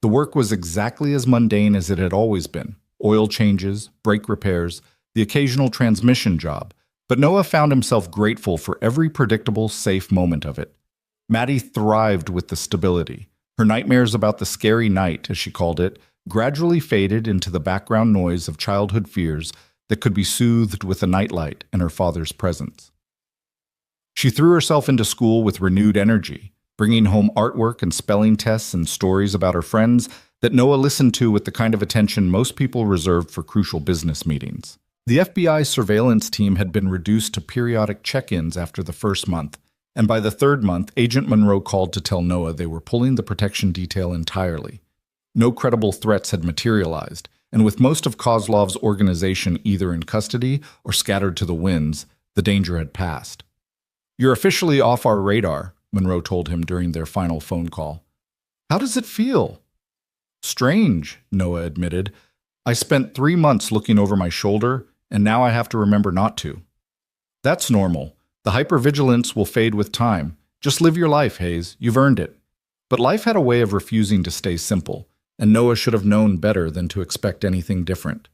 The work was exactly as mundane as it had always been: oil changes, brake repairs, the occasional transmission job, but Noah found himself grateful for every predictable, safe moment of it. Maddie thrived with the stability. Her nightmares about the scary night, as she called it, gradually faded into the background noise of childhood fears that could be soothed with a nightlight and her father's presence. She threw herself into school with renewed energy, bringing home artwork and spelling tests and stories about her friends that Noah listened to with the kind of attention most people reserved for crucial business meetings. The FBI surveillance team had been reduced to periodic check-ins after the first month, and by the third month, Agent Monroe called to tell Noah they were pulling the protection detail entirely. No credible threats had materialized, and with most of Kozlov's organization either in custody or scattered to the winds, the danger had passed. "You're officially off our radar," Monroe told him during their final phone call. "How does it feel?" "Strange," Noah admitted. "I spent 3 months looking over my shoulder, and now I have to remember not to." "That's normal. The hypervigilance will fade with time. Just live your life, Hayes. You've earned it." But life had a way of refusing to stay simple, and Noah should have known better than to expect anything different.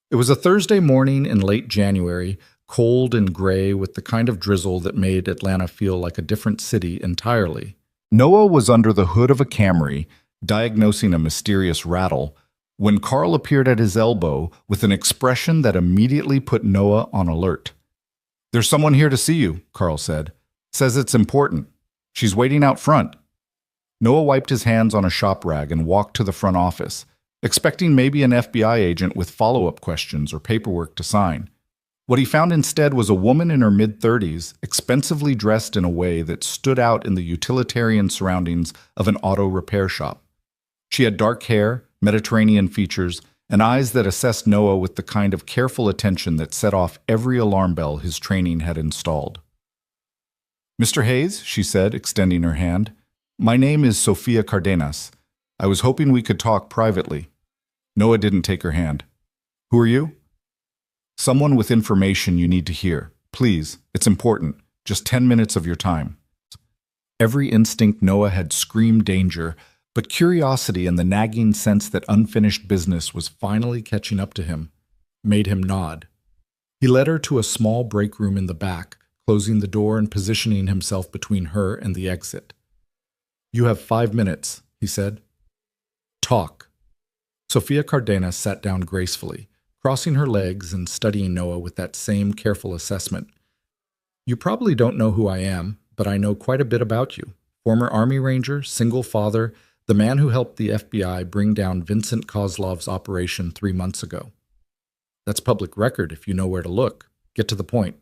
It was a Thursday morning in late January, cold and gray with the kind of drizzle that made Atlanta feel like a different city entirely. Noah was under the hood of a Camry, diagnosing a mysterious rattle, when Carl appeared at his elbow with an expression that immediately put Noah on alert. "There's someone here to see you," Carl said. "Says it's important. She's waiting out front." Noah wiped his hands on a shop rag and walked to the front office, expecting maybe an FBI agent with follow-up questions or paperwork to sign. What he found instead was a woman in her mid-30s, expensively dressed in a way that stood out in the utilitarian surroundings of an auto repair shop. She had dark hair, Mediterranean features, and eyes that assessed Noah with the kind of careful attention that set off every alarm bell his training had installed. "Mr. Hayes," she said, extending her hand, "my name is Sofia Cardenas. I was hoping we could talk privately." Noah didn't take her hand. "Who are you?" "Someone with information you need to hear. Please, it's important. Just 10 minutes of your time." Every instinct Noah had screamed danger, but curiosity and the nagging sense that unfinished business was finally catching up to him made him nod. He led her to a small break room in the back, closing the door and positioning himself between her and the exit. "You have 5 minutes," he said. "Talk." Sofia Cardenas sat down gracefully, crossing her legs and studying Noah with that same careful assessment. "You probably don't know who I am, but I know quite a bit about you. Former Army Ranger, single father, the man who helped the FBI bring down Vincent Kozlov's operation 3 months ago." That's public record if you know where to look. Get to the point.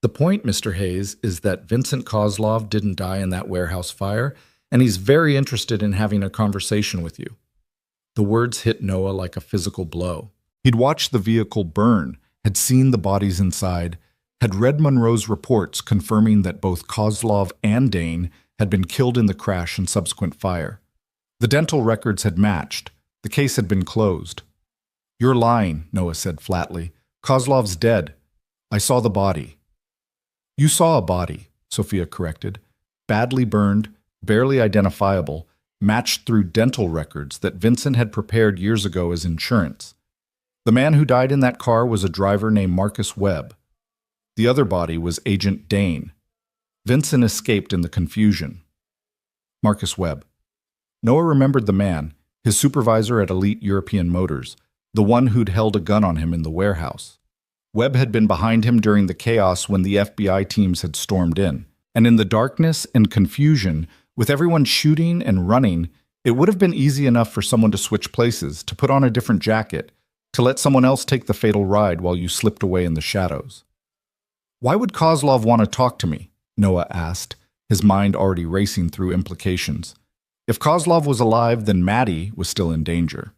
The point, Mr. Hayes, is that Vincent Kozlov didn't die in that warehouse fire, and he's very interested in having a conversation with you. The words hit Noah like a physical blow. He'd watched the vehicle burn, had seen the bodies inside, had read Monroe's reports confirming that both Kozlov and Dane had been killed in the crash and subsequent fire. The dental records had matched. The case had been closed. "You're lying," Noah said flatly. "Kozlov's dead. I saw the body." "You saw a body," Sophia corrected. "Badly burned, barely identifiable, matched through dental records that Vincent had prepared years ago as insurance. The man who died in that car was a driver named Marcus Webb. The other body was Agent Dane. Vincent escaped in the confusion." Marcus Webb. Noah remembered the man, his supervisor at Elite European Motors, the one who'd held a gun on him in the warehouse. Webb had been behind him during the chaos when the FBI teams had stormed in, and in the darkness and confusion, with everyone shooting and running, it would have been easy enough for someone to switch places, to put on a different jacket, to let someone else take the fatal ride while you slipped away in the shadows. "Why would Kozlov want to talk to me?" Noah asked, his mind already racing through implications. If Kozlov was alive, then Maddie was still in danger.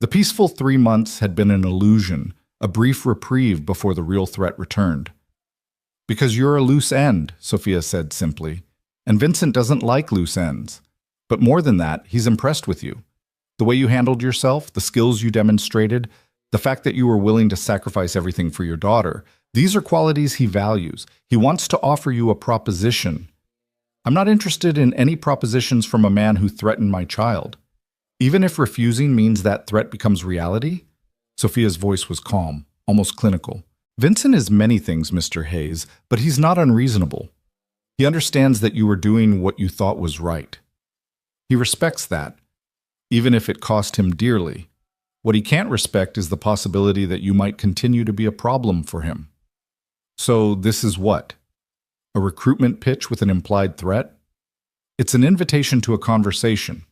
The peaceful 3 months had been an illusion, a brief reprieve before the real threat returned. "Because you're a loose end," Sophia said simply. "And Vincent doesn't like loose ends. But more than that, he's impressed with you. The way you handled yourself, the skills you demonstrated, the fact that you were willing to sacrifice everything for your daughter, these are qualities he values. He wants to offer you a proposition. I'm not interested in any propositions from a man who threatened my child. Even if refusing means that threat becomes reality?" Sophia's voice was calm, almost clinical. "Vincent is many things, Mr. Hayes, but he's not unreasonable. He understands that you were doing what you thought was right. He respects that, even if it cost him dearly. What he can't respect is the possibility that you might continue to be a problem for him." "So this is what? A recruitment pitch with an implied threat?" "It's an invitation to a conversation.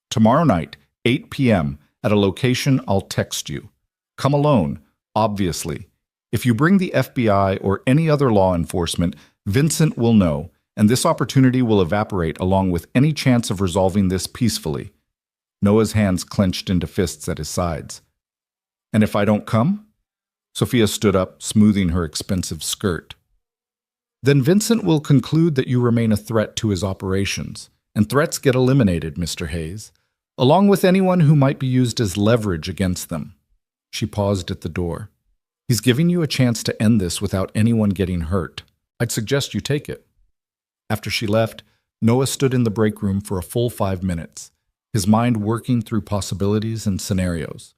Tomorrow night, 8 p.m., at a location I'll text you. Come alone, obviously. If you bring the FBI or any other law enforcement, Vincent will know, and this opportunity will evaporate along with any chance of resolving this peacefully." Noah's hands clenched into fists at his sides. "And if I don't come?" Sophia stood up, smoothing her expensive skirt. "Then Vincent will conclude that you remain a threat to his operations, and threats get eliminated, Mr. Hayes, along with anyone who might be used as leverage against them." She paused at the door. "He's giving you a chance to end this without anyone getting hurt. I'd suggest you take it." After she left, Noah stood in the break room for a full 5 minutes, his mind working through possibilities and scenarios.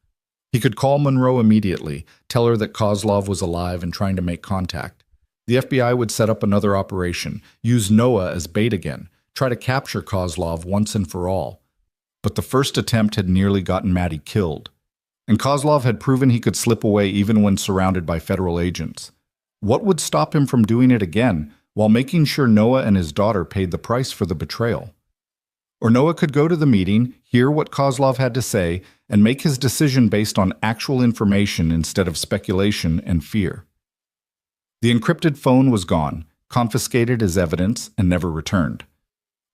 He could call Monroe immediately, tell her that Kozlov was alive and trying to make contact. The FBI would set up another operation, use Noah as bait again, try to capture Kozlov once and for all. But the first attempt had nearly gotten Maddie killed. And Kozlov had proven he could slip away even when surrounded by federal agents. What would stop him from doing it again, while making sure Noah and his daughter paid the price for the betrayal? Or Noah could go to the meeting, hear what Kozlov had to say, and make his decision based on actual information instead of speculation and fear. The encrypted phone was gone, confiscated as evidence, and never returned.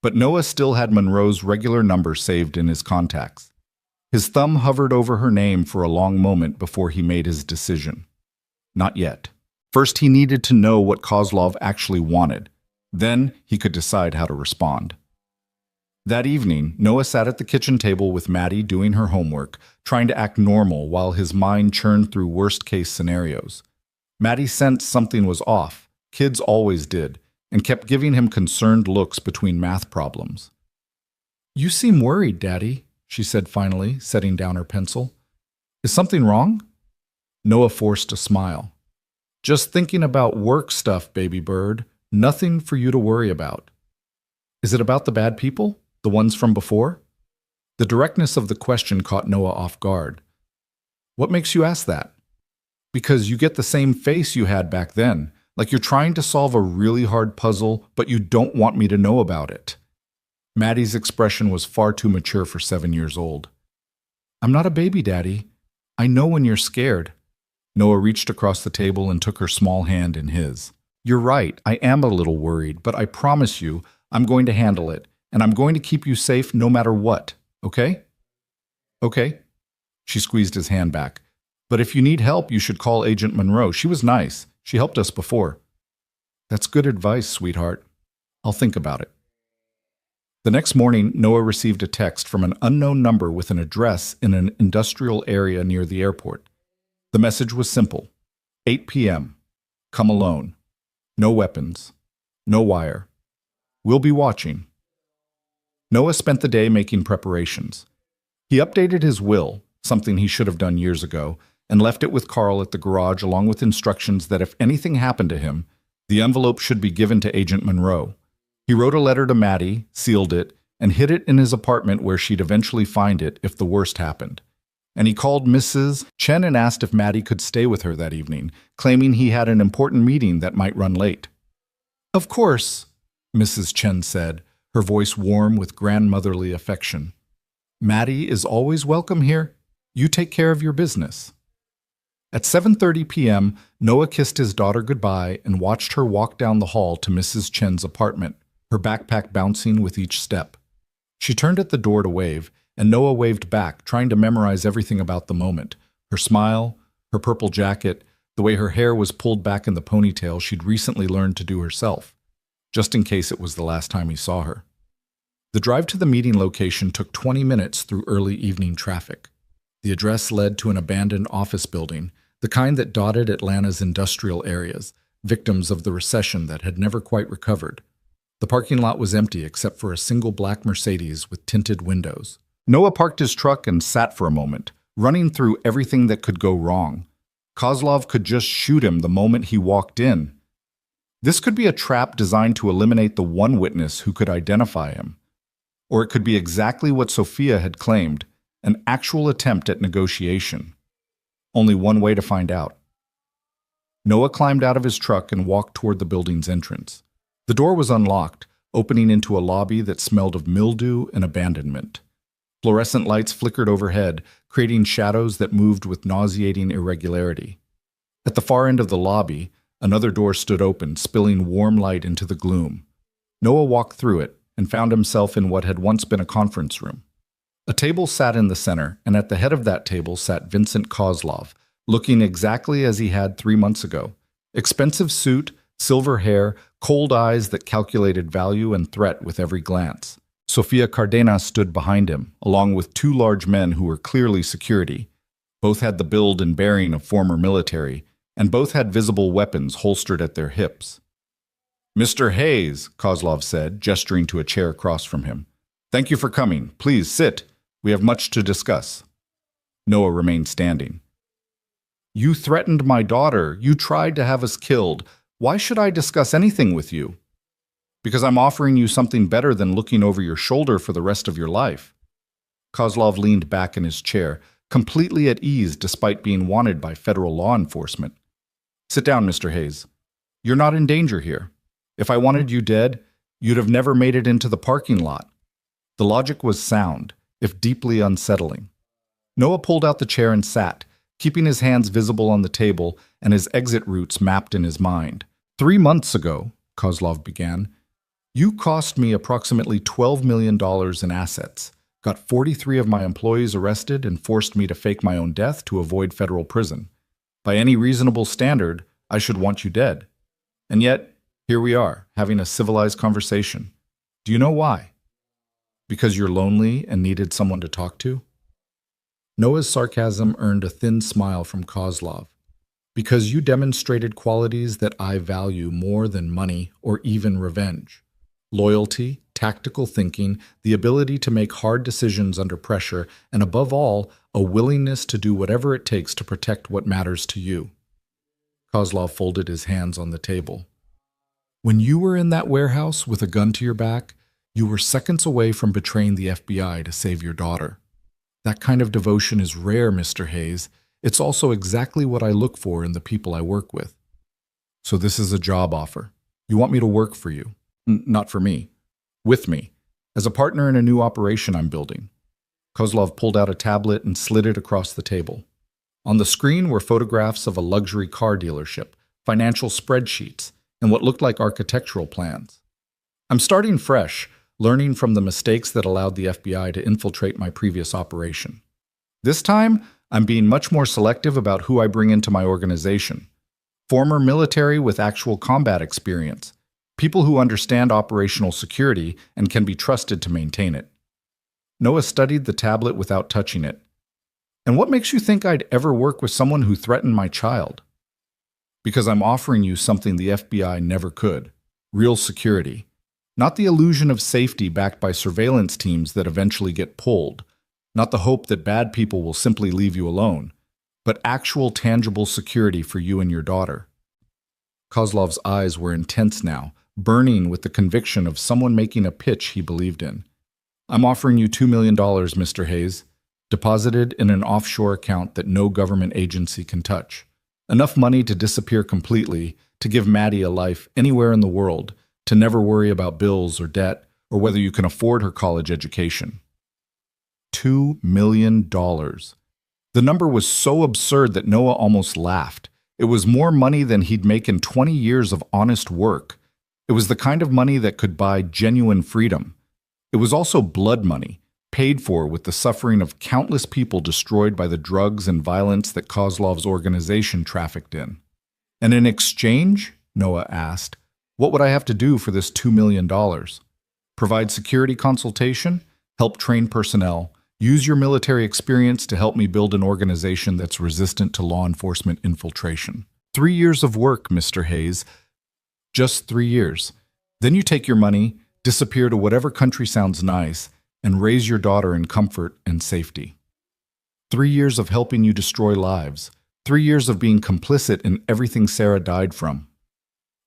But Noah still had Monroe's regular number saved in his contacts. His thumb hovered over her name for a long moment before he made his decision. Not yet. First, he needed to know what Kozlov actually wanted. Then, he could decide how to respond. That evening, Noah sat at the kitchen table with Maddie doing her homework, trying to act normal while his mind churned through worst-case scenarios. Maddie sensed something was off. Kids always did, and kept giving him concerned looks between math problems. "You seem worried, Daddy," she said finally, setting down her pencil. "Is something wrong?" Noah forced a smile. "Just thinking about work stuff, baby bird. Nothing for you to worry about." "Is it about the bad people? The ones from before?" The directness of the question caught Noah off guard. "What makes you ask that?" "Because you get the same face you had back then, like you're trying to solve a really hard puzzle, but you don't want me to know about it." Maddie's expression was far too mature for 7 years old. "I'm not a baby, Daddy. I know when you're scared." Noah reached across the table and took her small hand in his. "You're right, I am a little worried, but I promise you I'm going to handle it, and I'm going to keep you safe no matter what, okay?" "Okay." She squeezed his hand back. "But if you need help, you should call Agent Monroe. She was nice. She helped us before." "That's good advice, sweetheart. I'll think about it." The next morning, Noah received a text from an unknown number with an address in an industrial area near the airport. The message was simple: 8 p.m. Come alone. No weapons. No wire. We'll be watching. Noah spent the day making preparations. He updated his will, something he should have done years ago, and left it with Carl at the garage along with instructions that if anything happened to him, the envelope should be given to Agent Monroe. He wrote a letter to Maddie, sealed it, and hid it in his apartment where she'd eventually find it if the worst happened. And he called Mrs. Chen and asked if Maddie could stay with her that evening, claiming he had an important meeting that might run late. "Of course," Mrs. Chen said, her voice warm with grandmotherly affection. "Maddie is always welcome here. You take care of your business." At 7:30 p.m., Noah kissed his daughter goodbye and watched her walk down the hall to Mrs. Chen's apartment, her backpack bouncing with each step. She turned at the door to wave, and Noah waved back, trying to memorize everything about the moment. Her smile, her purple jacket, the way her hair was pulled back in the ponytail she'd recently learned to do herself, just in case it was the last time he saw her. The drive to the meeting location took 20 minutes through early evening traffic. The address led to an abandoned office building, the kind that dotted Atlanta's industrial areas, victims of the recession that had never quite recovered. The parking lot was empty except for a single black Mercedes with tinted windows. Noah parked his truck and sat for a moment, running through everything that could go wrong. Kozlov could just shoot him the moment he walked in. This could be a trap designed to eliminate the one witness who could identify him. Or it could be exactly what Sophia had claimed, an actual attempt at negotiation. Only one way to find out. Noah climbed out of his truck and walked toward the building's entrance. The door was unlocked, opening into a lobby that smelled of mildew and abandonment. Fluorescent lights flickered overhead, creating shadows that moved with nauseating irregularity. At the far end of the lobby, another door stood open, spilling warm light into the gloom. Noah walked through it and found himself in what had once been a conference room. A table sat in the center, and at the head of that table sat Vincent Kozlov, looking exactly as he had 3 months ago. Expensive suit, silver hair, cold eyes that calculated value and threat with every glance. Sofia Cardenas stood behind him, along with 2 large men who were clearly security. Both had the build and bearing of former military, and both had visible weapons holstered at their hips. "Mr. Hayes," Kozlov said, gesturing to a chair across from him. "Thank you for coming. Please sit. We have much to discuss." Noah remained standing. "You threatened my daughter. You tried to have us killed. Why should I discuss anything with you?" "Because I'm offering you something better than looking over your shoulder for the rest of your life." Kozlov leaned back in his chair, completely at ease despite being wanted by federal law enforcement. "Sit down, Mr. Hayes. You're not in danger here. If I wanted you dead, you'd have never made it into the parking lot." The logic was sound, if deeply unsettling. Noah pulled out the chair and sat, keeping his hands visible on the table and his exit routes mapped in his mind. 3 months ago, Kozlov began, "you cost me approximately $12 million in assets, got 43 of my employees arrested, and forced me to fake my own death to avoid federal prison. By any reasonable standard, I should want you dead. And yet, here we are, having a civilized conversation. Do you know why? Because you're lonely and needed someone to talk to?" Noah's sarcasm earned a thin smile from Kozlov. "Because you demonstrated qualities that I value more than money or even revenge. Loyalty, tactical thinking, the ability to make hard decisions under pressure, and above all, a willingness to do whatever it takes to protect what matters to you." Kozlov folded his hands on the table. "When you were in that warehouse with a gun to your back, you were seconds away from betraying the FBI to save your daughter. That kind of devotion is rare, Mr. Hayes. It's also exactly what I look for in the people I work with. So this is a job offer. You want me to work for you. Not for me. With me. As a partner in a new operation I'm building." Kozlov pulled out a tablet and slid it across the table. On the screen were photographs of a luxury car dealership, financial spreadsheets, and what looked like architectural plans. I'm starting fresh, learning from the mistakes that allowed the FBI to infiltrate my previous operation. This time, I'm being much more selective about who I bring into my organization. Former military with actual combat experience, people who understand operational security and can be trusted to maintain it. Noah studied the tablet without touching it. And what makes you think I'd ever work with someone who threatened my child? Because I'm offering you something the FBI never could: real security. Not the illusion of safety backed by surveillance teams that eventually get pulled. Not the hope that bad people will simply leave you alone, but actual tangible security for you and your daughter. Kozlov's eyes were intense now, burning with the conviction of someone making a pitch he believed in. I'm offering you $2 million, Mr. Hayes, deposited in an offshore account that no government agency can touch. Enough money to disappear completely, to give Maddie a life anywhere in the world, to never worry about bills or debt, or whether you can afford her college education. $2 million. The number was so absurd that Noah almost laughed. It was more money than he'd make in 20 years of honest work. It was the kind of money that could buy genuine freedom. It was also blood money, paid for with the suffering of countless people destroyed by the drugs and violence that Kozlov's organization trafficked in. And in exchange, Noah asked, what would I have to do for this $2 million? Provide security consultation, help train personnel, use your military experience to help me build an organization that's resistant to law enforcement infiltration. 3 years of work, Mr. Hayes. Just 3 years. Then you take your money, disappear to whatever country sounds nice, and raise your daughter in comfort and safety. 3 years of helping you destroy lives. 3 years of being complicit in everything Sarah died from.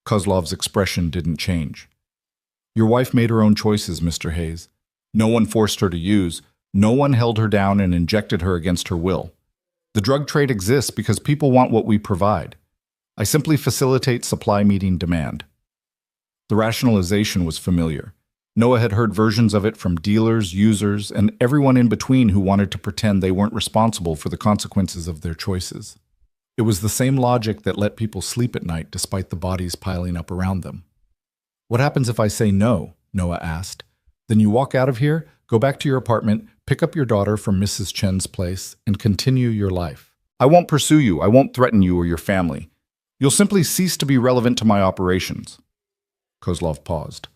Kozlov's expression didn't change. Your wife made her own choices, Mr. Hayes. No one forced her to use. No one held her down and injected her against her will. The drug trade exists because people want what we provide. I simply facilitate supply meeting demand. The rationalization was familiar. Noah had heard versions of it from dealers, users, and everyone in between who wanted to pretend they weren't responsible for the consequences of their choices. It was the same logic that let people sleep at night despite the bodies piling up around them. What happens if I say no? Noah asked. Then you walk out of here, go back to your apartment, pick up your daughter from Mrs. Chen's place, and continue your life. I won't pursue you. I won't threaten you or your family. You'll simply cease to be relevant to my operations. Kozlov paused.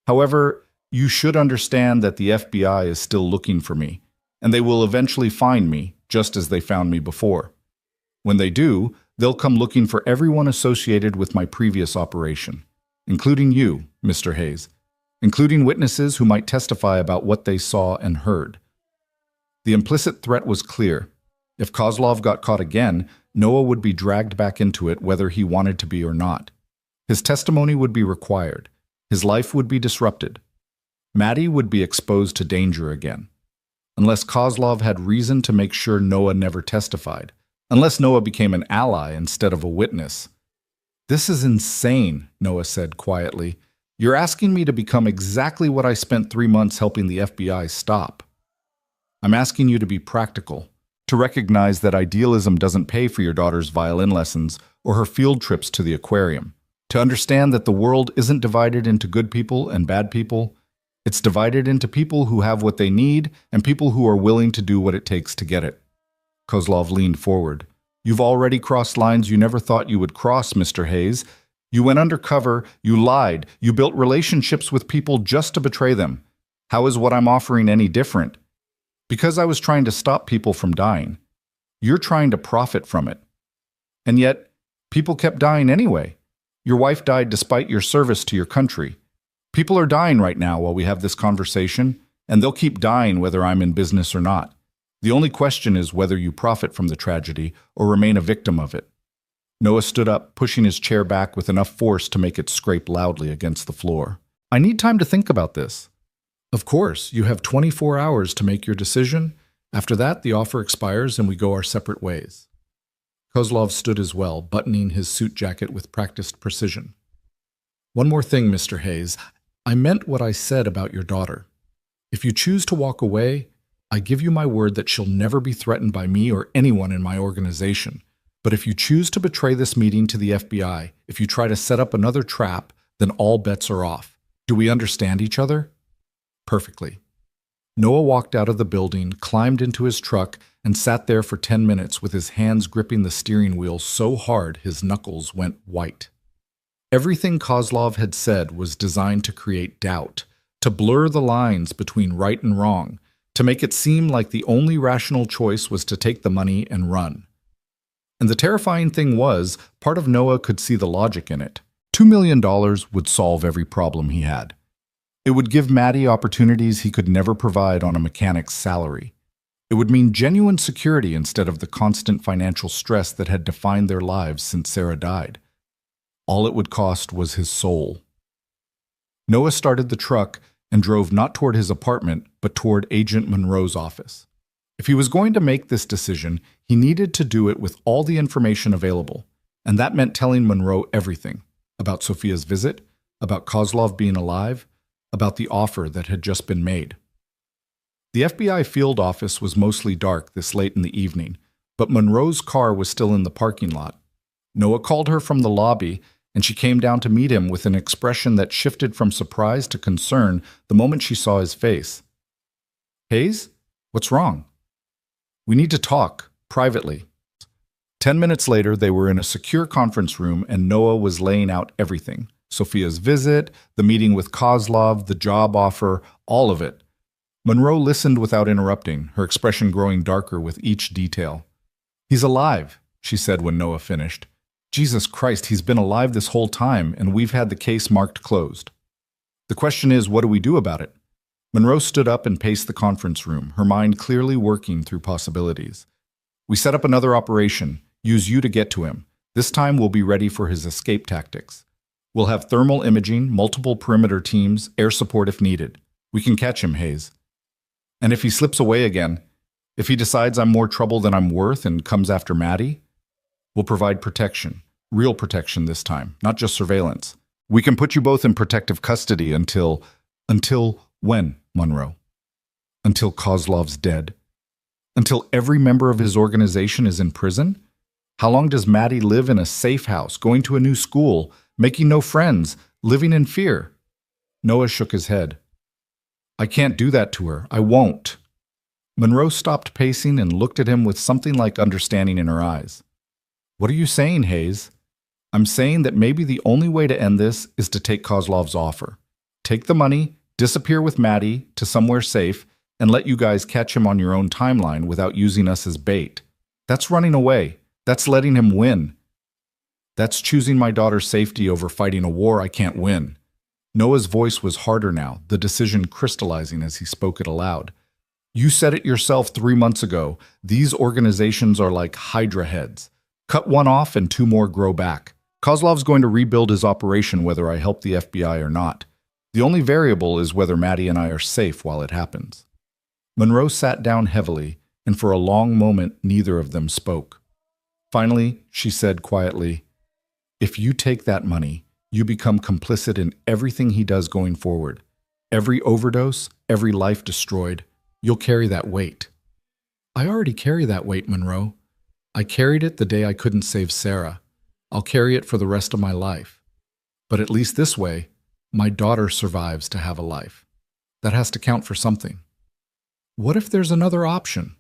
However, you should understand that the FBI is still looking for me, and they will eventually find me, just as they found me before. When they do, they'll come looking for everyone associated with my previous operation, including you, Mr. Hayes, including witnesses who might testify about what they saw and heard. The implicit threat was clear. If Kozlov got caught again, Noah would be dragged back into it whether he wanted to be or not. His testimony would be required. His life would be disrupted. Maddie would be exposed to danger again. Unless Kozlov had reason to make sure Noah never testified. Unless Noah became an ally instead of a witness. This is insane, Noah said quietly. You're asking me to become exactly what I spent 3 months helping the FBI stop. I'm asking you to be practical, to recognize that idealism doesn't pay for your daughter's violin lessons or her field trips to the aquarium, to understand that the world isn't divided into good people and bad people. It's divided into people who have what they need and people who are willing to do what it takes to get it. Kozlov leaned forward. You've already crossed lines you never thought you would cross, Mr. Hayes. You went undercover, you lied, you built relationships with people just to betray them. How is what I'm offering any different? Because I was trying to stop people from dying. You're trying to profit from it. And yet, people kept dying anyway. Your wife died despite your service to your country. People are dying right now while we have this conversation, and they'll keep dying whether I'm in business or not. The only question is whether you profit from the tragedy or remain a victim of it. Noah stood up, pushing his chair back with enough force to make it scrape loudly against the floor. I need time to think about this. Of course, you have 24 hours to make your decision. After that, the offer expires and we go our separate ways. Kozlov stood as well, buttoning his suit jacket with practiced precision. One more thing, Mr. Hayes. I meant what I said about your daughter. If you choose to walk away, I give you my word that she'll never be threatened by me or anyone in my organization. But if you choose to betray this meeting to the FBI, if you try to set up another trap, then all bets are off. Do we understand each other?" "Perfectly." Noah walked out of the building, climbed into his truck, and sat there for 10 minutes with his hands gripping the steering wheel so hard his knuckles went white. Everything Kozlov had said was designed to create doubt, to blur the lines between right and wrong, to make it seem like the only rational choice was to take the money and run. And the terrifying thing was, part of Noah could see the logic in it. $2 million would solve every problem he had. It would give Maddie opportunities he could never provide on a mechanic's salary. It would mean genuine security instead of the constant financial stress that had defined their lives since Sarah died. All it would cost was his soul. Noah started the truck and drove not toward his apartment, but toward Agent Monroe's office. If he was going to make this decision, he needed to do it with all the information available, and that meant telling Monroe everything about Sophia's visit, about Kozlov being alive, about the offer that had just been made. The FBI field office was mostly dark this late in the evening, but Monroe's car was still in the parking lot. Noah called her from the lobby, and she came down to meet him with an expression that shifted from surprise to concern the moment she saw his face. "Hayes, what's wrong?" "We need to talk, privately." 10 minutes later, they were in a secure conference room, and Noah was laying out everything. Sophia's visit, the meeting with Kozlov, the job offer, all of it. Monroe listened without interrupting, her expression growing darker with each detail. "He's alive," she said when Noah finished. "Jesus Christ, he's been alive this whole time, and we've had the case marked closed. The question is, what do we do about it?" Monroe stood up and paced the conference room, her mind clearly working through possibilities. "We set up another operation, use you to get to him. This time we'll be ready for his escape tactics. We'll have thermal imaging, multiple perimeter teams, air support if needed. We can catch him, Hayes. And if he slips away again, if he decides I'm more trouble than I'm worth and comes after Maddie, we'll provide protection, real protection this time, not just surveillance. We can put you both in protective custody until when, Monroe? Until Kozlov's dead? Until every member of his organization is in prison? How long does Maddie live in a safe house, going to a new school, making no friends, living in fear?" Noah shook his head. "I can't do that to her. I won't." Monroe stopped pacing and looked at him with something like understanding in her eyes. "What are you saying, Hayes?" "I'm saying that maybe the only way to end this is to take Kozlov's offer. Take the money, disappear with Maddie to somewhere safe, and let you guys catch him on your own timeline without using us as bait. That's running away. That's letting him win. That's choosing my daughter's safety over fighting a war I can't win." Noah's voice was harder now, the decision crystallizing as he spoke it aloud. "You said it yourself 3 months ago. These organizations are like Hydra heads. Cut one off and 2 more grow back. Kozlov's going to rebuild his operation whether I help the FBI or not. The only variable is whether Maddie and I are safe while it happens." Monroe sat down heavily, and for a long moment neither of them spoke. Finally, she said quietly, "If you take that money, you become complicit in everything he does going forward. Every overdose, every life destroyed, you'll carry that weight." "I already carry that weight, Monroe. I carried it the day I couldn't save Sarah. I'll carry it for the rest of my life. But at least this way, my daughter survives to have a life. That has to count for something." "What if there's another option?"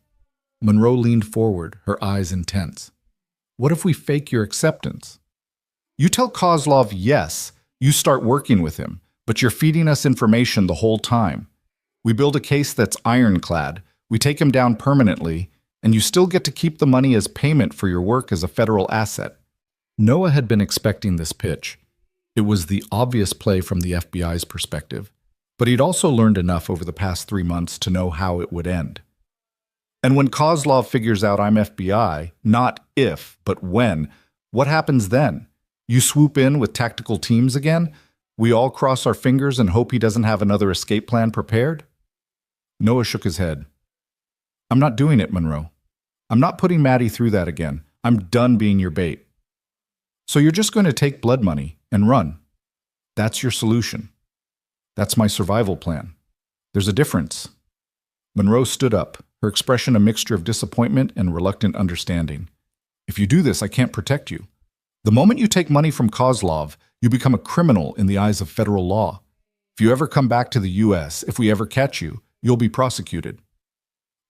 Monroe leaned forward, her eyes intense. "What if we fake your acceptance? You tell Kozlov yes, you start working with him, but you're feeding us information the whole time. We build a case that's ironclad, we take him down permanently, and you still get to keep the money as payment for your work as a federal asset." Noah had been expecting this pitch. It was the obvious play from the FBI's perspective, but he'd also learned enough over the past 3 months to know how it would end. "And when Kozlov figures out I'm FBI, not if, but when, what happens then? You swoop in with tactical teams again? We all cross our fingers and hope he doesn't have another escape plan prepared?" Noah shook his head. "I'm not doing it, Monroe. I'm not putting Maddie through that again. I'm done being your bait." "So you're just going to take blood money and run? That's your solution?" "That's my survival plan. There's a difference." Monroe stood up, her expression a mixture of disappointment and reluctant understanding. If you do this, I can't protect you. The moment you take money from Kozlov, you become a criminal in the eyes of federal law. If you ever come back to the U.S., if we ever catch you, you'll be prosecuted.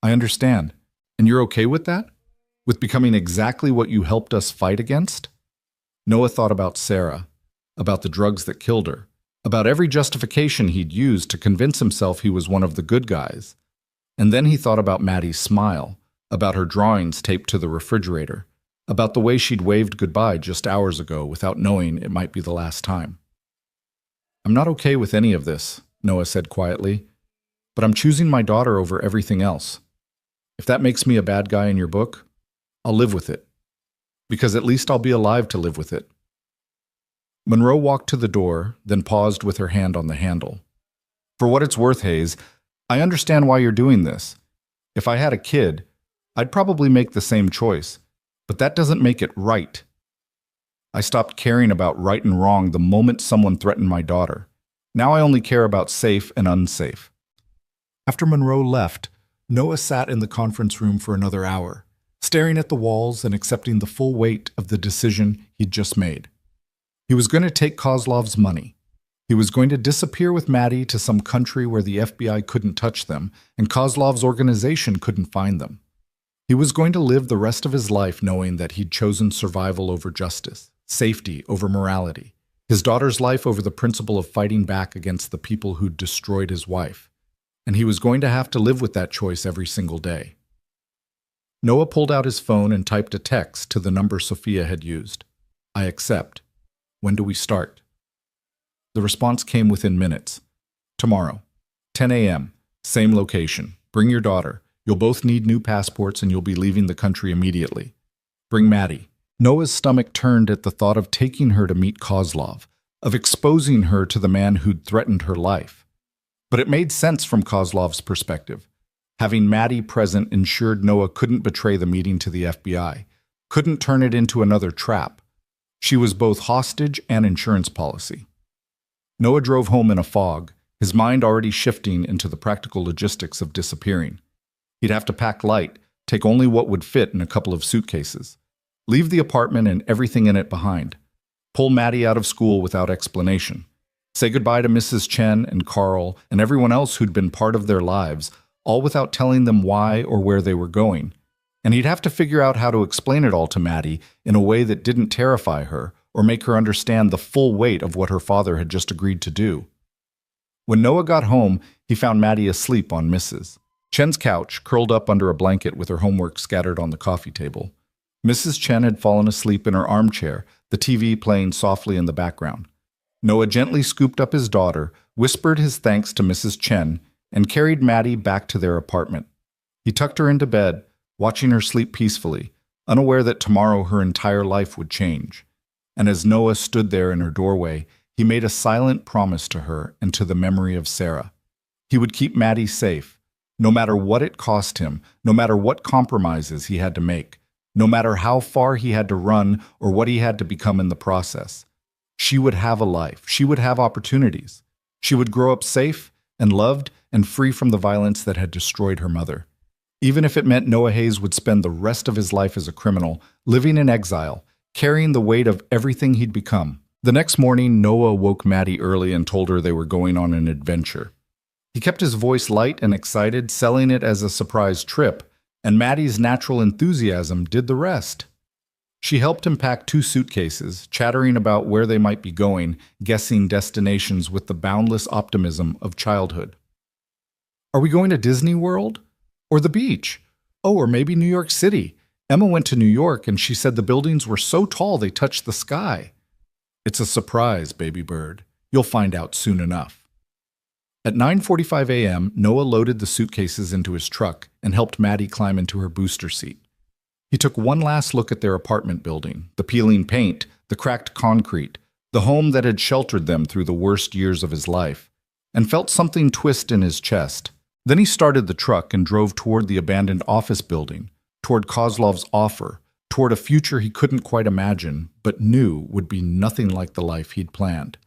I understand. And you're okay with that? With becoming exactly what you helped us fight against? Noah thought about Sarah, about the drugs that killed her, about every justification he'd used to convince himself he was one of the good guys. And then he thought about Maddie's smile, about her drawings taped to the refrigerator, about the way she'd waved goodbye just hours ago without knowing it might be the last time. I'm not okay with any of this, Noah said quietly, but I'm choosing my daughter over everything else. If that makes me a bad guy in your book, I'll live with it, because at least I'll be alive to live with it. Monroe walked to the door, then paused with her hand on the handle. For what it's worth, Hayes, I understand why you're doing this. If I had a kid, I'd probably make the same choice, but that doesn't make it right. I stopped caring about right and wrong the moment someone threatened my daughter. Now I only care about safe and unsafe. After Monroe left, Noah sat in the conference room for another hour, staring at the walls and accepting the full weight of the decision he'd just made. He was going to take Kozlov's money. He was going to disappear with Maddie to some country where the FBI couldn't touch them and Kozlov's organization couldn't find them. He was going to live the rest of his life knowing that he'd chosen survival over justice, safety over morality, his daughter's life over the principle of fighting back against the people who'd destroyed his wife. And he was going to have to live with that choice every single day. Noah pulled out his phone and typed a text to the number Sophia had used. I accept. When do we start? The response came within minutes. Tomorrow, 10 a.m., same location. Bring your daughter. You'll both need new passports and you'll be leaving the country immediately. Bring Maddie. Noah's stomach turned at the thought of taking her to meet Kozlov, of exposing her to the man who'd threatened her life. But it made sense from Kozlov's perspective. Having Maddie present ensured Noah couldn't betray the meeting to the FBI, couldn't turn it into another trap. She was both hostage and insurance policy. Noah drove home in a fog, his mind already shifting into the practical logistics of disappearing. He'd have to pack light, take only what would fit in a couple of suitcases, leave the apartment and everything in it behind, pull Maddie out of school without explanation, say goodbye to Mrs. Chen and Carl and everyone else who'd been part of their lives, all without telling them why or where they were going. And he'd have to figure out how to explain it all to Maddie in a way that didn't terrify her or make her understand the full weight of what her father had just agreed to do. When Noah got home, he found Maddie asleep on Mrs. Chen's couch, curled up under a blanket with her homework scattered on the coffee table. Mrs. Chen had fallen asleep in her armchair, the TV playing softly in the background. Noah gently scooped up his daughter, whispered his thanks to Mrs. Chen, and carried Maddie back to their apartment. He tucked her into bed, watching her sleep peacefully, unaware that tomorrow her entire life would change. And as Noah stood there in her doorway, he made a silent promise to her and to the memory of Sarah. He would keep Maddie safe, no matter what it cost him, no matter what compromises he had to make, no matter how far he had to run or what he had to become in the process. She would have a life. She would have opportunities. She would grow up safe and loved and free from the violence that had destroyed her mother. Even if it meant Noah Hayes would spend the rest of his life as a criminal, living in exile, carrying the weight of everything he'd become. The next morning, Noah woke Maddie early and told her they were going on an adventure. He kept his voice light and excited, selling it as a surprise trip, and Maddie's natural enthusiasm did the rest. She helped him pack 2 suitcases, chattering about where they might be going, guessing destinations with the boundless optimism of childhood. Are we going to Disney World? Or the beach? Oh, or maybe New York City. Emma went to New York and she said the buildings were so tall they touched the sky. It's a surprise, baby bird. You'll find out soon enough. At 9:45 a.m., Noah loaded the suitcases into his truck and helped Maddie climb into her booster seat. He took one last look at their apartment building, the peeling paint, the cracked concrete, the home that had sheltered them through the worst years of his life, and felt something twist in his chest. Then he started the truck and drove toward the abandoned office building, toward Kozlov's offer, toward a future he couldn't quite imagine, but knew would be nothing like the life he'd planned.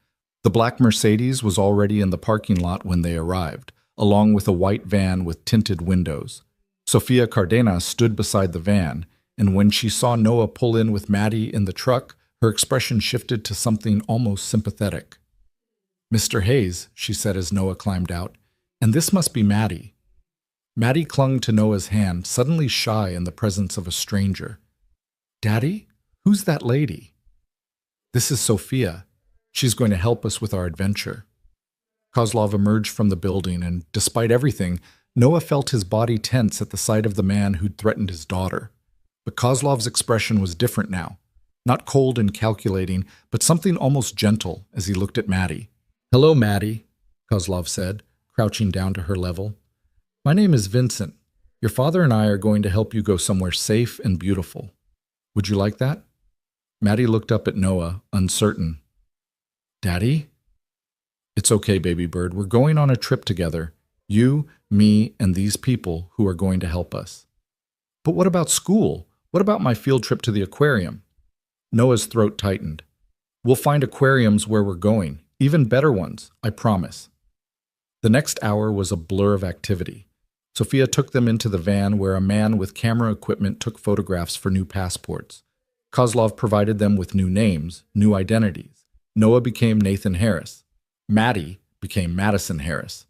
The black Mercedes was already in the parking lot when they arrived, along with a white van with tinted windows. Sofia Cardenas stood beside the van, and when she saw Noah pull in with Maddie in the truck, her expression shifted to something almost sympathetic. "Mr. Hayes," she said as Noah climbed out, "and this must be Maddie." Maddie clung to Noah's hand, suddenly shy in the presence of a stranger. "Daddy? Who's that lady?" "This is Sophia. She's going to help us with our adventure." Kozlov emerged from the building, and despite everything, Noah felt his body tense at the sight of the man who'd threatened his daughter. But Kozlov's expression was different now. Not cold and calculating, but something almost gentle as he looked at Maddie. "Hello, Maddie," Kozlov said, crouching down to her level. "My name is Vincent. Your father and I are going to help you go somewhere safe and beautiful. Would you like that?" Maddie looked up at Noah, uncertain. "Daddy?" "It's okay, baby bird. We're going on a trip together. You, me, and these people who are going to help us." "But what about school? What about my field trip to the aquarium?" Noah's throat tightened. "We'll find aquariums where we're going, even better ones, I promise." The next hour was a blur of activity. Sophia took them into the van where a man with camera equipment took photographs for new passports. Kozlov provided them with new names, new identities. Noah became Nathan Harris. Maddie became Madison Harris.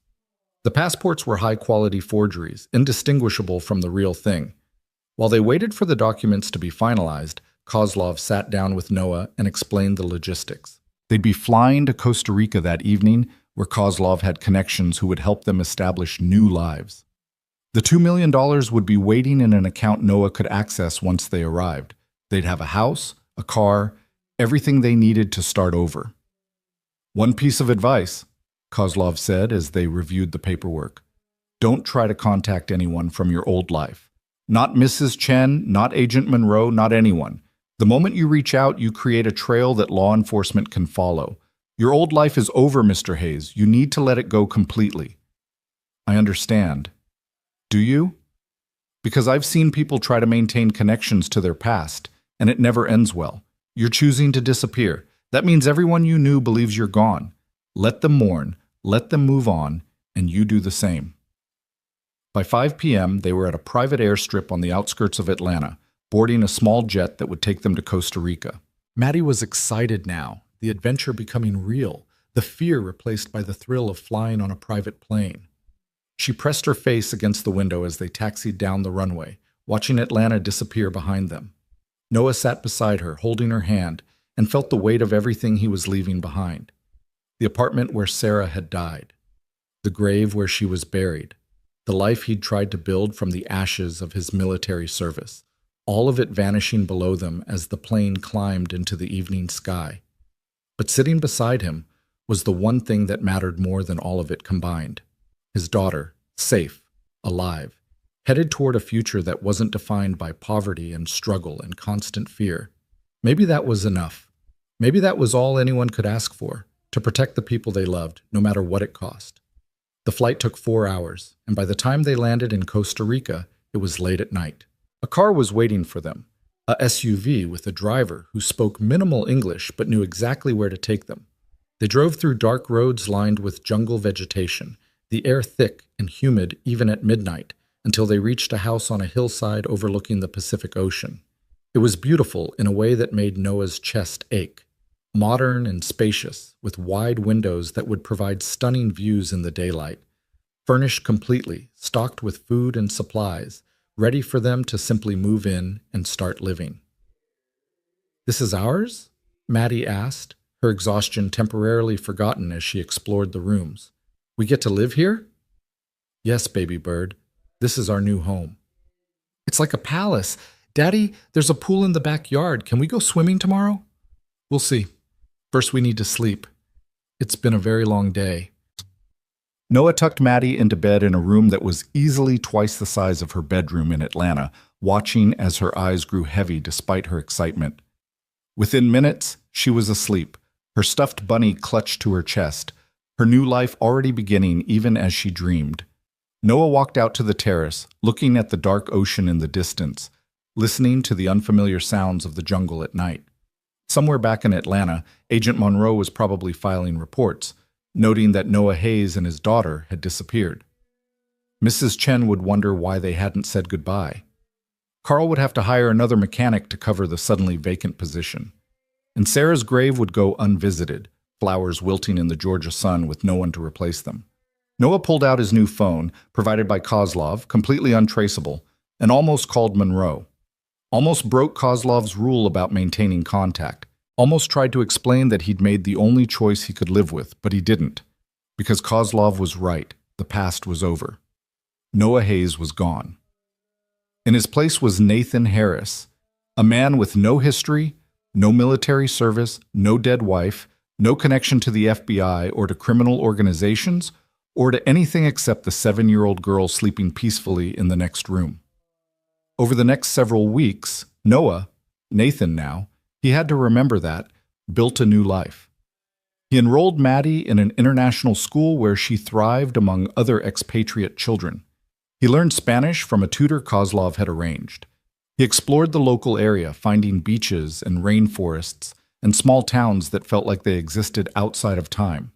The passports were high-quality forgeries, indistinguishable from the real thing. While they waited for the documents to be finalized, Kozlov sat down with Noah and explained the logistics. They'd be flying to Costa Rica that evening, where Kozlov had connections who would help them establish new lives. The $2 million would be waiting in an account Noah could access once they arrived. They'd have a house, a car, everything they needed to start over. "One piece of advice," Kozlov said as they reviewed the paperwork. "Don't try to contact anyone from your old life. Not Mrs. Chen, not Agent Monroe, not anyone. The moment you reach out, you create a trail that law enforcement can follow. Your old life is over, Mr. Hayes. You need to let it go completely." "I understand." "Do you?" "Because I've seen people try to maintain connections to their past, and it never ends well. You're choosing to disappear. That means everyone you knew believes you're gone. Let them mourn, let them move on, and you do the same." By 5 p.m., they were at a private airstrip on the outskirts of Atlanta, boarding a small jet that would take them to Costa Rica. Maddie was excited now, the adventure becoming real, the fear replaced by the thrill of flying on a private plane. She pressed her face against the window as they taxied down the runway, watching Atlanta disappear behind them. Noah sat beside her, holding her hand, and felt the weight of everything he was leaving behind. The apartment where Sarah had died, the grave where she was buried, the life he'd tried to build from the ashes of his military service, all of it vanishing below them as the plane climbed into the evening sky. But sitting beside him was the one thing that mattered more than all of it combined. His daughter, safe, alive, headed toward a future that wasn't defined by poverty and struggle and constant fear. Maybe that was enough. Maybe that was all anyone could ask for, to protect the people they loved, no matter what it cost. The flight took 4 hours, and by the time they landed in Costa Rica, it was late at night. A car was waiting for them, a SUV with a driver who spoke minimal English but knew exactly where to take them. They drove through dark roads lined with jungle vegetation, the air thick and humid even at midnight, until they reached a house on a hillside overlooking the Pacific Ocean. It was beautiful in a way that made Noah's chest ache. Modern and spacious, with wide windows that would provide stunning views in the daylight. Furnished completely, stocked with food and supplies, ready for them to simply move in and start living. "This is ours?" Maddie asked, her exhaustion temporarily forgotten as she explored the rooms. "We get to live here?" "Yes, baby bird. This is our new home." "It's like a palace. Daddy, there's a pool in the backyard. Can we go swimming tomorrow?" "We'll see. First, we need to sleep. It's been a very long day." Noah tucked Maddie into bed in a room that was easily twice the size of her bedroom in Atlanta, watching as her eyes grew heavy despite her excitement. Within minutes, she was asleep, her stuffed bunny clutched to her chest, her new life already beginning even as she dreamed. Noah walked out to the terrace, looking at the dark ocean in the distance, listening to the unfamiliar sounds of the jungle at night. Somewhere back in Atlanta, Agent Monroe was probably filing reports, noting that Noah Hayes and his daughter had disappeared. Mrs. Chen would wonder why they hadn't said goodbye. Carl would have to hire another mechanic to cover the suddenly vacant position. And Sarah's grave would go unvisited, flowers wilting in the Georgia sun with no one to replace them. Noah pulled out his new phone, provided by Kozlov, completely untraceable, and almost called Monroe. Almost broke Kozlov's rule about maintaining contact. Almost tried to explain that he'd made the only choice he could live with, but he didn't. Because Kozlov was right, the past was over. Noah Hayes was gone. In his place was Nathan Harris, a man with no history, no military service, no dead wife, no connection to the FBI or to criminal organizations, or to anything except the 7-year-old girl sleeping peacefully in the next room. Over the next several weeks, Noah, Nathan now, he had to remember that, built a new life. He enrolled Maddie in an international school where she thrived among other expatriate children. He learned Spanish from a tutor Kozlov had arranged. He explored the local area, finding beaches and rainforests and small towns that felt like they existed outside of time.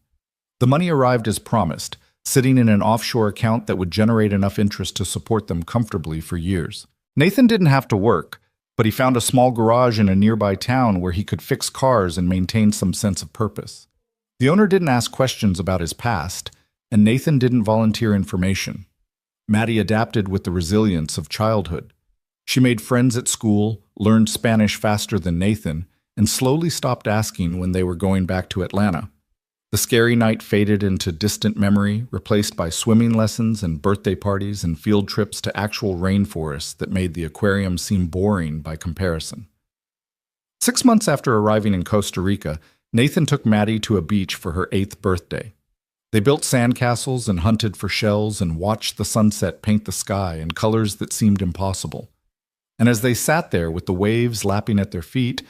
The money arrived as promised, sitting in an offshore account that would generate enough interest to support them comfortably for years. Nathan didn't have to work, but he found a small garage in a nearby town where he could fix cars and maintain some sense of purpose. The owner didn't ask questions about his past, and Nathan didn't volunteer information. Maddie adapted with the resilience of childhood. She made friends at school, learned Spanish faster than Nathan, and slowly stopped asking when they were going back to Atlanta. The scary night faded into distant memory, replaced by swimming lessons and birthday parties and field trips to actual rainforests that made the aquarium seem boring by comparison. 6 months after arriving in Costa Rica, Nathan took Maddie to a beach for her 8th birthday. They built sandcastles and hunted for shells and watched the sunset paint the sky in colors that seemed impossible. And as they sat there with the waves lapping at their feet,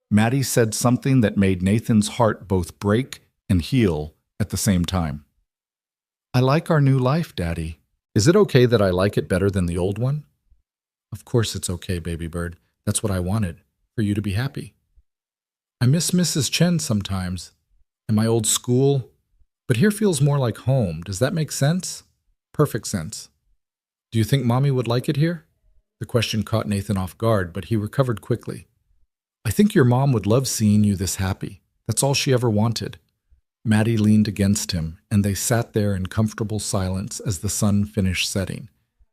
Maddie said something that made Nathan's heart both break and heal at the same time. "I like our new life, Daddy. Is it okay that I like it better than the old one?" "Of course it's okay, baby bird. That's what I wanted, for you to be happy. I miss Mrs. Chen sometimes, and my old school, but here feels more like home. Does that make sense?" "Perfect sense. Do you think Mommy would like it here?" The question caught Nathan off guard, but he recovered quickly. "I think your mom would love seeing you this happy. That's all she ever wanted." Maddie leaned against him, and they sat there in comfortable silence as the sun finished setting,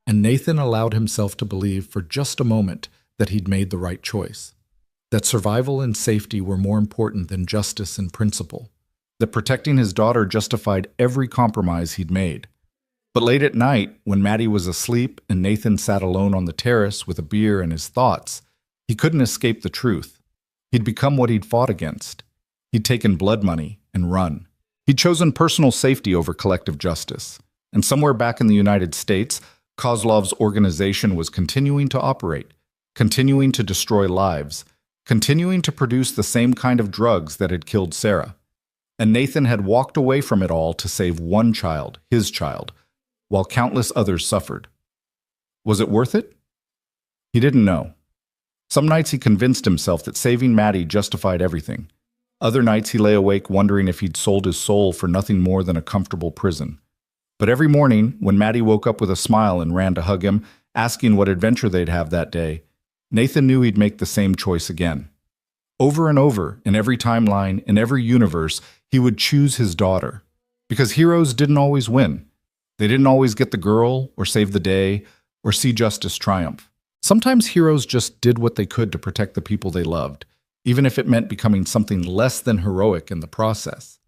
and Nathan allowed himself to believe for just a moment that he'd made the right choice, that survival and safety were more important than justice and principle, that protecting his daughter justified every compromise he'd made. But late at night, when Maddie was asleep and Nathan sat alone on the terrace with a beer and his thoughts, he couldn't escape the truth. He'd become what he'd fought against. He'd taken blood money and run. He'd chosen personal safety over collective justice. And somewhere back in the United States, Kozlov's organization was continuing to operate, continuing to destroy lives, continuing to produce the same kind of drugs that had killed Sarah. And Nathan had walked away from it all to save one child, his child, while countless others suffered. Was it worth it? He didn't know. Some nights he convinced himself that saving Maddie justified everything. Other nights he lay awake wondering if he'd sold his soul for nothing more than a comfortable prison. But every morning, when Maddie woke up with a smile and ran to hug him, asking what adventure they'd have that day, Nathan knew he'd make the same choice again. Over and over, in every timeline, in every universe, he would choose his daughter. Because heroes didn't always win. They didn't always get the girl, or save the day, or see justice triumph. Sometimes heroes just did what they could to protect the people they loved, even if it meant becoming something less than heroic in the process.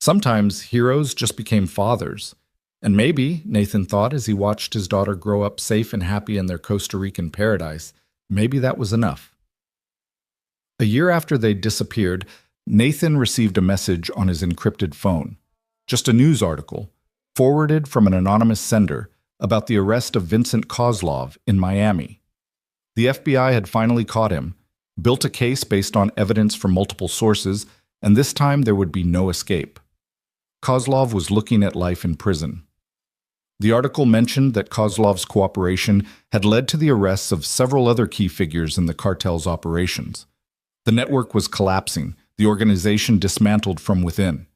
Sometimes heroes just became fathers. And maybe, Nathan thought as he watched his daughter grow up safe and happy in their Costa Rican paradise, maybe that was enough. A year after they disappeared, Nathan received a message on his encrypted phone. Just a news article, forwarded from an anonymous sender, about the arrest of Vincent Kozlov in Miami. The FBI had finally caught him, built a case based on evidence from multiple sources, and this time there would be no escape. Kozlov was looking at life in prison. The article mentioned that Kozlov's cooperation had led to the arrests of several other key figures in the cartel's operations. The network was collapsing, the organization dismantled from within.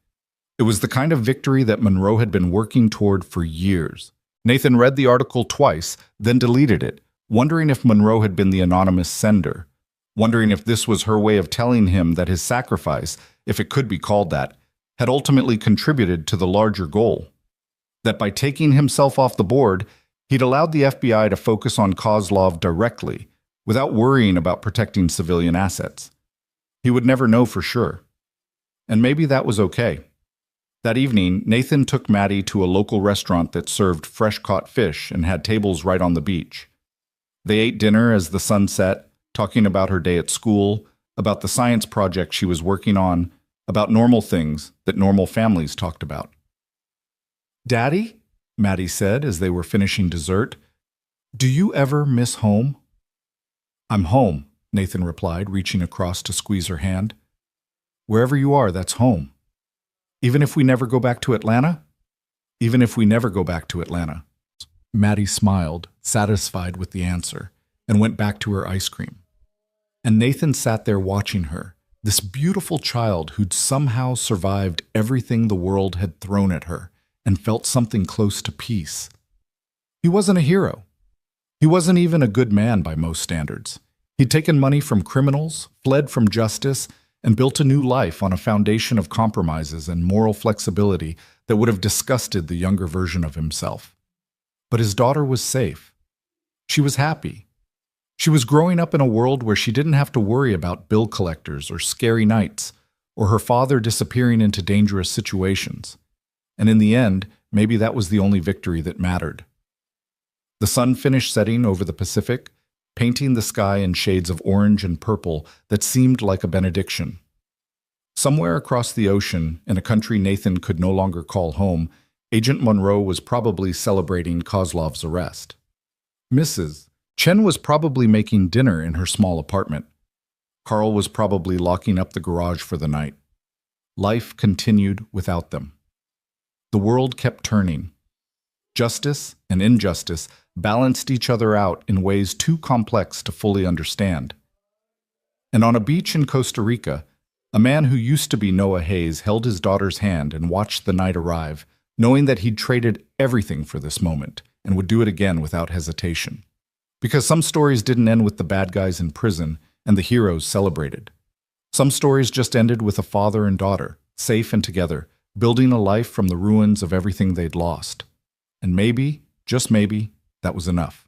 It was the kind of victory that Monroe had been working toward for years. Nathan read the article twice, then deleted it, wondering if Monroe had been the anonymous sender, wondering if this was her way of telling him that his sacrifice, if it could be called that, had ultimately contributed to the larger goal. That by taking himself off the board, he'd allowed the FBI to focus on Kozlov directly, without worrying about protecting civilian assets. He would never know for sure. And maybe that was okay. That evening, Nathan took Maddie to a local restaurant that served fresh-caught fish and had tables right on the beach. They ate dinner as the sun set, talking about her day at school, about the science project she was working on, about normal things that normal families talked about. "Daddy," Maddie said as they were finishing dessert, "do you ever miss home?" "I'm home," Nathan replied, reaching across to squeeze her hand. "Wherever you are, that's home. Even if we never go back to Atlanta?" "Even if we never go back to Atlanta." Maddie smiled, satisfied with the answer, and went back to her ice cream. And Nathan sat there watching her, this beautiful child who'd somehow survived everything the world had thrown at her, and felt something close to peace. He wasn't a hero. He wasn't even a good man by most standards. He'd taken money from criminals, fled from justice, and built a new life on a foundation of compromises and moral flexibility that would have disgusted the younger version of himself. But his daughter was safe. She was happy. She was growing up in a world where she didn't have to worry about bill collectors or scary nights, or her father disappearing into dangerous situations. And in the end, maybe that was the only victory that mattered. The sun finished setting over the Pacific, painting the sky in shades of orange and purple that seemed like a benediction. Somewhere across the ocean, in a country Nathan could no longer call home, Agent Monroe was probably celebrating Kozlov's arrest. Mrs. Chen was probably making dinner in her small apartment. Carl was probably locking up the garage for the night. Life continued without them. The world kept turning. Justice and injustice balanced each other out in ways too complex to fully understand. And on a beach in Costa Rica, a man who used to be Noah Hayes held his daughter's hand and watched the night arrive, knowing that he'd traded everything for this moment and would do it again without hesitation. Because some stories didn't end with the bad guys in prison and the heroes celebrated. Some stories just ended with a father and daughter, safe and together, building a life from the ruins of everything they'd lost. And maybe, just maybe, that was enough.